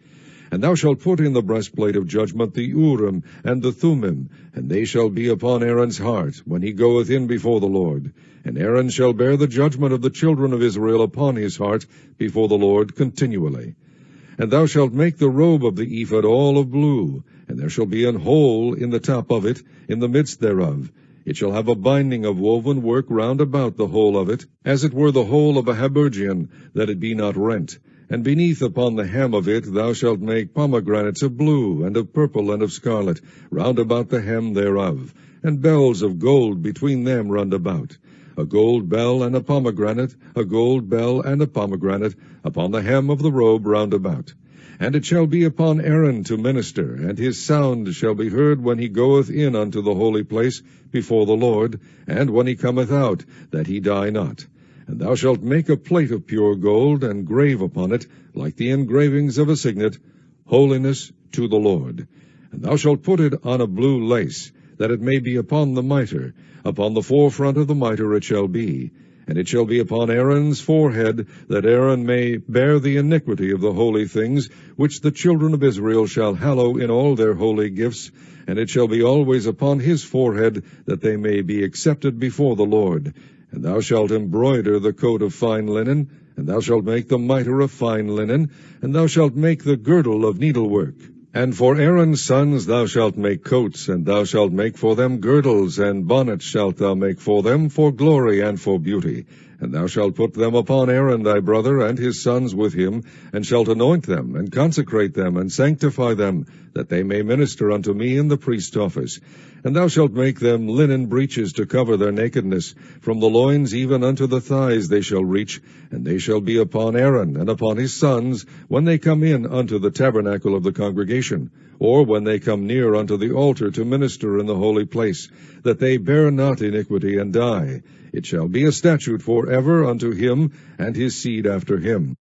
And thou shalt put in the breastplate of judgment the Urim and the Thummim, and they shall be upon Aaron's heart, when he goeth in before the Lord. And Aaron shall bear the judgment of the children of Israel upon his heart before the Lord continually. And thou shalt make the robe of the ephod all of blue, and there shall be an hole in the top of it, in the midst thereof. It shall have a binding of woven work round about the whole of it, as it were the hole of a habergeon, that it be not rent. And beneath upon the hem of it thou shalt make pomegranates of blue, and of purple, and of scarlet, round about the hem thereof, and bells of gold between them round about. A gold bell and a pomegranate, a gold bell and a pomegranate, upon the hem of the robe round about. And it shall be upon Aaron to minister, and his sound shall be heard when he goeth in unto the holy place before the Lord, and when he cometh out, that he die not. And thou shalt make a plate of pure gold, and grave upon it, like the engravings of a signet, Holiness to the Lord. And thou shalt put it on a blue lace, that it may be upon the mitre. Upon the forefront of the mitre it shall be. And it shall be upon Aaron's forehead, that Aaron may bear the iniquity of the holy things, which the children of Israel shall hallow in all their holy gifts. And it shall be always upon his forehead, that they may be accepted before the Lord. And thou shalt embroider the coat of fine linen, and thou shalt make the mitre of fine linen, and thou shalt make the girdle of needlework. And for Aaron's sons thou shalt make coats, and thou shalt make for them girdles, and bonnets shalt thou make for them, for glory and for beauty. And thou shalt put them upon Aaron thy brother and his sons with him, and shalt anoint them, and consecrate them, and sanctify them, that they may minister unto me in the priest's office. And thou shalt make them linen breeches to cover their nakedness. From the loins even unto the thighs they shall reach, and they shall be upon Aaron and upon his sons, when they come in unto the tabernacle of the congregation, or when they come near unto the altar to minister in the holy place, that they bear not iniquity and die. It shall be a statute forever unto him and his seed after him.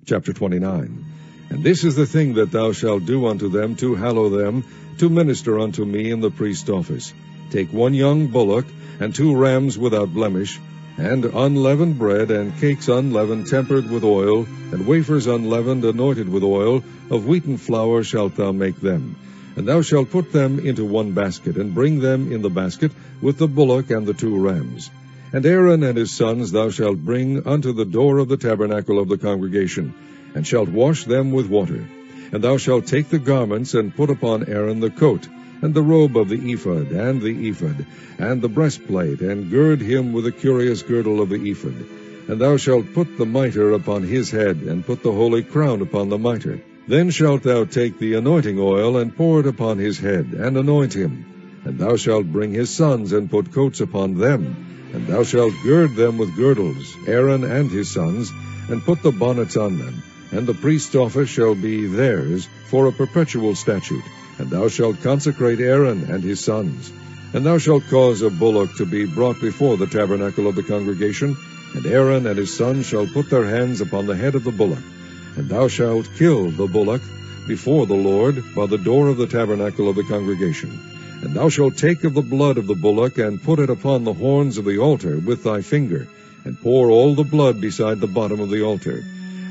Chapter 29. And this is the thing that thou shalt do unto them to hallow them, to minister unto me in the priest's office. Take 1 young bullock, and 2 rams without blemish, and unleavened bread, and cakes unleavened tempered with oil, and wafers unleavened anointed with oil, of wheaten flour shalt thou make them. And thou shalt put them into 1 basket, and bring them in the basket with the bullock and the 2 rams. And Aaron and his sons thou shalt bring unto the door of the tabernacle of the congregation, and shalt wash them with water. And thou shalt take the garments, and put upon Aaron the coat, and the robe of the ephod, and the breastplate, and gird him with the curious girdle of the ephod. And thou shalt put the mitre upon his head, and put the holy crown upon the mitre. Then shalt thou take the anointing oil, and pour it upon his head, and anoint him. And thou shalt bring his sons, and put coats upon them. And thou shalt gird them with girdles, Aaron and his sons, and put the bonnets on them. And the priest's office shall be theirs for a perpetual statute. And thou shalt consecrate Aaron and his sons. And thou shalt cause a bullock to be brought before the tabernacle of the congregation, and Aaron and his sons shall put their hands upon the head of the bullock. And thou shalt kill the bullock before the Lord by the door of the tabernacle of the congregation. And thou shalt take of the blood of the bullock, and put it upon the horns of the altar with thy finger, and pour all the blood beside the bottom of the altar.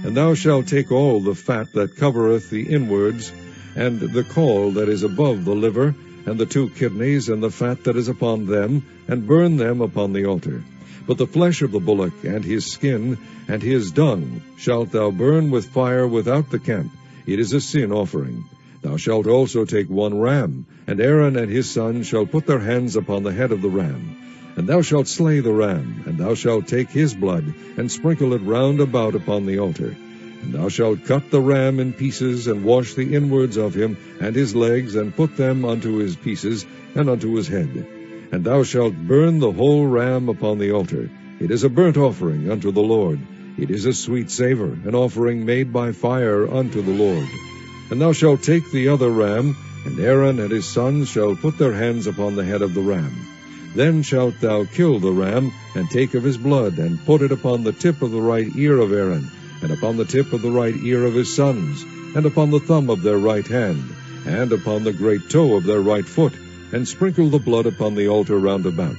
And thou shalt take all the fat that covereth the inwards, and the caul that is above the liver, and the 2 kidneys, and the fat that is upon them, and burn them upon the altar. But the flesh of the bullock, and his skin, and his dung, shalt thou burn with fire without the camp. It is a sin offering. Thou shalt also take 1 ram, and Aaron and his sons shall put their hands upon the head of the ram. And thou shalt slay the ram, and thou shalt take his blood, and sprinkle it round about upon the altar. And thou shalt cut the ram in pieces, and wash the inwards of him, and his legs, and put them unto his pieces, and unto his head. And thou shalt burn the whole ram upon the altar. It is a burnt offering unto the Lord. It is a sweet savour, an offering made by fire unto the Lord. And thou shalt take the other ram, and Aaron and his sons shall put their hands upon the head of the ram. Then shalt thou kill the ram, and take of his blood, and put it upon the tip of the right ear of Aaron, and upon the tip of the right ear of his sons, and upon the thumb of their right hand, and upon the great toe of their right foot, and sprinkle the blood upon the altar round about.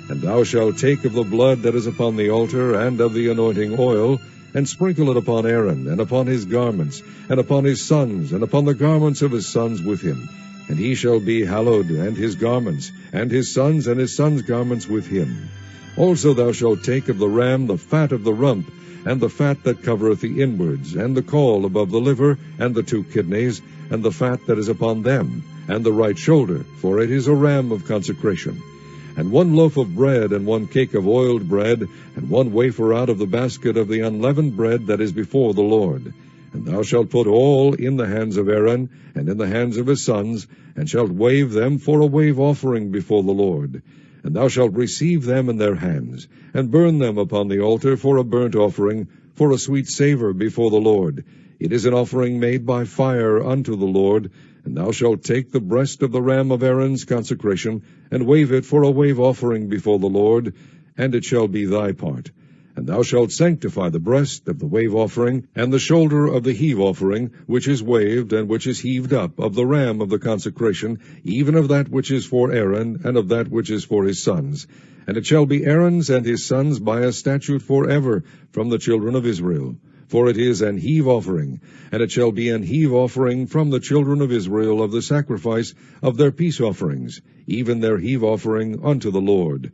And thou shalt take of the blood that is upon the altar, and of the anointing oil, and sprinkle it upon Aaron, and upon his garments, and upon his sons, and upon the garments of his sons with him. And he shall be hallowed, and his garments, and his sons' garments with him. Also thou shalt take of the ram the fat of the rump, and the fat that covereth the inwards, and the caul above the liver, and the 2 kidneys, and the fat that is upon them, and the right shoulder, for it is a ram of consecration. And 1 loaf of bread, and 1 cake of oiled bread, and 1 wafer out of the basket of the unleavened bread that is before the Lord. And thou shalt put all in the hands of Aaron, and in the hands of his sons, and shalt wave them for a wave offering before the Lord. And thou shalt receive them in their hands, and burn them upon the altar for a burnt offering, for a sweet savour before the Lord. It is an offering made by fire unto the Lord. And thou shalt take the breast of the ram of Aaron's consecration, and wave it for a wave offering before the Lord, and it shall be thy part. And thou shalt sanctify the breast of the wave offering, and the shoulder of the heave offering, which is waved, and which is heaved up, of the ram of the consecration, even of that which is for Aaron, and of that which is for his sons. And it shall be Aaron's and his sons by a statute forever from the children of Israel. For it is an heave offering, and it shall be an heave offering from the children of Israel of the sacrifice of their peace offerings, even their heave offering unto the Lord.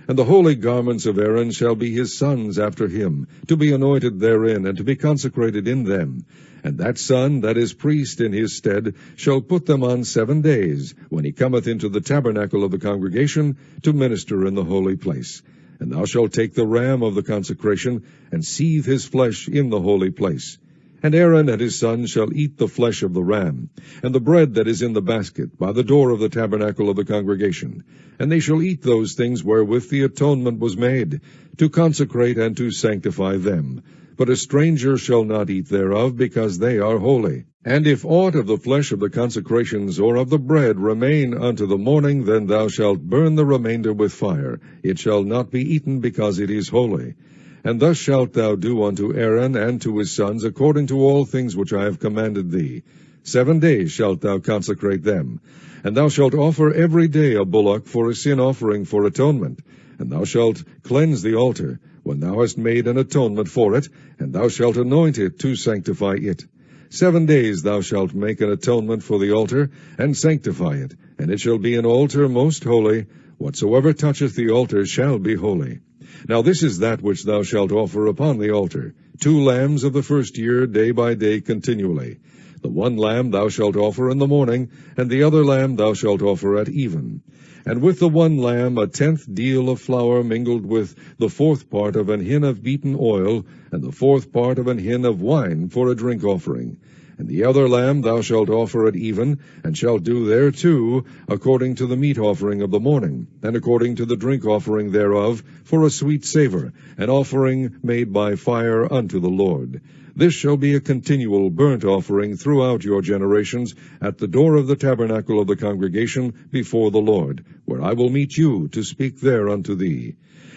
And the holy garments of Aaron shall be his sons after him, to be anointed therein, and to be consecrated in them. And that son that is priest in his stead shall put them on 7 days, when he cometh into the tabernacle of the congregation, to minister in the holy place. And thou shalt take the ram of the consecration, and seethe his flesh in the holy place. And Aaron and his sons shall eat the flesh of the ram, and the bread that is in the basket, by the door of the tabernacle of the congregation. And they shall eat those things wherewith the atonement was made, to consecrate and to sanctify them. But a stranger shall not eat thereof, because they are holy. And if aught of the flesh of the consecrations or of the bread remain unto the morning, then thou shalt burn the remainder with fire. It shall not be eaten, because it is holy. And thus shalt thou do unto Aaron and to his sons, according to all things which I have commanded thee. 7 days shalt thou consecrate them. And thou shalt offer every day a bullock for a sin offering for atonement. And thou shalt cleanse the altar, when thou hast made an atonement for it, and thou shalt anoint it to sanctify it. 7 days thou shalt make an atonement for the altar, and sanctify it, and it shall be an altar most holy. Whatsoever toucheth the altar shall be holy. Now this is that which thou shalt offer upon the altar, 2 lambs of the first year, day by day continually. The one lamb thou shalt offer in the morning, and the other lamb thou shalt offer at even. And with the one lamb 1/10 deal of flour mingled with the 4th part of an hin of beaten oil, and the 4th part of an hin of wine for a drink offering. And the other lamb thou shalt offer at even, and shalt do thereto according to the meat offering of the morning, and according to the drink offering thereof, for a sweet savour, an offering made by fire unto the Lord. This shall be a continual burnt offering throughout your generations, at the door of the tabernacle of the congregation before the Lord, where I will meet you to speak there unto thee.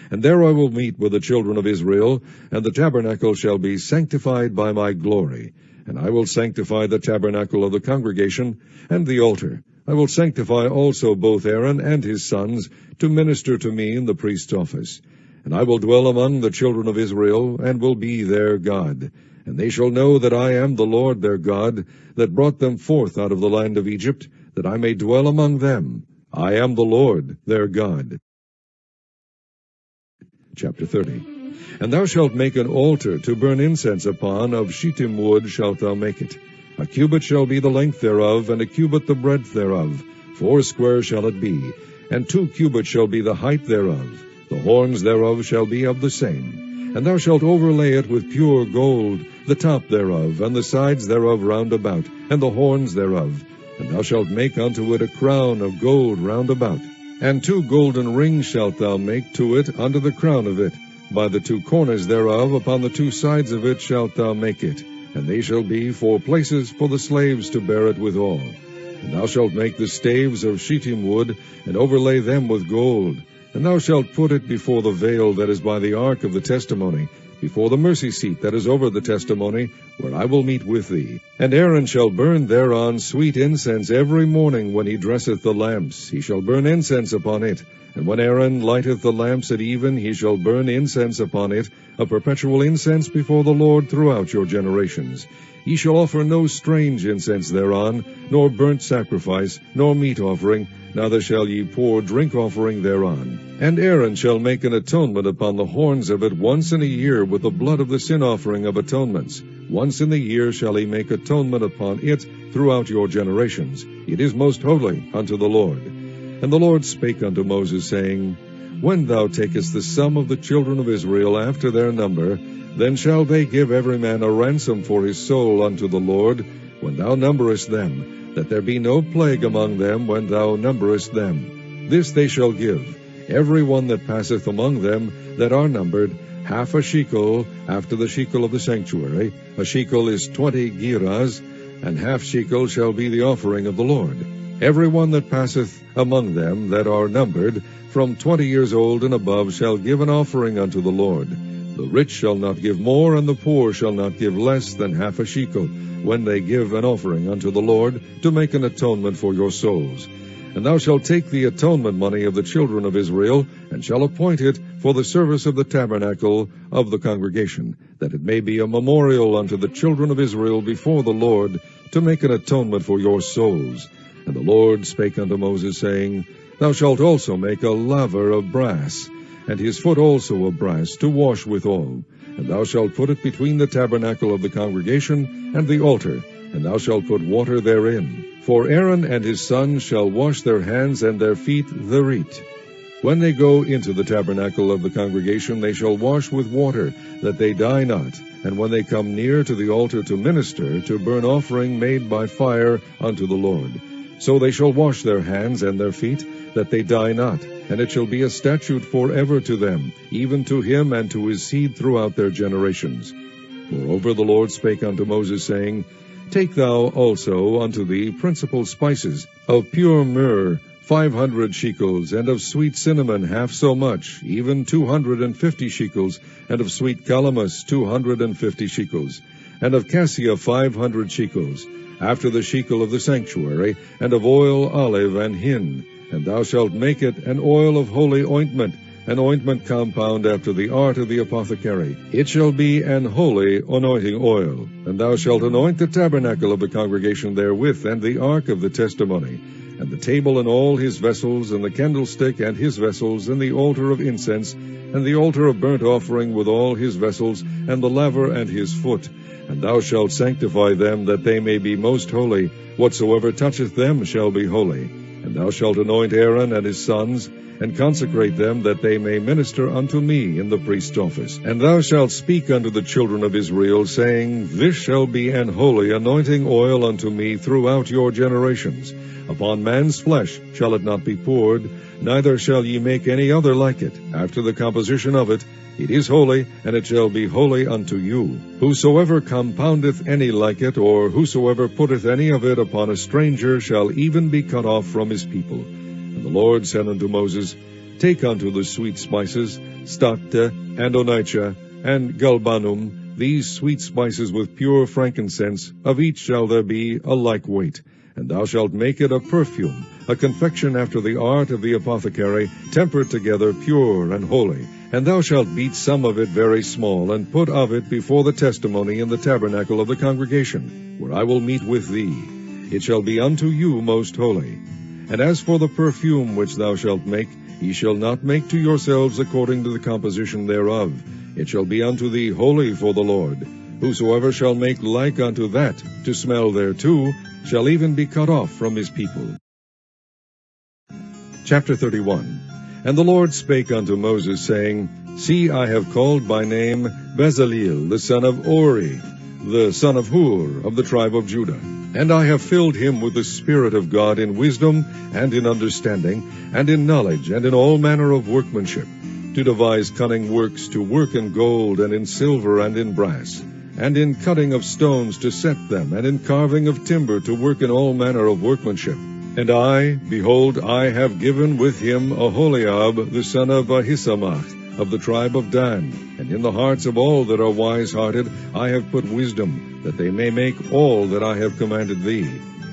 And there I will meet with the children of Israel, and the tabernacle shall be sanctified by my glory. And I will sanctify the tabernacle of the congregation and the altar. I will sanctify also both Aaron and his sons to minister to me in the priest's office. And I will dwell among the children of Israel, and will be their God. And they shall know that I am the Lord their God, that brought them forth out of the land of Egypt, that I may dwell among them. I am the Lord their God. Chapter 30. And thou shalt make an altar to burn incense upon, of shittim wood shalt thou make it. A cubit shall be the length thereof, and a cubit the breadth thereof. foursquare shall it be, and 2 cubits shall be the height thereof. The horns thereof shall be of the same. And thou shalt overlay it with pure gold, the top thereof, and the sides thereof round about, and the horns thereof. And thou shalt make unto it a crown of gold round about. And 2 golden rings shalt thou make to it under the crown of it. By the 2 corners thereof, upon the 2 sides of it shalt thou make it. And they shall be for places for the slaves to bear it withal. And thou shalt make the staves of shittim wood, and overlay them with gold. And thou shalt put it before the veil that is by the ark of the testimony, before the mercy seat that is over the testimony, where I will meet with thee. And Aaron shall burn thereon sweet incense every morning when he dresseth the lamps. He shall burn incense upon it. And when Aaron lighteth the lamps at even, he shall burn incense upon it, a perpetual incense before the Lord throughout your generations. Ye shall offer no strange incense thereon, nor burnt sacrifice, nor meat offering, neither shall ye pour drink offering thereon. And Aaron shall make an atonement upon the horns of it once in a year with the blood of the sin offering of atonements. Once in the year shall he make atonement upon it throughout your generations. It is most holy unto the Lord. And the Lord spake unto Moses, saying, When thou takest the sum of the children of Israel after their number, then shall they give every man a ransom for his soul unto the Lord, when thou numberest them, that there be no plague among them when thou numberest them. This they shall give, every one that passeth among them that are numbered, half a shekel after the shekel of the sanctuary. A shekel is 20 gerahs, and half shekel shall be the offering of the Lord. Every one that passeth among them that are numbered, from 20 years old and above, shall give an offering unto the Lord. The rich shall not give more, and the poor shall not give less than half a shekel, when they give an offering unto the Lord, to make an atonement for your souls. And thou shalt take the atonement money of the children of Israel, and shall appoint it for the service of the tabernacle of the congregation, that it may be a memorial unto the children of Israel before the Lord, to make an atonement for your souls. And the Lord spake unto Moses, saying, Thou shalt also make a laver of brass, and his foot also of brass, to wash withal. And thou shalt put it between the tabernacle of the congregation and the altar, and thou shalt put water therein. For Aaron and his sons shall wash their hands and their feet thereat. When they go into the tabernacle of the congregation, they shall wash with water, that they die not. And when they come near to the altar to minister, to burn offering made by fire unto the Lord, so they shall wash their hands and their feet, that they die not. And it shall be a statute forever to them, even to him and to his seed throughout their generations. Moreover the Lord spake unto Moses, saying, Take thou also unto thee principal spices, of pure myrrh 500 shekels, and of sweet cinnamon half so much, even 250 shekels, and of sweet calamus 250 shekels, and of cassia 500 shekels, after the shekel of the sanctuary, and of oil, olive, and hin. And thou shalt make it an oil of holy ointment, an ointment compound after the art of the apothecary. It shall be an holy anointing oil. And thou shalt anoint the tabernacle of the congregation therewith, and the ark of the testimony, and the table and all his vessels, and the candlestick and his vessels, and the altar of incense, and the altar of burnt offering with all his vessels, and the laver and his foot. And thou shalt sanctify them, that they may be most holy. Whatsoever toucheth them shall be holy. And thou shalt anoint Aaron and his sons, and consecrate them, that they may minister unto me in the priest's office. And thou shalt speak unto the children of Israel, saying, This shall be an holy anointing oil unto me throughout your generations. Upon man's flesh shall it not be poured, neither shall ye make any other like it. After the composition of it, it is holy, and it shall be holy unto you. Whosoever compoundeth any like it, or whosoever putteth any of it upon a stranger, shall even be cut off from his people. And the Lord said unto Moses, Take unto the sweet spices, stacte, and onycha, and galbanum, these sweet spices with pure frankincense, of each shall there be a like weight. And thou shalt make it a perfume, a confection after the art of the apothecary, tempered together, pure and holy. And thou shalt beat some of it very small, and put of it before the testimony in the tabernacle of the congregation, where I will meet with thee. It shall be unto you most holy. And as for the perfume which thou shalt make, ye shall not make to yourselves according to the composition thereof. It shall be unto thee holy for the Lord. Whosoever shall make like unto that, to smell thereto, shall even be cut off from his people. Chapter 31. And the Lord spake unto Moses, saying, See, I have called by name Bezaleel, the son of Uri, the son of Hur, of the tribe of Judah. And I have filled him with the Spirit of God in wisdom, and in understanding, and in knowledge, and in all manner of workmanship, to devise cunning works, to work in gold, and in silver, and in brass, and in cutting of stones to set them, and in carving of timber, to work in all manner of workmanship. And I, behold, I have given with him Aholiab, the son of Ahisamach, of the tribe of Dan. And in the hearts of all that are wise-hearted I have put wisdom, that they may make all that I have commanded thee: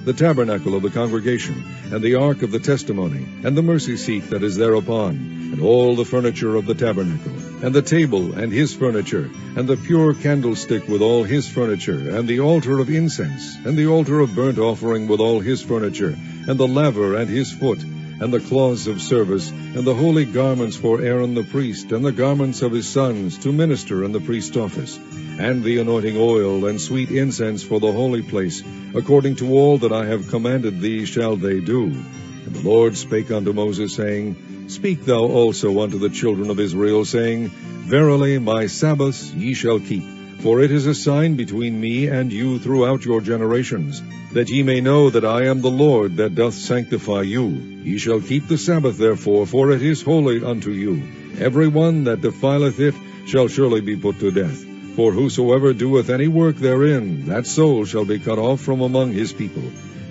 the tabernacle of the congregation, and the ark of the testimony, and the mercy seat that is thereupon, and all the furniture of the tabernacle, and the table and his furniture, and the pure candlestick with all his furniture, and the altar of incense, and the altar of burnt offering with all his furniture, and the laver and his foot, and the cloths of service, and the holy garments for Aaron the priest, and the garments of his sons to minister in the priest's office, and the anointing oil and sweet incense for the holy place, according to all that I have commanded thee shall they do. And the Lord spake unto Moses, saying, Speak thou also unto the children of Israel, saying, Verily my Sabbaths ye shall keep, for it is a sign between me and you throughout your generations, that ye may know that I am the Lord that doth sanctify you. Ye shall keep the Sabbath therefore, for it is holy unto you. Every one that defileth it shall surely be put to death. For whosoever doeth any work therein, that soul shall be cut off from among his people.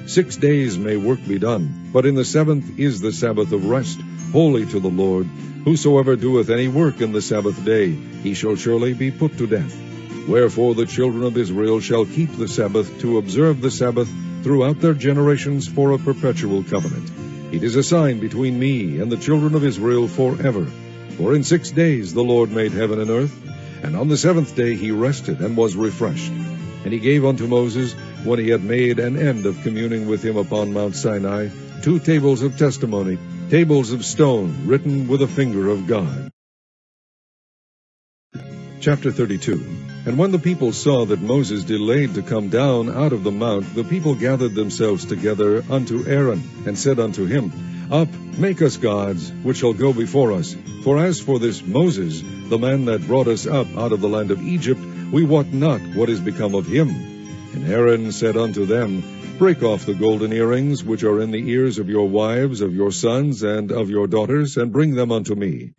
6 days may work be done, but in the 7th is the Sabbath of rest, holy to the Lord. Whosoever doeth any work in the Sabbath day, he shall surely be put to death. Wherefore the children of Israel shall keep the Sabbath, to observe the Sabbath throughout their generations for a perpetual covenant. It is a sign between me and the children of Israel forever. For in 6 days the Lord made heaven and earth, and on the 7th day he rested and was refreshed. And he gave unto Moses, when he had made an end of communing with him upon Mount Sinai, 2 tables of testimony, tables of stone, written with a finger of God. Chapter 32. And when the people saw that Moses delayed to come down out of the mount, the people gathered themselves together unto Aaron, and said unto him, Up, make us gods, which shall go before us. For as for this Moses, the man that brought us up out of the land of Egypt, we wot not what is become of him. And Aaron said unto them, Break off the golden earrings which are in the ears of your wives, of your sons, and of your daughters, and bring them unto me.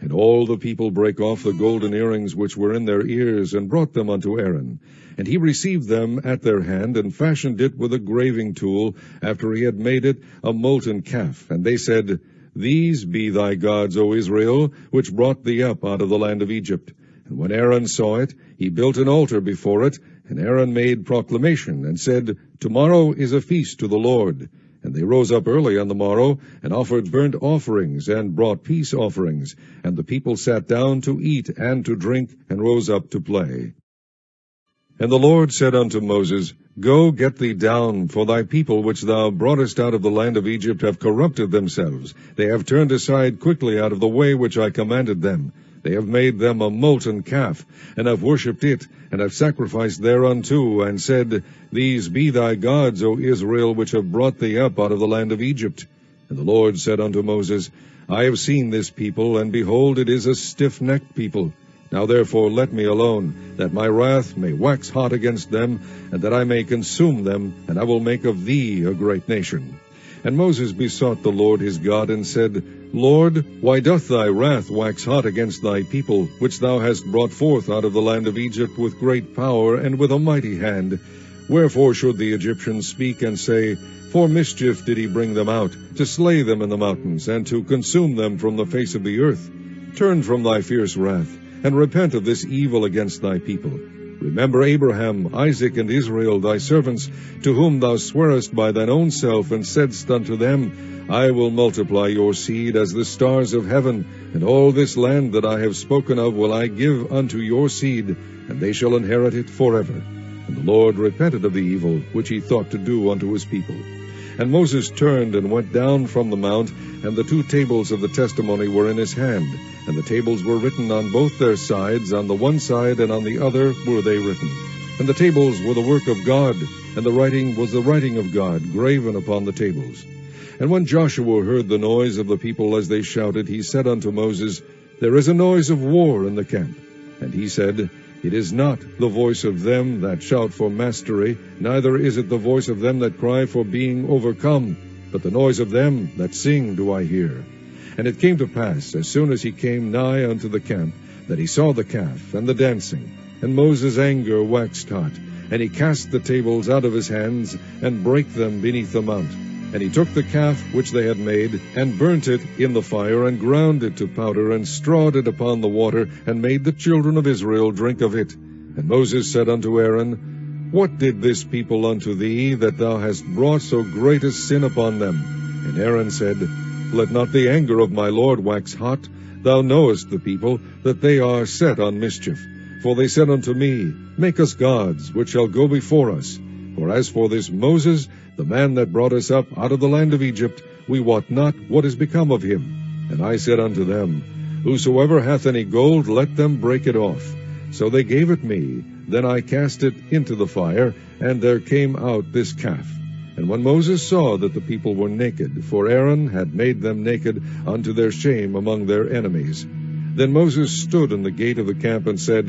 And all the people brake off the golden earrings which were in their ears, and brought them unto Aaron. And he received them at their hand, and fashioned it with a graving tool, after he had made it a molten calf. And they said, These be thy gods, O Israel, which brought thee up out of the land of Egypt. And when Aaron saw it, he built an altar before it, and Aaron made proclamation, and said, Tomorrow is a feast to the Lord. And they rose up early on the morrow, and offered burnt offerings, and brought peace offerings. And the people sat down to eat and to drink, and rose up to play. And the Lord said unto Moses, Go, get thee down, for thy people which thou broughtest out of the land of Egypt have corrupted themselves. They have turned aside quickly out of the way which I commanded them. They have made them a molten calf, and have worshipped it, and have sacrificed thereunto, and said, These be thy gods, O Israel, which have brought thee up out of the land of Egypt. And the Lord said unto Moses, I have seen this people, and behold, it is a stiff-necked people. Now therefore let me alone, that my wrath may wax hot against them, and that I may consume them, and I will make of thee a great nation. And Moses besought the Lord his God, and said, Lord, why doth thy wrath wax hot against thy people, which thou hast brought forth out of the land of Egypt with great power and with a mighty hand? Wherefore should the Egyptians speak and say, For mischief did he bring them out, to slay them in the mountains, and to consume them from the face of the earth? Turn from thy fierce wrath, and repent of this evil against thy people. Remember Abraham, Isaac, and Israel, thy servants, to whom thou swarest by thine own self, and saidst unto them, I will multiply your seed as the stars of heaven, and all this land that I have spoken of will I give unto your seed, and they shall inherit it forever. And the Lord repented of the evil which he thought to do unto his people. And Moses turned and went down from the mount, and the 2 tables of the testimony were in his hand, and the tables were written on both their sides, on the one side and on the other were they written. And the tables were the work of God, and the writing was the writing of God, graven upon the tables. And when Joshua heard the noise of the people as they shouted, he said unto Moses, There is a noise of war in the camp. And he said, It is not the voice of them that shout for mastery, neither is it the voice of them that cry for being overcome, but the noise of them that sing do I hear. And it came to pass, as soon as he came nigh unto the camp, that he saw the calf and the dancing. And Moses' anger waxed hot, and he cast the tables out of his hands, and brake them beneath the mount. And he took the calf which they had made, and burnt it in the fire, and ground it to powder, and strawed it upon the water, and made the children of Israel drink of it. And Moses said unto Aaron, What did this people unto thee, that thou hast brought so great a sin upon them? And Aaron said, Let not the anger of my Lord wax hot. Thou knowest the people, that they are set on mischief. For they said unto me, Make us gods, which shall go before us. For as for this Moses, the man that brought us up out of the land of Egypt, we wot not what is become of him. And I said unto them, Whosoever hath any gold, let them break it off. So they gave it me. Then I cast it into the fire, and there came out this calf. And when Moses saw that the people were naked, for Aaron had made them naked unto their shame among their enemies, then Moses stood in the gate of the camp and said,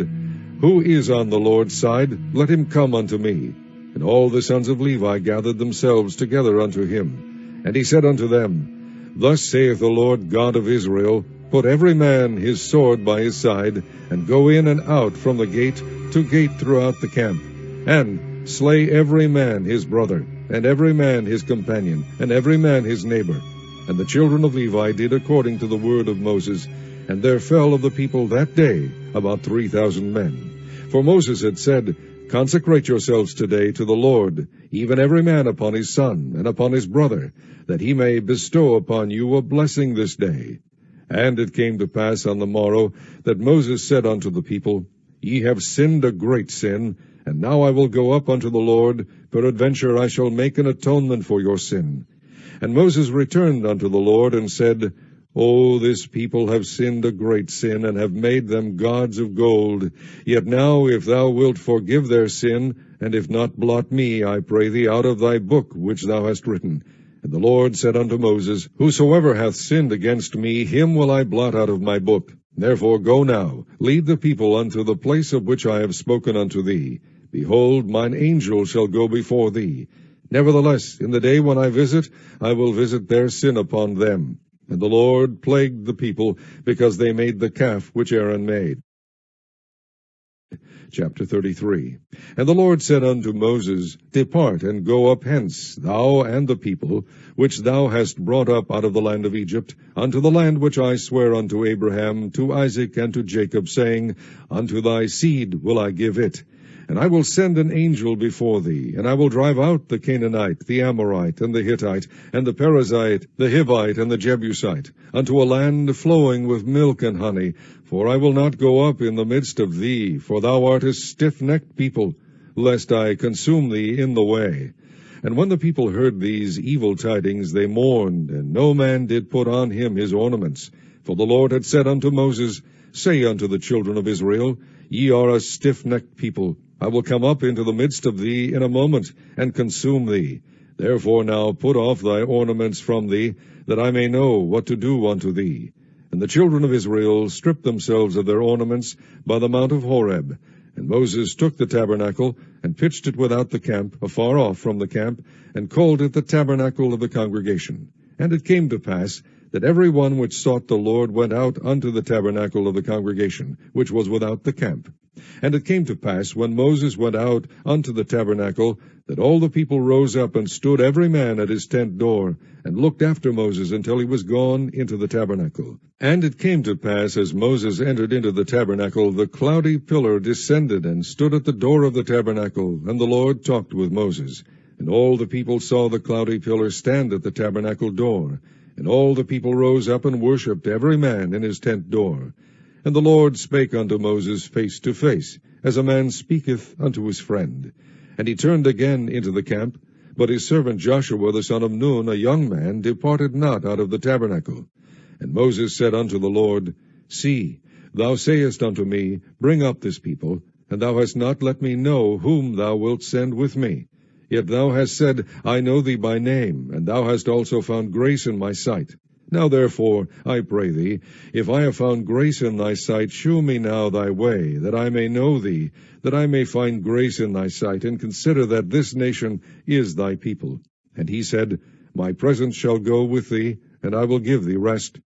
Who is on the Lord's side? Let him come unto me. And all the sons of Levi gathered themselves together unto him. And he said unto them, Thus saith the Lord God of Israel, Put every man his sword by his side, and go in and out from the gate to gate throughout the camp, and slay every man his brother, and every man his companion, and every man his neighbor. And the children of Levi did according to the word of Moses, and there fell of the people that day about 3,000 men. For Moses had said, Consecrate yourselves today to the Lord, even every man upon his son, and upon his brother, that he may bestow upon you a blessing this day. And it came to pass on the morrow, that Moses said unto the people, Ye have sinned a great sin, and now I will go up unto the Lord, peradventure I shall make an atonement for your sin. And Moses returned unto the Lord, and said, O this people have sinned a great sin, and have made them gods of gold. Yet now, if thou wilt forgive their sin, and if not, blot me, I pray thee, out of thy book which thou hast written. And the Lord said unto Moses, Whosoever hath sinned against me, him will I blot out of my book. Therefore go now, lead the people unto the place of which I have spoken unto thee. Behold, mine angel shall go before thee. Nevertheless, in the day when I will visit their sin upon them. And the Lord plagued the people, because they made the calf which Aaron made. Chapter 33. And the Lord said unto Moses, Depart, and go up hence, thou and the people, which thou hast brought up out of the land of Egypt, unto the land which I swear unto Abraham, to Isaac, and to Jacob, saying, Unto thy seed will I give it. And I will send an angel before thee, and I will drive out the Canaanite, the Amorite, and the Hittite, and the Perizzite, the Hivite, and the Jebusite, unto a land flowing with milk and honey. For I will not go up in the midst of thee, for thou art a stiff-necked people, lest I consume thee in the way. And when the people heard these evil tidings, they mourned, and no man did put on him his ornaments. For the Lord had said unto Moses, Say unto the children of Israel, Ye are a stiff-necked people. I will come up into the midst of thee in a moment, and consume thee. Therefore now put off thy ornaments from thee, that I may know what to do unto thee. And the children of Israel stripped themselves of their ornaments by the mount of Horeb. And Moses took the tabernacle, and pitched it without the camp, afar off from the camp, and called it the tabernacle of the congregation. And it came to pass, that every one which sought the Lord went out unto the tabernacle of the congregation, which was without the camp. And it came to pass, when Moses went out unto the tabernacle, that all the people rose up and stood every man at his tent door, and looked after Moses until he was gone into the tabernacle. And it came to pass, as Moses entered into the tabernacle, the cloudy pillar descended and stood at the door of the tabernacle, and the Lord talked with Moses. And all the people saw the cloudy pillar stand at the tabernacle door. And all the people rose up and worshipped, every man in his tent door. And the Lord spake unto Moses face to face, as a man speaketh unto his friend. And he turned again into the camp, but his servant Joshua the son of Nun, a young man, departed not out of the tabernacle. And Moses said unto the Lord, See, thou sayest unto me, Bring up this people, and thou hast not let me know whom thou wilt send with me. Yet thou hast said, I know thee by name, and thou hast also found grace in my sight. Now therefore, I pray thee, if I have found grace in thy sight, shew me now thy way, that I may know thee, that I may find grace in thy sight, and consider that this nation is thy people. And he said, My presence shall go with thee, and I will give thee rest.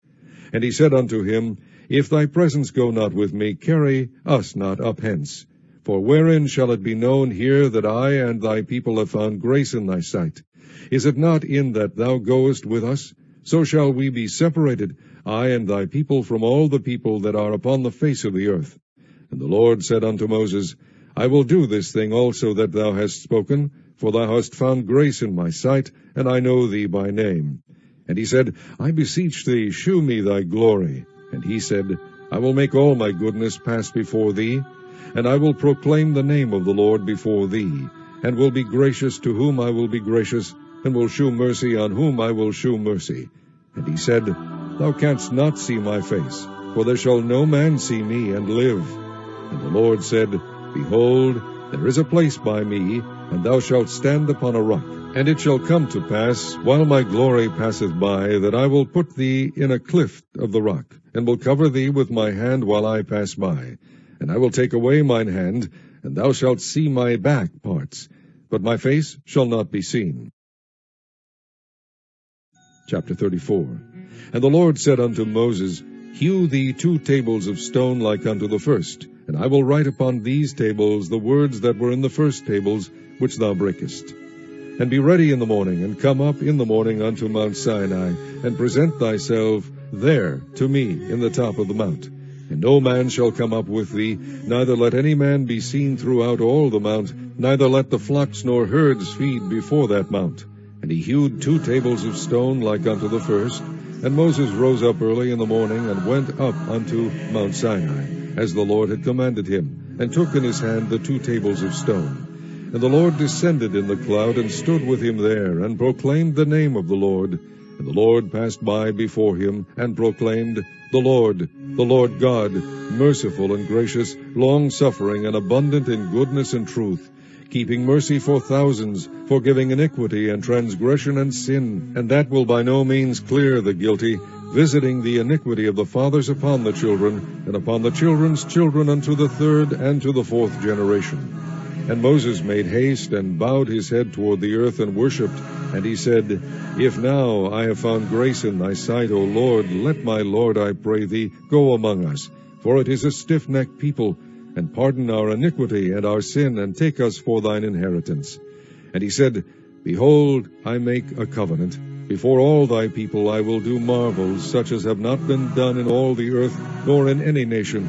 And he said unto him, If thy presence go not with me, carry us not up hence. For wherein shall it be known here that I and thy people have found grace in thy sight? Is it not in that thou goest with us? So shall we be separated, I and thy people, from all the people that are upon the face of the earth. And the Lord said unto Moses, I will do this thing also that thou hast spoken, for thou hast found grace in my sight, and I know thee by name. And he said, I beseech thee, shew me thy glory. And he said, I will make all my goodness pass before thee, and I will proclaim the name of the Lord before thee, and will be gracious to whom I will be gracious, and will shew mercy on whom I will shew mercy. And he said, Thou canst not see my face, for there shall no man see me and live. And the Lord said, Behold, there is a place by me, and thou shalt stand upon a rock. And it shall come to pass, while my glory passeth by, that I will put thee in a clift of the rock, and will cover thee with my hand while I pass by. And I will take away mine hand, and thou shalt see my back parts, but my face shall not be seen. Chapter 34. And the Lord said unto Moses, Hew thee 2 tables of stone like unto the first, and I will write upon these tables the words that were in the first tables, which thou breakest. And be ready in the morning, and come up in the morning unto Mount Sinai, and present thyself there to me in the top of the mount. And no man shall come up with thee, neither let any man be seen throughout all the mount, neither let the flocks nor herds feed before that mount. And he hewed 2 tables of stone like unto the first. And Moses rose up early in the morning, and went up unto Mount Sinai, as the Lord had commanded him, and took in his hand the 2 tables of stone. And the Lord descended in the cloud, and stood with him there, and proclaimed the name of the Lord. And the Lord passed by before him, and proclaimed, the Lord God, merciful and gracious, long-suffering, and abundant in goodness and truth, keeping mercy for thousands, forgiving iniquity and transgression and sin, and that will by no means clear the guilty, visiting the iniquity of the fathers upon the children, and upon the children's children unto the third and to the fourth generation. And Moses made haste, and bowed his head toward the earth, and worshipped. And he said, If now I have found grace in thy sight, O Lord, let my Lord, I pray thee, go among us. For it is a stiff-necked people, and pardon our iniquity and our sin, and take us for thine inheritance. And he said, Behold, I make a covenant. Before all thy people I will do marvels, such as have not been done in all the earth, nor in any nation.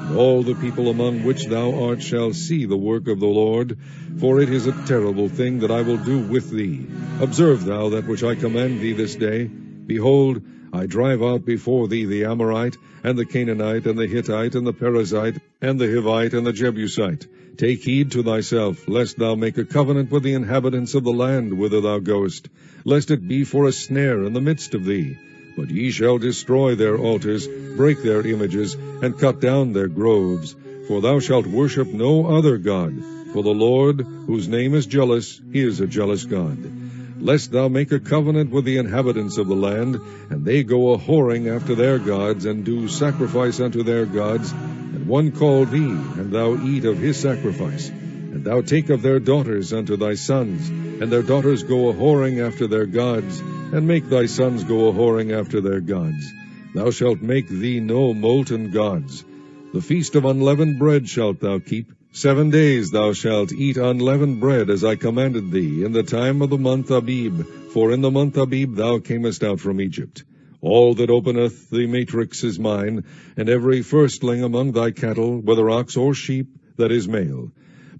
And all the people among which thou art shall see the work of the Lord, for it is a terrible thing that I will do with thee. Observe thou that which I command thee this day. Behold, I drive out before thee the Amorite, and the Canaanite, and the Hittite, and the Perizzite, and the Hivite, and the Jebusite. Take heed to thyself, lest thou make a covenant with the inhabitants of the land whither thou goest, lest it be for a snare in the midst of thee. But ye shall destroy their altars, break their images, and cut down their groves. For thou shalt worship no other God. For the Lord, whose name is jealous, is a jealous God. Lest thou make a covenant with the inhabitants of the land, and they go a-whoring after their gods, and do sacrifice unto their gods, and one call thee, and thou eat of his sacrifice. And thou take of their daughters unto thy sons, and their daughters go a-whoring after their gods, and make thy sons go a-whoring after their gods. Thou shalt make thee no molten gods. The feast of unleavened bread shalt thou keep. 7 days thou shalt eat unleavened bread, as I commanded thee, in the time of the month Abib, for in the month Abib thou camest out from Egypt. All that openeth the matrix is mine, and every firstling among thy cattle, whether ox or sheep, that is male.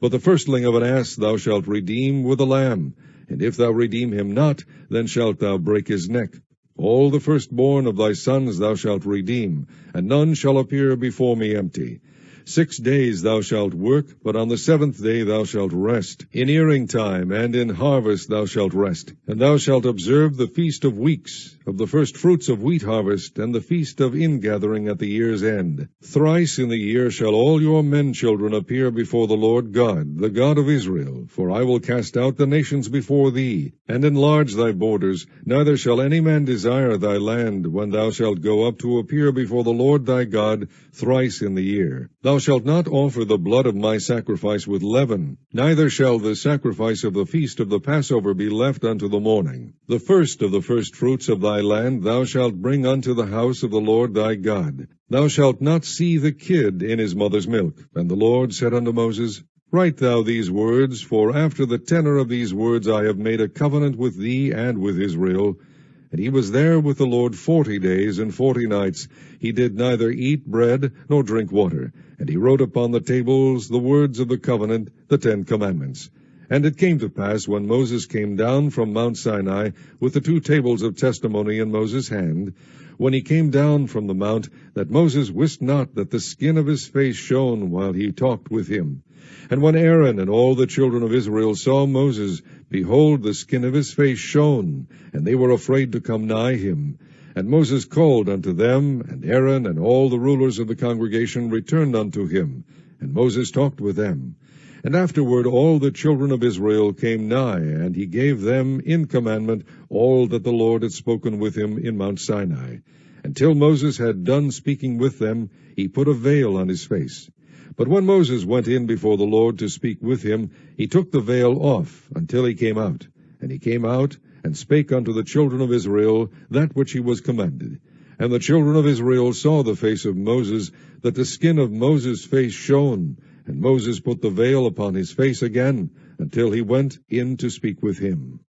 But the firstling of an ass thou shalt redeem with a lamb, and if thou redeem him not, then shalt thou break his neck. All the firstborn of thy sons thou shalt redeem, and none shall appear before me empty. 6 days thou shalt work, but on the 7th day thou shalt rest. In earing time and in harvest thou shalt rest. And thou shalt observe the feast of weeks, of the first fruits of wheat harvest, and the feast of ingathering at the year's end. Thrice in the year shall all your men children appear before the Lord God, the God of Israel. For I will cast out the nations before thee, and enlarge thy borders. Neither shall any man desire thy land, when thou shalt go up to appear before the Lord thy God thrice in the year. Thou shalt not offer the blood of my sacrifice with leaven, neither shall the sacrifice of the feast of the Passover be left unto the morning. The first of the firstfruits of thy land thou shalt bring unto the house of the Lord thy God. Thou shalt not see the kid in his mother's milk. And the Lord said unto Moses, Write thou these words, for after the tenor of these words I have made a covenant with thee and with Israel. And he was there with the Lord 40 days and 40 nights. He did neither eat bread nor drink water. And he wrote upon the tables the words of the covenant, the 10 commandments. And it came to pass, when Moses came down from Mount Sinai, with the 2 tables of testimony in Moses' hand, when he came down from the mount, that Moses wist not that the skin of his face shone while he talked with him. And when Aaron and all the children of Israel saw Moses, behold, the skin of his face shone, and they were afraid to come nigh him. And Moses called unto them, and Aaron and all the rulers of the congregation returned unto him. And Moses talked with them. And afterward all the children of Israel came nigh, and he gave them in commandment all that the Lord had spoken with him in Mount Sinai. Until Moses had done speaking with them, he put a veil on his face. But when Moses went in before the Lord to speak with him, he took the veil off until he came out. And he came out, and spake unto the children of Israel that which he was commanded. And the children of Israel saw the face of Moses, that the skin of Moses' face shone. And Moses put the veil upon his face again, until he went in to speak with him.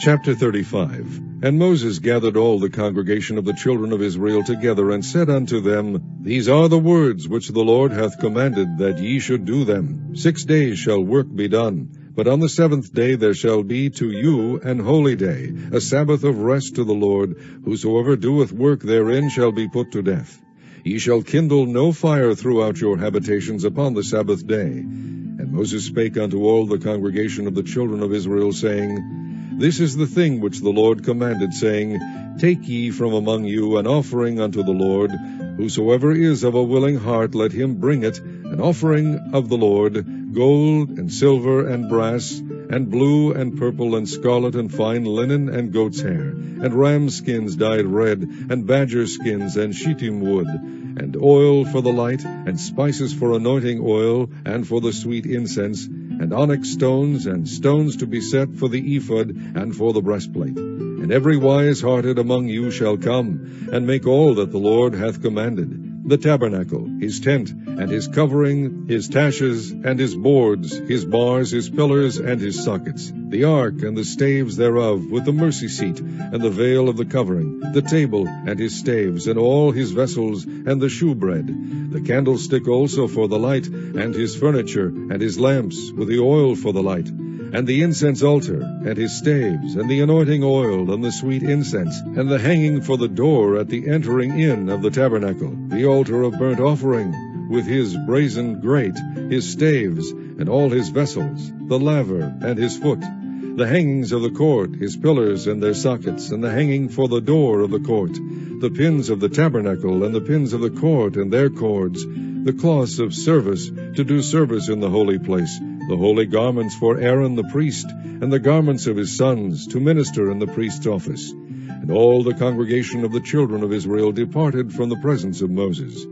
Chapter 35. And Moses gathered all the congregation of the children of Israel together, and said unto them, These are the words which the Lord hath commanded, that ye should do them. 6 days shall work be done. But on the 7th day there shall be to you an holy day, a Sabbath of rest to the Lord. Whosoever doeth work therein shall be put to death. Ye shall kindle no fire throughout your habitations upon the Sabbath day. And Moses spake unto all the congregation of the children of Israel, saying, This is the thing which the Lord commanded, saying, Take ye from among you an offering unto the Lord. Whosoever is of a willing heart, let him bring it, an offering of the Lord, gold and silver and brass, and blue and purple and scarlet and fine linen and goat's hair, and ram skins dyed red, and badger skins and shittim wood, and oil for the light, and spices for anointing oil, and for the sweet incense, and onyx stones, and stones to be set for the ephod, and for the breastplate. And every wise-hearted among you shall come, and make all that the Lord hath commanded, the tabernacle, his tent, and his covering, his taches, and his boards, his bars, his pillars, and his sockets, the ark, and the staves thereof, with the mercy seat, and the veil of the covering, the table, and his staves, and all his vessels, and the shewbread, the candlestick also for the light, and his furniture, and his lamps, with the oil for the light, and the incense altar, and his staves, and the anointing oil, and the sweet incense, and the hanging for the door at the entering in of the tabernacle, the altar of burnt offering, with his brazen grate, his staves, and all his vessels, the laver, and his foot, the hangings of the court, his pillars and their sockets, and the hanging for the door of the court, the pins of the tabernacle, and the pins of the court and their cords, the cloths of service, to do service in the holy place, the holy garments for Aaron the priest, and the garments of his sons, to minister in the priest's office. And all the congregation of the children of Israel departed from the presence of Moses.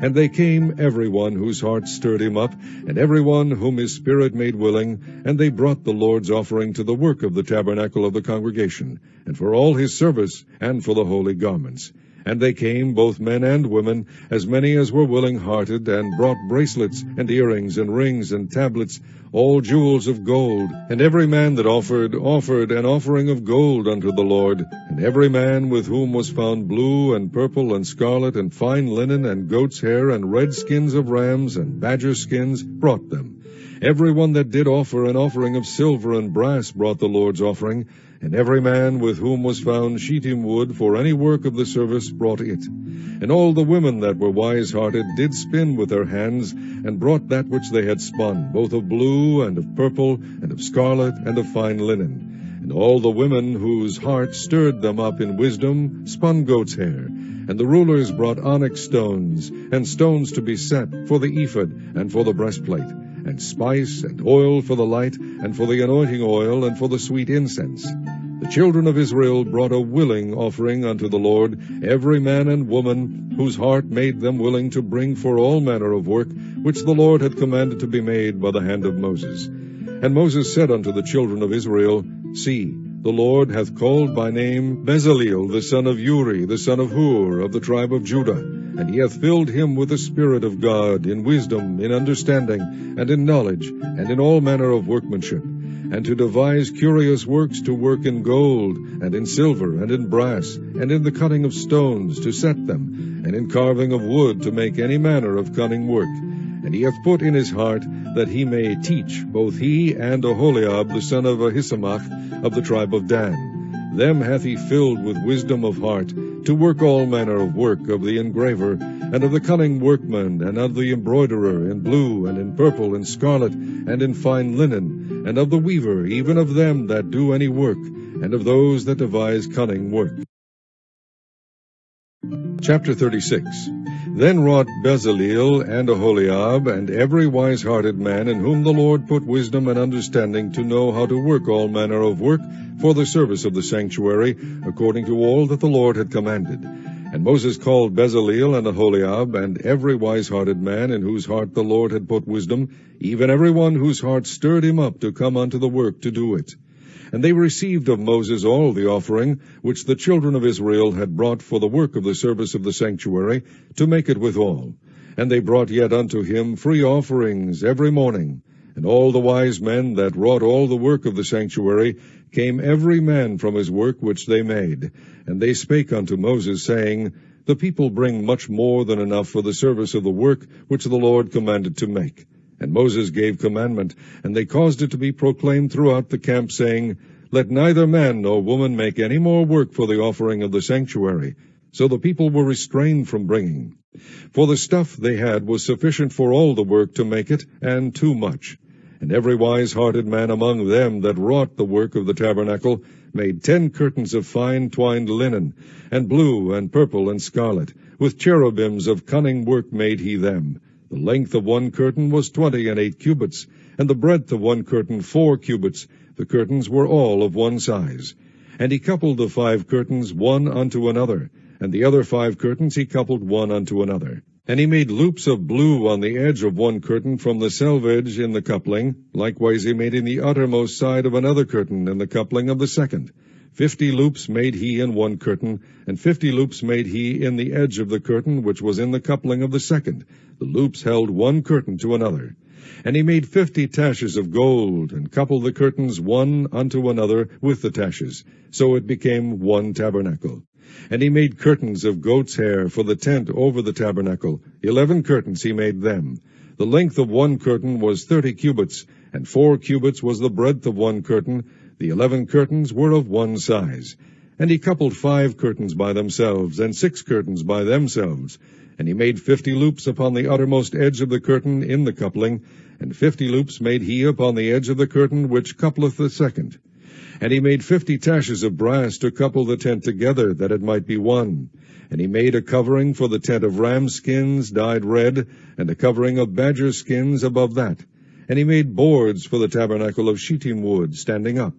And they came, every one whose heart stirred him up, and every one whom his spirit made willing, and they brought the Lord's offering to the work of the tabernacle of the congregation, and for all his service, and for the holy garments. And they came, both men and women, as many as were willing-hearted, and brought bracelets, and earrings, and rings, and tablets, all jewels of gold. And every man that offered an offering of gold unto the Lord. And every man with whom was found blue, and purple, and scarlet, and fine linen, and goat's hair, and red skins of rams, and badger skins, brought them. Every one that did offer an offering of silver and brass brought the Lord's offering, and every man with whom was found shittim wood for any work of the service brought it. And all the women that were wise-hearted did spin with their hands, and brought that which they had spun, both of blue, and of purple, and of scarlet, and of fine linen. And all the women whose heart stirred them up in wisdom spun goat's hair. And the rulers brought onyx stones, and stones to be set for the ephod, and for the breastplate, and spice, and oil for the light, and for the anointing oil, and for the sweet incense. The children of Israel brought a willing offering unto the Lord, every man and woman, whose heart made them willing to bring for all manner of work, which the Lord had commanded to be made by the hand of Moses. And Moses said unto the children of Israel, See, the Lord hath called by name Bezaleel the son of Uri, the son of Hur, of the tribe of Judah, and he hath filled him with the Spirit of God, in wisdom, in understanding, and in knowledge, and in all manner of workmanship, and to devise curious works, to work in gold, and in silver, and in brass, and in the cutting of stones, to set them, and in carving of wood, to make any manner of cunning work. And he hath put in his heart that he may teach, both he and Oholiab the son of Ahisamach, of the tribe of Dan. Them hath he filled with wisdom of heart, to work all manner of work of the engraver, and of the cunning workman, and of the embroiderer, in blue, and in purple, and scarlet, and in fine linen, and of the weaver, even of them that do any work, and of those that devise cunning work. Chapter 36. Then wrought Bezaleel and Oholiab, and every wise-hearted man, in whom the Lord put wisdom and understanding, to know how to work all manner of work for the service of the sanctuary, according to all that the Lord had commanded. And Moses called Bezaleel and Oholiab, and every wise-hearted man, in whose heart the Lord had put wisdom, even every one whose heart stirred him up to come unto the work to do it. And they received of Moses all the offering which the children of Israel had brought for the work of the service of the sanctuary, to make it withal. And they brought yet unto him free offerings every morning. And all the wise men that wrought all the work of the sanctuary came every man from his work which they made. And they spake unto Moses, saying, The people bring much more than enough for the service of the work which the Lord commanded to make. And Moses gave commandment, and they caused it to be proclaimed throughout the camp, saying, Let neither man nor woman make any more work for the offering of the sanctuary. So the people were restrained from bringing. For the stuff they had was sufficient for all the work to make it, and too much. And every wise-hearted man among them that wrought the work of the tabernacle made 10 curtains of fine twined linen, and blue, and purple, and scarlet. With cherubims of cunning work made he them. The length of one curtain was 28 cubits, and the breadth of one curtain 4 cubits. The curtains were all of one size. And he coupled the 5 curtains one unto another, and the other 5 curtains he coupled one unto another. And he made loops of blue on the edge of one curtain from the selvedge in the coupling. Likewise he made in the uttermost side of another curtain in the coupling of the second. 50 loops made he in one curtain, and 50 loops made he in the edge of the curtain which was in the coupling of the second. The loops held one curtain to another. And he made 50 taches of gold, and coupled the curtains one unto another with the taches. So it became one tabernacle. And he made curtains of goat's hair for the tent over the tabernacle. 11 curtains he made them. The length of one curtain was 30 cubits, and 4 cubits was the breadth of one curtain. The 11 curtains were of one size. And he coupled 5 curtains by themselves, and 6 curtains by themselves. And he made 50 loops upon the uttermost edge of the curtain in the coupling, and 50 loops made he upon the edge of the curtain which coupleth the second. And he made 50 taches of brass to couple the tent together, that it might be one. And he made a covering for the tent of ram skins dyed red, and a covering of badger skins above that. And he made boards for the tabernacle of shittim wood, standing up.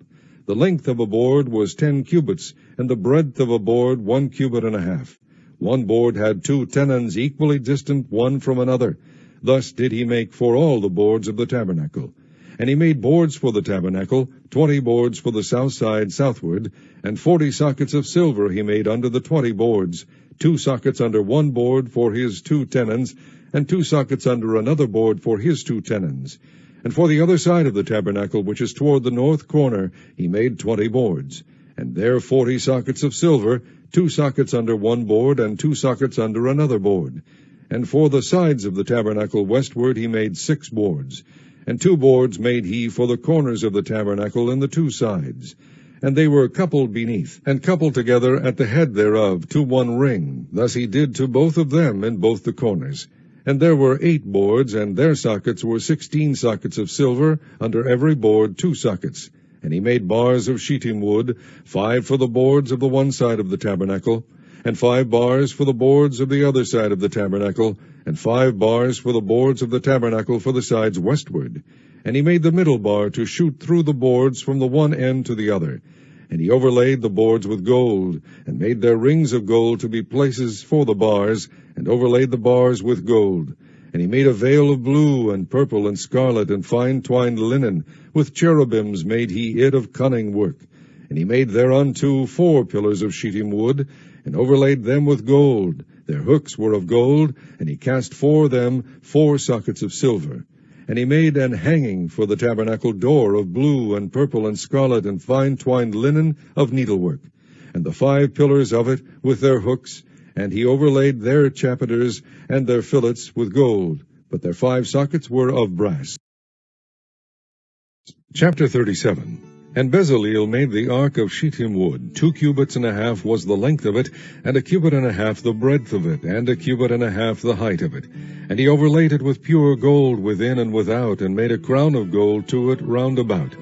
The length of a board was 10 cubits, and the breadth of a board 1 cubit and a half. One board had 2 tenons equally distant one from another. Thus did he make for all the boards of the tabernacle. And he made boards for the tabernacle, 20 boards for the south side southward, and 40 sockets of silver he made under the 20 boards, 2 sockets under one board for his 2 tenons, and 2 sockets under another board for his 2 tenons. And for the other side of the tabernacle, which is toward the north corner, he made 20 boards. And there 40 sockets of silver, 2 sockets under one board, and 2 sockets under another board. And for the sides of the tabernacle westward he made 6 boards. And 2 boards made he for the corners of the tabernacle in the 2 sides. And they were coupled beneath, and coupled together at the head thereof to one ring. Thus he did to both of them in both the corners. And there were 8 boards, and their sockets were 16 sockets of silver, under every board 2 sockets. And he made bars of shittim wood, 5 for the boards of the one side of the tabernacle, and 5 bars for the boards of the other side of the tabernacle, and 5 bars for the boards of the tabernacle for the sides westward. And he made the middle bar to shoot through the boards from the one end to the other. And he overlaid the boards with gold, and made their rings of gold to be places for the bars, and overlaid the bars with gold. And he made a veil of blue, and purple, and scarlet, and fine twined linen. With cherubims made he it of cunning work. And he made thereunto 4 pillars of shittim wood, and overlaid them with gold. Their hooks were of gold, and he cast for them 4 sockets of silver. And he made an hanging for the tabernacle door of blue, and purple, and scarlet, and fine twined linen of needlework. And the 5 pillars of it with their hooks, and he overlaid their chapiters and their fillets with gold, but their 5 sockets were of brass. Chapter 37. And Bezaleel made the ark of shittim wood. 2 cubits and a half was the length of it, and 1 cubit and a half the breadth of it, and 1 cubit and a half the height of it. And he overlaid it with pure gold within and without, and made a crown of gold to it round about.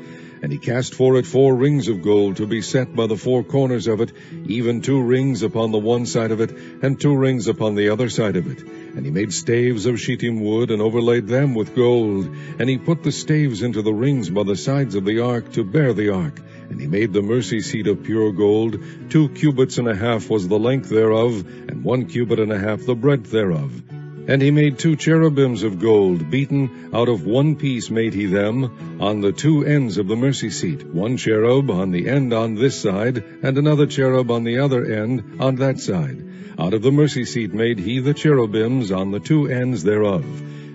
And he cast for it 4 rings of gold to be set by the 4 corners of it, even 2 rings upon the one side of it, and 2 rings upon the other side of it. And he made staves of shittim wood, and overlaid them with gold. And he put the staves into the rings by the sides of the ark to bear the ark. And he made the mercy seat of pure gold. 2 cubits and a half was the length thereof, and 1 cubit and a half the breadth thereof. And he made 2 cherubims of gold, beaten out of one piece made he them, on the 2 ends of the mercy seat, 1 cherub on the end on this side, and another cherub on the other end on that side. Out of the mercy seat made he the cherubims on the 2 ends thereof.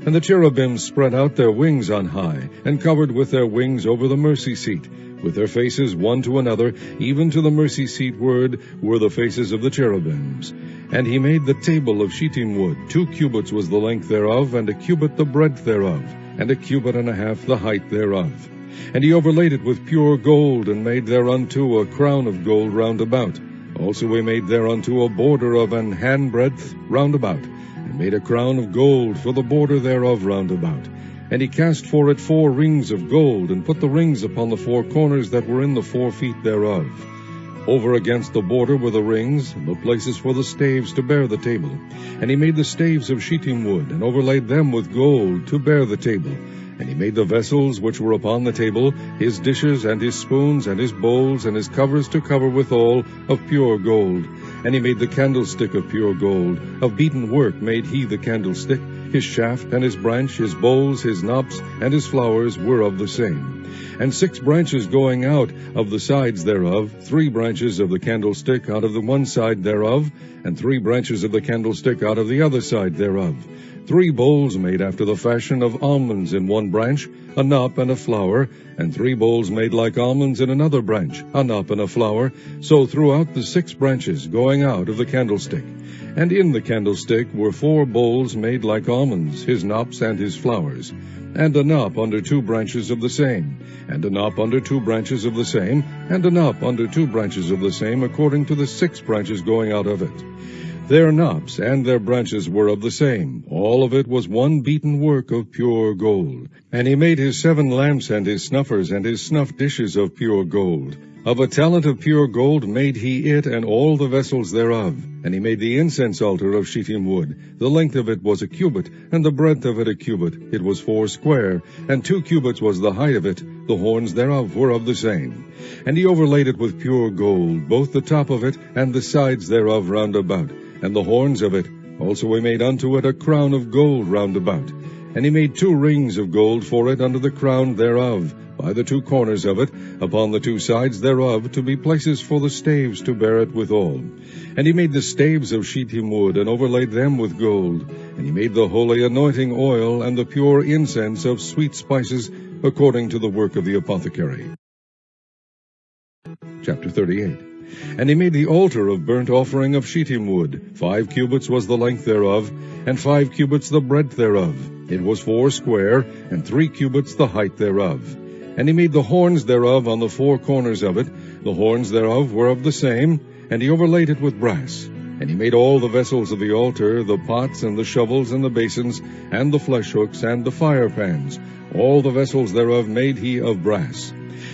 And the cherubims spread out their wings on high, and covered with their wings over the mercy seat, with their faces one to another, even to the mercy seat ward were the faces of the cherubims. And he made the table of shittim wood. 2 cubits was the length thereof, and 1 cubit the breadth thereof, and 1 cubit and a half the height thereof. And he overlaid it with pure gold, and made thereunto a crown of gold round about. Also he made thereunto a border of an handbreadth round about, and made a crown of gold for the border thereof round about. And he cast for it 4 rings of gold, and put the rings upon the 4 corners that were in the 4 feet thereof. Over against the border were the rings, and the places for the staves to bear the table. And he made the staves of shittim wood, and overlaid them with gold to bear the table. And he made the vessels which were upon the table, his dishes, and his spoons, and his bowls, and his covers to cover withal, of pure gold. And he made the candlestick of pure gold. Of beaten work made he the candlestick. His shaft, and his branch, his bowls, his knops, and his flowers were of the same. And 6 branches going out of the sides thereof, 3 branches of the candlestick out of the one side thereof, and 3 branches of the candlestick out of the other side thereof. 3 bowls made after the fashion of almonds in one branch, a knop and a flower, and 3 bowls made like almonds in another branch, a knop and a flower, so throughout the 6 branches going out of the candlestick. And in the candlestick were 4 bowls made like almonds, his knops and his flowers, and a knop under 2 branches of the same, and a knop under 2 branches of the same, and a knop under 2 branches of the same, according to the 6 branches going out of it. Their knops and their branches were of the same. All of it was one beaten work of pure gold. And he made his 7 lamps and his snuffers and his snuff dishes of pure gold. Of a talent of pure gold made he it and all the vessels thereof. And he made the incense altar of shittim wood. The length of it was a cubit, and the breadth of it a cubit. It was 4 square, and 2 cubits was the height of it. The horns thereof were of the same. And he overlaid it with pure gold, both the top of it and the sides thereof round about, and the horns of it. Also he made unto it a crown of gold round about. And he made 2 rings of gold for it under the crown thereof, by the 2 corners of it, upon the 2 sides thereof, to be places for the staves to bear it withal. And he made the staves of shittim wood, and overlaid them with gold. And he made the holy anointing oil, and the pure incense of sweet spices, according to the work of the apothecary. Chapter 38. And he made the altar of burnt offering of shittim wood. 5 cubits was the length thereof, and 5 cubits the breadth thereof. It was 4 square, and 3 cubits the height thereof. And he made the horns thereof on the 4 corners of it. The horns thereof were of the same, and he overlaid it with brass. And he made all the vessels of the altar, the pots, and the shovels, and the basins, and the flesh hooks, and the fire pans. All the vessels thereof made he of brass.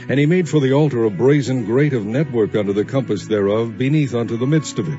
And he made for the altar a brazen grate of network under the compass thereof, beneath unto the midst of it.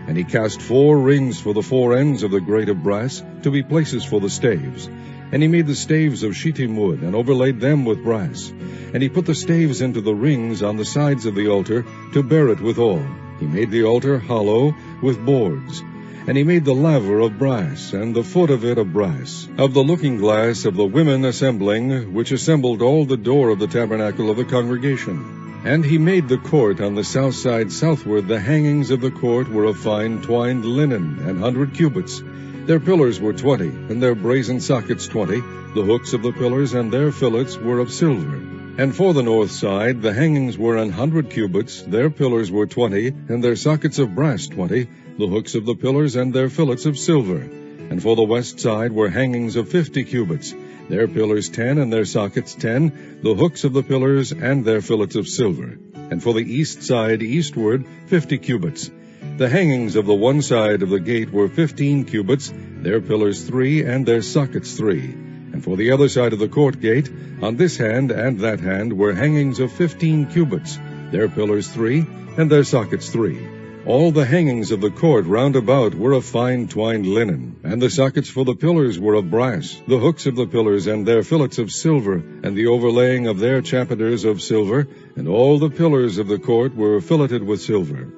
And he cast 4 rings for the 4 ends of the grate of brass, to be places for the staves. And he made the staves of shittim wood, and overlaid them with brass. And he put the staves into the rings on the sides of the altar, to bear it withal. He made the altar hollow, with boards. And he made the laver of brass, and the foot of it of brass, of the looking glass of the women assembling, which assembled all the door of the tabernacle of the congregation. And he made the court on the south side southward. The hangings of the court were of fine twined linen, 100 cubits. Their pillars were 20, and their brazen sockets 20. The hooks of the pillars and their fillets were of silver. And for the north side the hangings were 100 cubits. Their pillars were 20, and their sockets of brass 20. The hooks of the pillars and their fillets of silver. And for the west side were hangings of 50 cubits. Their pillars 10, and their sockets 10. The hooks of the pillars and their fillets of silver. And for the east side eastward 50 cubits. The hangings of the one side of the gate were 15 cubits, their pillars 3, and their sockets 3. And for the other side of the court gate, on this hand and that hand, were hangings of 15 cubits, their pillars 3, and their sockets 3. All the hangings of the court round about were of fine twined linen, and the sockets for the pillars were of brass, the hooks of the pillars and their fillets of silver, and the overlaying of their chapiters of silver, and all the pillars of the court were filleted with silver.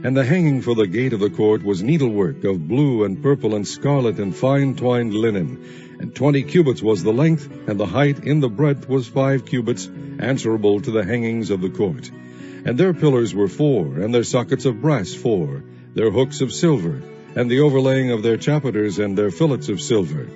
And the hanging for the gate of the court was needlework of blue and purple and scarlet and fine twined linen. And 20 cubits was the length, and the height in the breadth was 5 cubits, answerable to the hangings of the court. And their pillars were 4, and their sockets of brass 4, their hooks of silver, and the overlaying of their chapiters and their fillets of silver.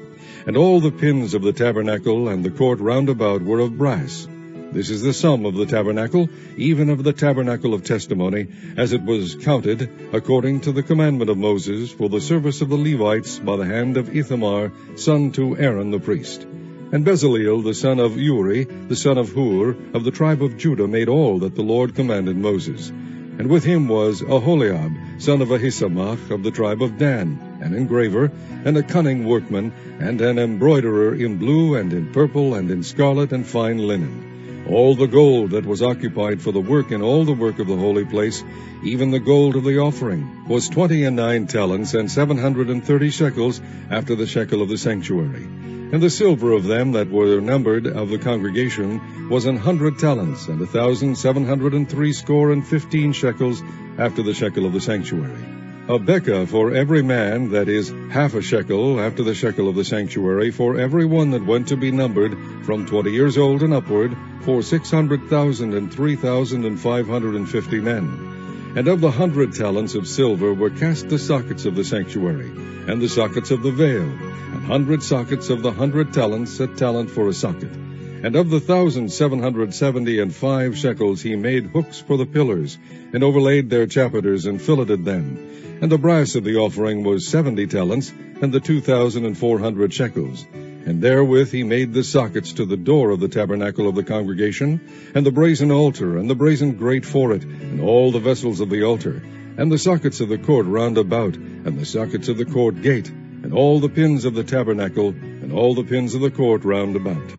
And all the pins of the tabernacle and the court round about were of brass. This is the sum of the tabernacle, even of the tabernacle of testimony, as it was counted, according to the commandment of Moses, for the service of the Levites, by the hand of Ithamar, son to Aaron the priest. And Bezaleel, the son of Uri, the son of Hur, of the tribe of Judah, made all that the Lord commanded Moses. And with him was Aholiab, son of Ahisamach, of the tribe of Dan, an engraver, and a cunning workman, and an embroiderer in blue, and in purple, and in scarlet, and fine linen. All the gold that was occupied for the work in all the work of the holy place, even the gold of the offering, was 29 talents and 730 shekels after the shekel of the sanctuary. And the silver of them that were numbered of the congregation was 100 talents, and 1,703 shekels after the shekel of the sanctuary. A bekah for every man, that is, half a shekel after the shekel of the sanctuary, for every one that went to be numbered from 20 years old and upward, for 600,000 and 3,550 men. And of the 100 talents of silver were cast the sockets of the sanctuary, and the sockets of the veil, 100 sockets of the 100 talents, a talent for a socket. And of the 1,775 shekels he made hooks for the pillars, and overlaid their chapiters, and filleted them. And the brass of the offering was 70 talents, and the 2,400 shekels. And therewith he made the sockets to the door of the tabernacle of the congregation, and the brazen altar, and the brazen grate for it, and all the vessels of the altar, and the sockets of the court round about, and the sockets of the court gate, and all the pins of the tabernacle, and all the pins of the court round about.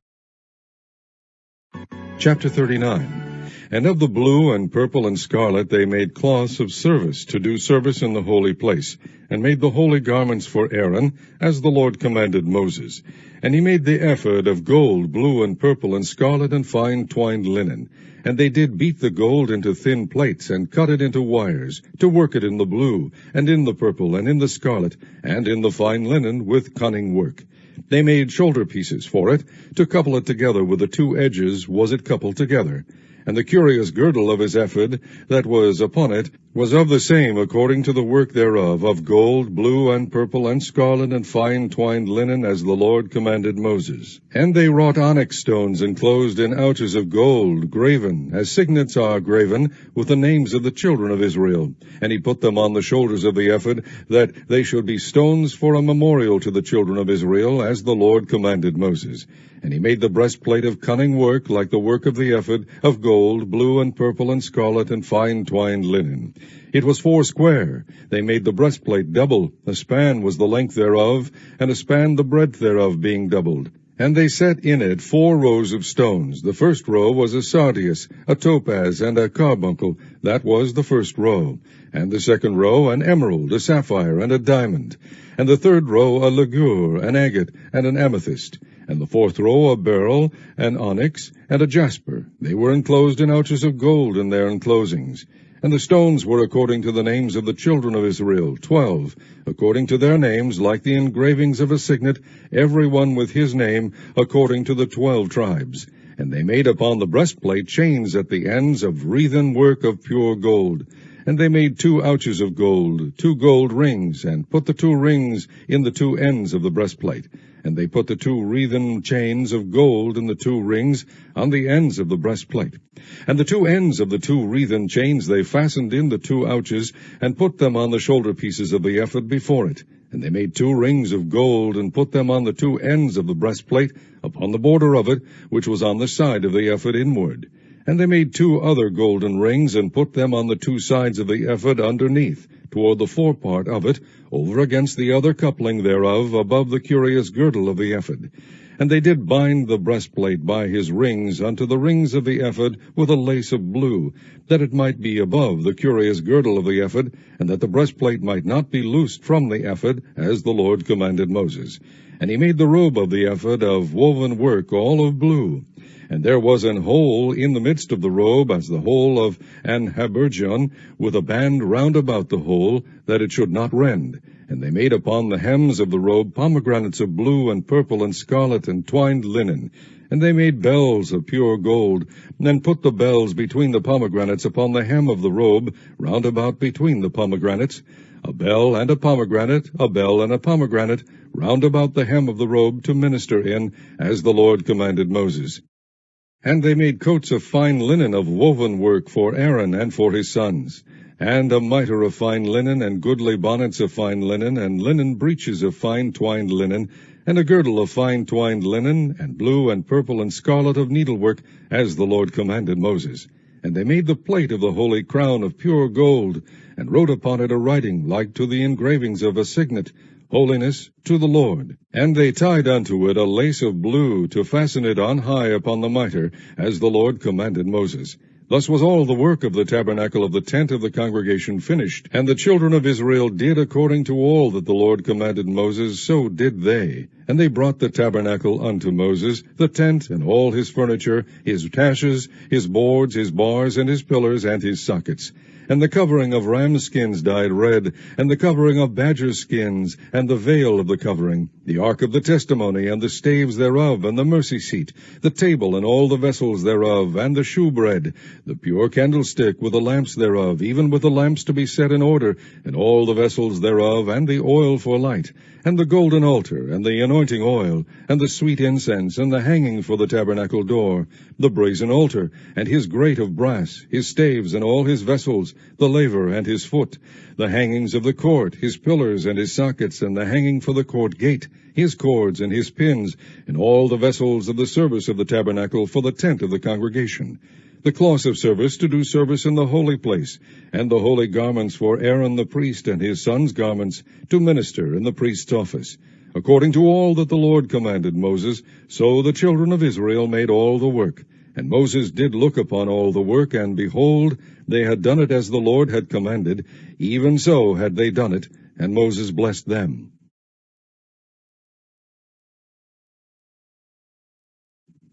Chapter 39. And of the blue and purple and scarlet they made cloths of service, to do service in the holy place, and made the holy garments for Aaron, as the Lord commanded Moses. And he made the ephod of gold, blue and purple and scarlet and fine twined linen. And they did beat the gold into thin plates, and cut it into wires, to work it in the blue, and in the purple, and in the scarlet, and in the fine linen, with cunning work. They made shoulder pieces for it, to couple it together with the two edges was it coupled together. And the curious girdle of his ephod that was upon it was of the same according to the work thereof, of gold, blue, and purple, and scarlet, and fine twined linen, as the Lord commanded Moses. And they wrought onyx stones enclosed in ouches of gold, graven, as signets are graven, with the names of the children of Israel. And he put them on the shoulders of the ephod, that they should be stones for a memorial to the children of Israel, as the Lord commanded Moses. And he made the breastplate of cunning work, like the work of the ephod, of gold, blue, and purple, and scarlet, and fine twined linen. It was foursquare. They made the breastplate double. A span was the length thereof, and a span the breadth thereof, being doubled. And they set in it 4 rows of stones. The first row was a sardius, a topaz, and a carbuncle. That was the first row. And the second row an emerald, a sapphire, and a diamond. And the third row a ligure, an agate, and an amethyst. And the fourth row a beryl, an onyx, and a jasper. They were enclosed in ouches of gold in their enclosings. And the stones were according to the names of the children of Israel, 12, according to their names, like the engravings of a signet, every one with his name, according to the 12 tribes. And they made upon the breastplate chains at the ends of wreathen work of pure gold. And they made 2 ouches of gold, 2 gold rings, and put the 2 rings in the 2 ends of the breastplate. And they put the 2 wreathen chains of gold in the 2 rings on the ends of the breastplate. And the 2 ends of the 2 wreathen chains they fastened in the 2 ouches, and put them on the shoulder pieces of the ephod before it. And they made 2 rings of gold, and put them on the 2 ends of the breastplate, upon the border of it, which was on the side of the ephod inward. And they made 2 other golden rings, and put them on the 2 sides of the ephod underneath, toward the forepart of it, over against the other coupling thereof, above the curious girdle of the ephod. And they did bind the breastplate by his rings unto the rings of the ephod with a lace of blue, that it might be above the curious girdle of the ephod, and that the breastplate might not be loosed from the ephod, as the Lord commanded Moses. And he made the robe of the ephod of woven work, all of blue. And there was an hole in the midst of the robe, as the hole of an habergeon, with a band round about the hole, that it should not rend. And they made upon the hems of the robe pomegranates of blue and purple and scarlet and twined linen. And they made bells of pure gold, and put the bells between the pomegranates upon the hem of the robe, round about between the pomegranates. A bell and a pomegranate, a bell and a pomegranate, round about the hem of the robe, to minister in, as the Lord commanded Moses. And they made coats of fine linen of woven work for Aaron and for his sons, and a mitre of fine linen, and goodly bonnets of fine linen, and linen breeches of fine twined linen, and a girdle of fine twined linen, and blue and purple and scarlet of needlework, as the Lord commanded Moses. And they made the plate of the holy crown of pure gold, and wrote upon it a writing like to the engravings of a signet, holiness to the Lord. And they tied unto it a lace of blue to fasten it on high upon the mitre, as the Lord commanded Moses. Thus was all the work of the tabernacle of the tent of the congregation finished. And the children of Israel did according to all that the Lord commanded Moses, so did they. And they brought the tabernacle unto Moses, the tent, and all his furniture, his taches, his boards, his bars, and his pillars, and his sockets. And the covering of ram skins dyed red, and the covering of badger skins, and the veil of the covering, the ark of the testimony, and the staves thereof, and the mercy seat, the table, and all the vessels thereof, and the shewbread, the pure candlestick with the lamps thereof, even with the lamps to be set in order, and all the vessels thereof, and the oil for light, and the golden altar, and the anointing oil, and the sweet incense, and the hanging for the tabernacle door, the brazen altar, and his grate of brass, his staves, and all his vessels, the laver and his foot, the hangings of the court, his pillars and his sockets, and the hanging for the court gate, his cords and his pins, and all the vessels of the service of the tabernacle for the tent of the congregation, the cloths of service to do service in the holy place, and the holy garments for Aaron the priest and his sons' garments to minister in the priest's office. According to all that the Lord commanded Moses, so the children of Israel made all the work. And Moses did look upon all the work, and behold, they had done it as the Lord had commanded, even so had they done it, and Moses blessed them.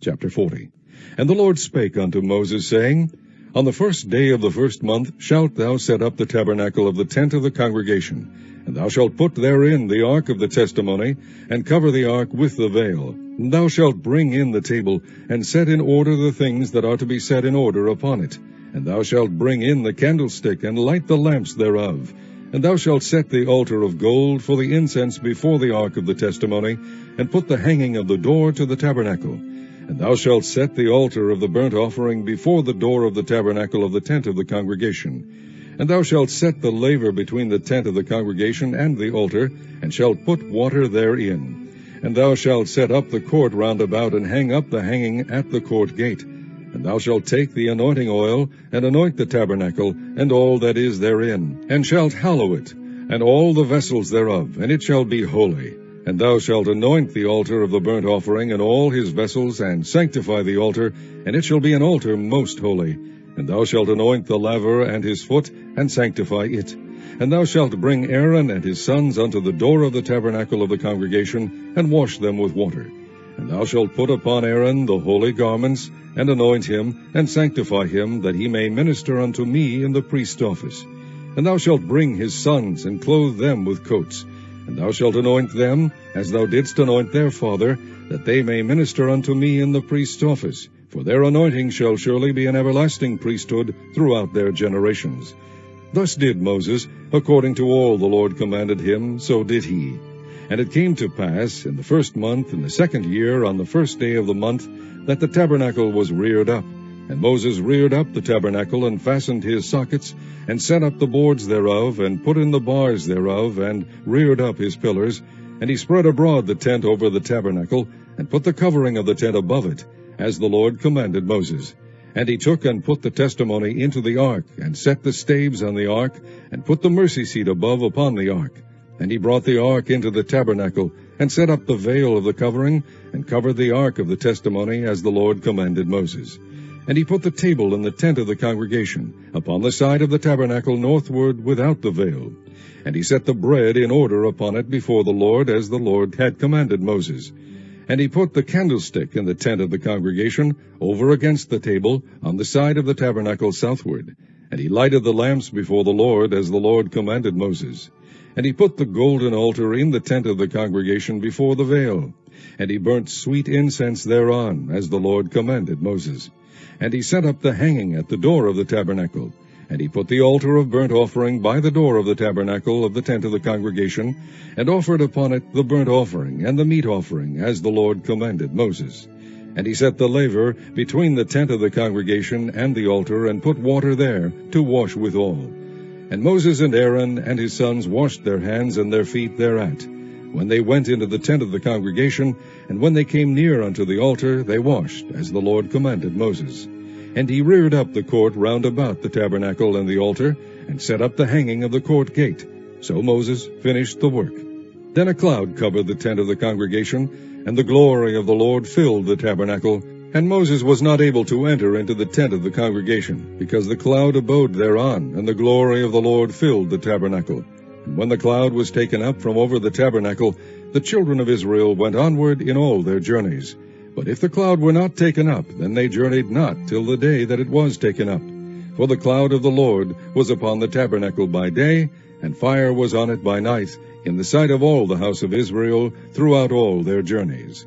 Chapter 40. And the Lord spake unto Moses, saying, On the first day of the first month shalt thou set up the tabernacle of the tent of the congregation, and thou shalt put therein the ark of the testimony, and cover the ark with the veil. And thou shalt bring in the table, and set in order the things that are to be set in order upon it. And thou shalt bring in the candlestick, and light the lamps thereof. And thou shalt set the altar of gold for the incense before the ark of the testimony, and put the hanging of the door to the tabernacle. And thou shalt set the altar of the burnt offering before the door of the tabernacle of the tent of the congregation. And thou shalt set the laver between the tent of the congregation and the altar, and shalt put water therein. And thou shalt set up the court round about, and hang up the hanging at the court gate. And thou shalt take the anointing oil, and anoint the tabernacle, and all that is therein, and shalt hallow it, and all the vessels thereof, and it shall be holy. And thou shalt anoint the altar of the burnt offering, and all his vessels, and sanctify the altar, and it shall be an altar most holy. And thou shalt anoint the laver and his foot, and sanctify it. And thou shalt bring Aaron and his sons unto the door of the tabernacle of the congregation, and wash them with water. And thou shalt put upon Aaron the holy garments, and anoint him, and sanctify him, that he may minister unto me in the priest's office. And thou shalt bring his sons, and clothe them with coats. And thou shalt anoint them, as thou didst anoint their father, that they may minister unto me in the priest's office. For their anointing shall surely be an everlasting priesthood throughout their generations. Thus did Moses, according to all the Lord commanded him, so did he. And it came to pass, in the first month, in the second year, on the first day of the month, that the tabernacle was reared up. And Moses reared up the tabernacle, and fastened his sockets, and set up the boards thereof, and put in the bars thereof, and reared up his pillars. And he spread abroad the tent over the tabernacle, and put the covering of the tent above it, as the Lord commanded Moses. And he took and put the testimony into the ark, and set the staves on the ark, and put the mercy seat above upon the ark. And he brought the ark into the tabernacle, and set up the veil of the covering, and covered the ark of the testimony, as the Lord commanded Moses. And he put the table in the tent of the congregation, upon the side of the tabernacle northward without the veil. And he set the bread in order upon it before the Lord, as the Lord had commanded Moses. And he put the candlestick in the tent of the congregation, over against the table, on the side of the tabernacle southward. And he lighted the lamps before the Lord, as the Lord commanded Moses. And he put the golden altar in the tent of the congregation before the veil. And he burnt sweet incense thereon, as the Lord commanded Moses. And he set up the hanging at the door of the tabernacle. And he put the altar of burnt offering by the door of the tabernacle of the tent of the congregation, and offered upon it the burnt offering and the meat offering, as the Lord commanded Moses. And he set the laver between the tent of the congregation and the altar, and put water there to wash withal. And Moses and Aaron and his sons washed their hands and their feet thereat, when they went into the tent of the congregation, and when they came near unto the altar, they washed, as the Lord commanded Moses. And he reared up the court round about the tabernacle and the altar, and set up the hanging of the court gate. So Moses finished the work. Then a cloud covered the tent of the congregation, and the glory of the Lord filled the tabernacle. And Moses was not able to enter into the tent of the congregation, because the cloud abode thereon, and the glory of the Lord filled the tabernacle. And when the cloud was taken up from over the tabernacle, the children of Israel went onward in all their journeys. But if the cloud were not taken up, then they journeyed not till the day that it was taken up. For the cloud of the Lord was upon the tabernacle by day, and fire was on it by night, in the sight of all the house of Israel throughout all their journeys.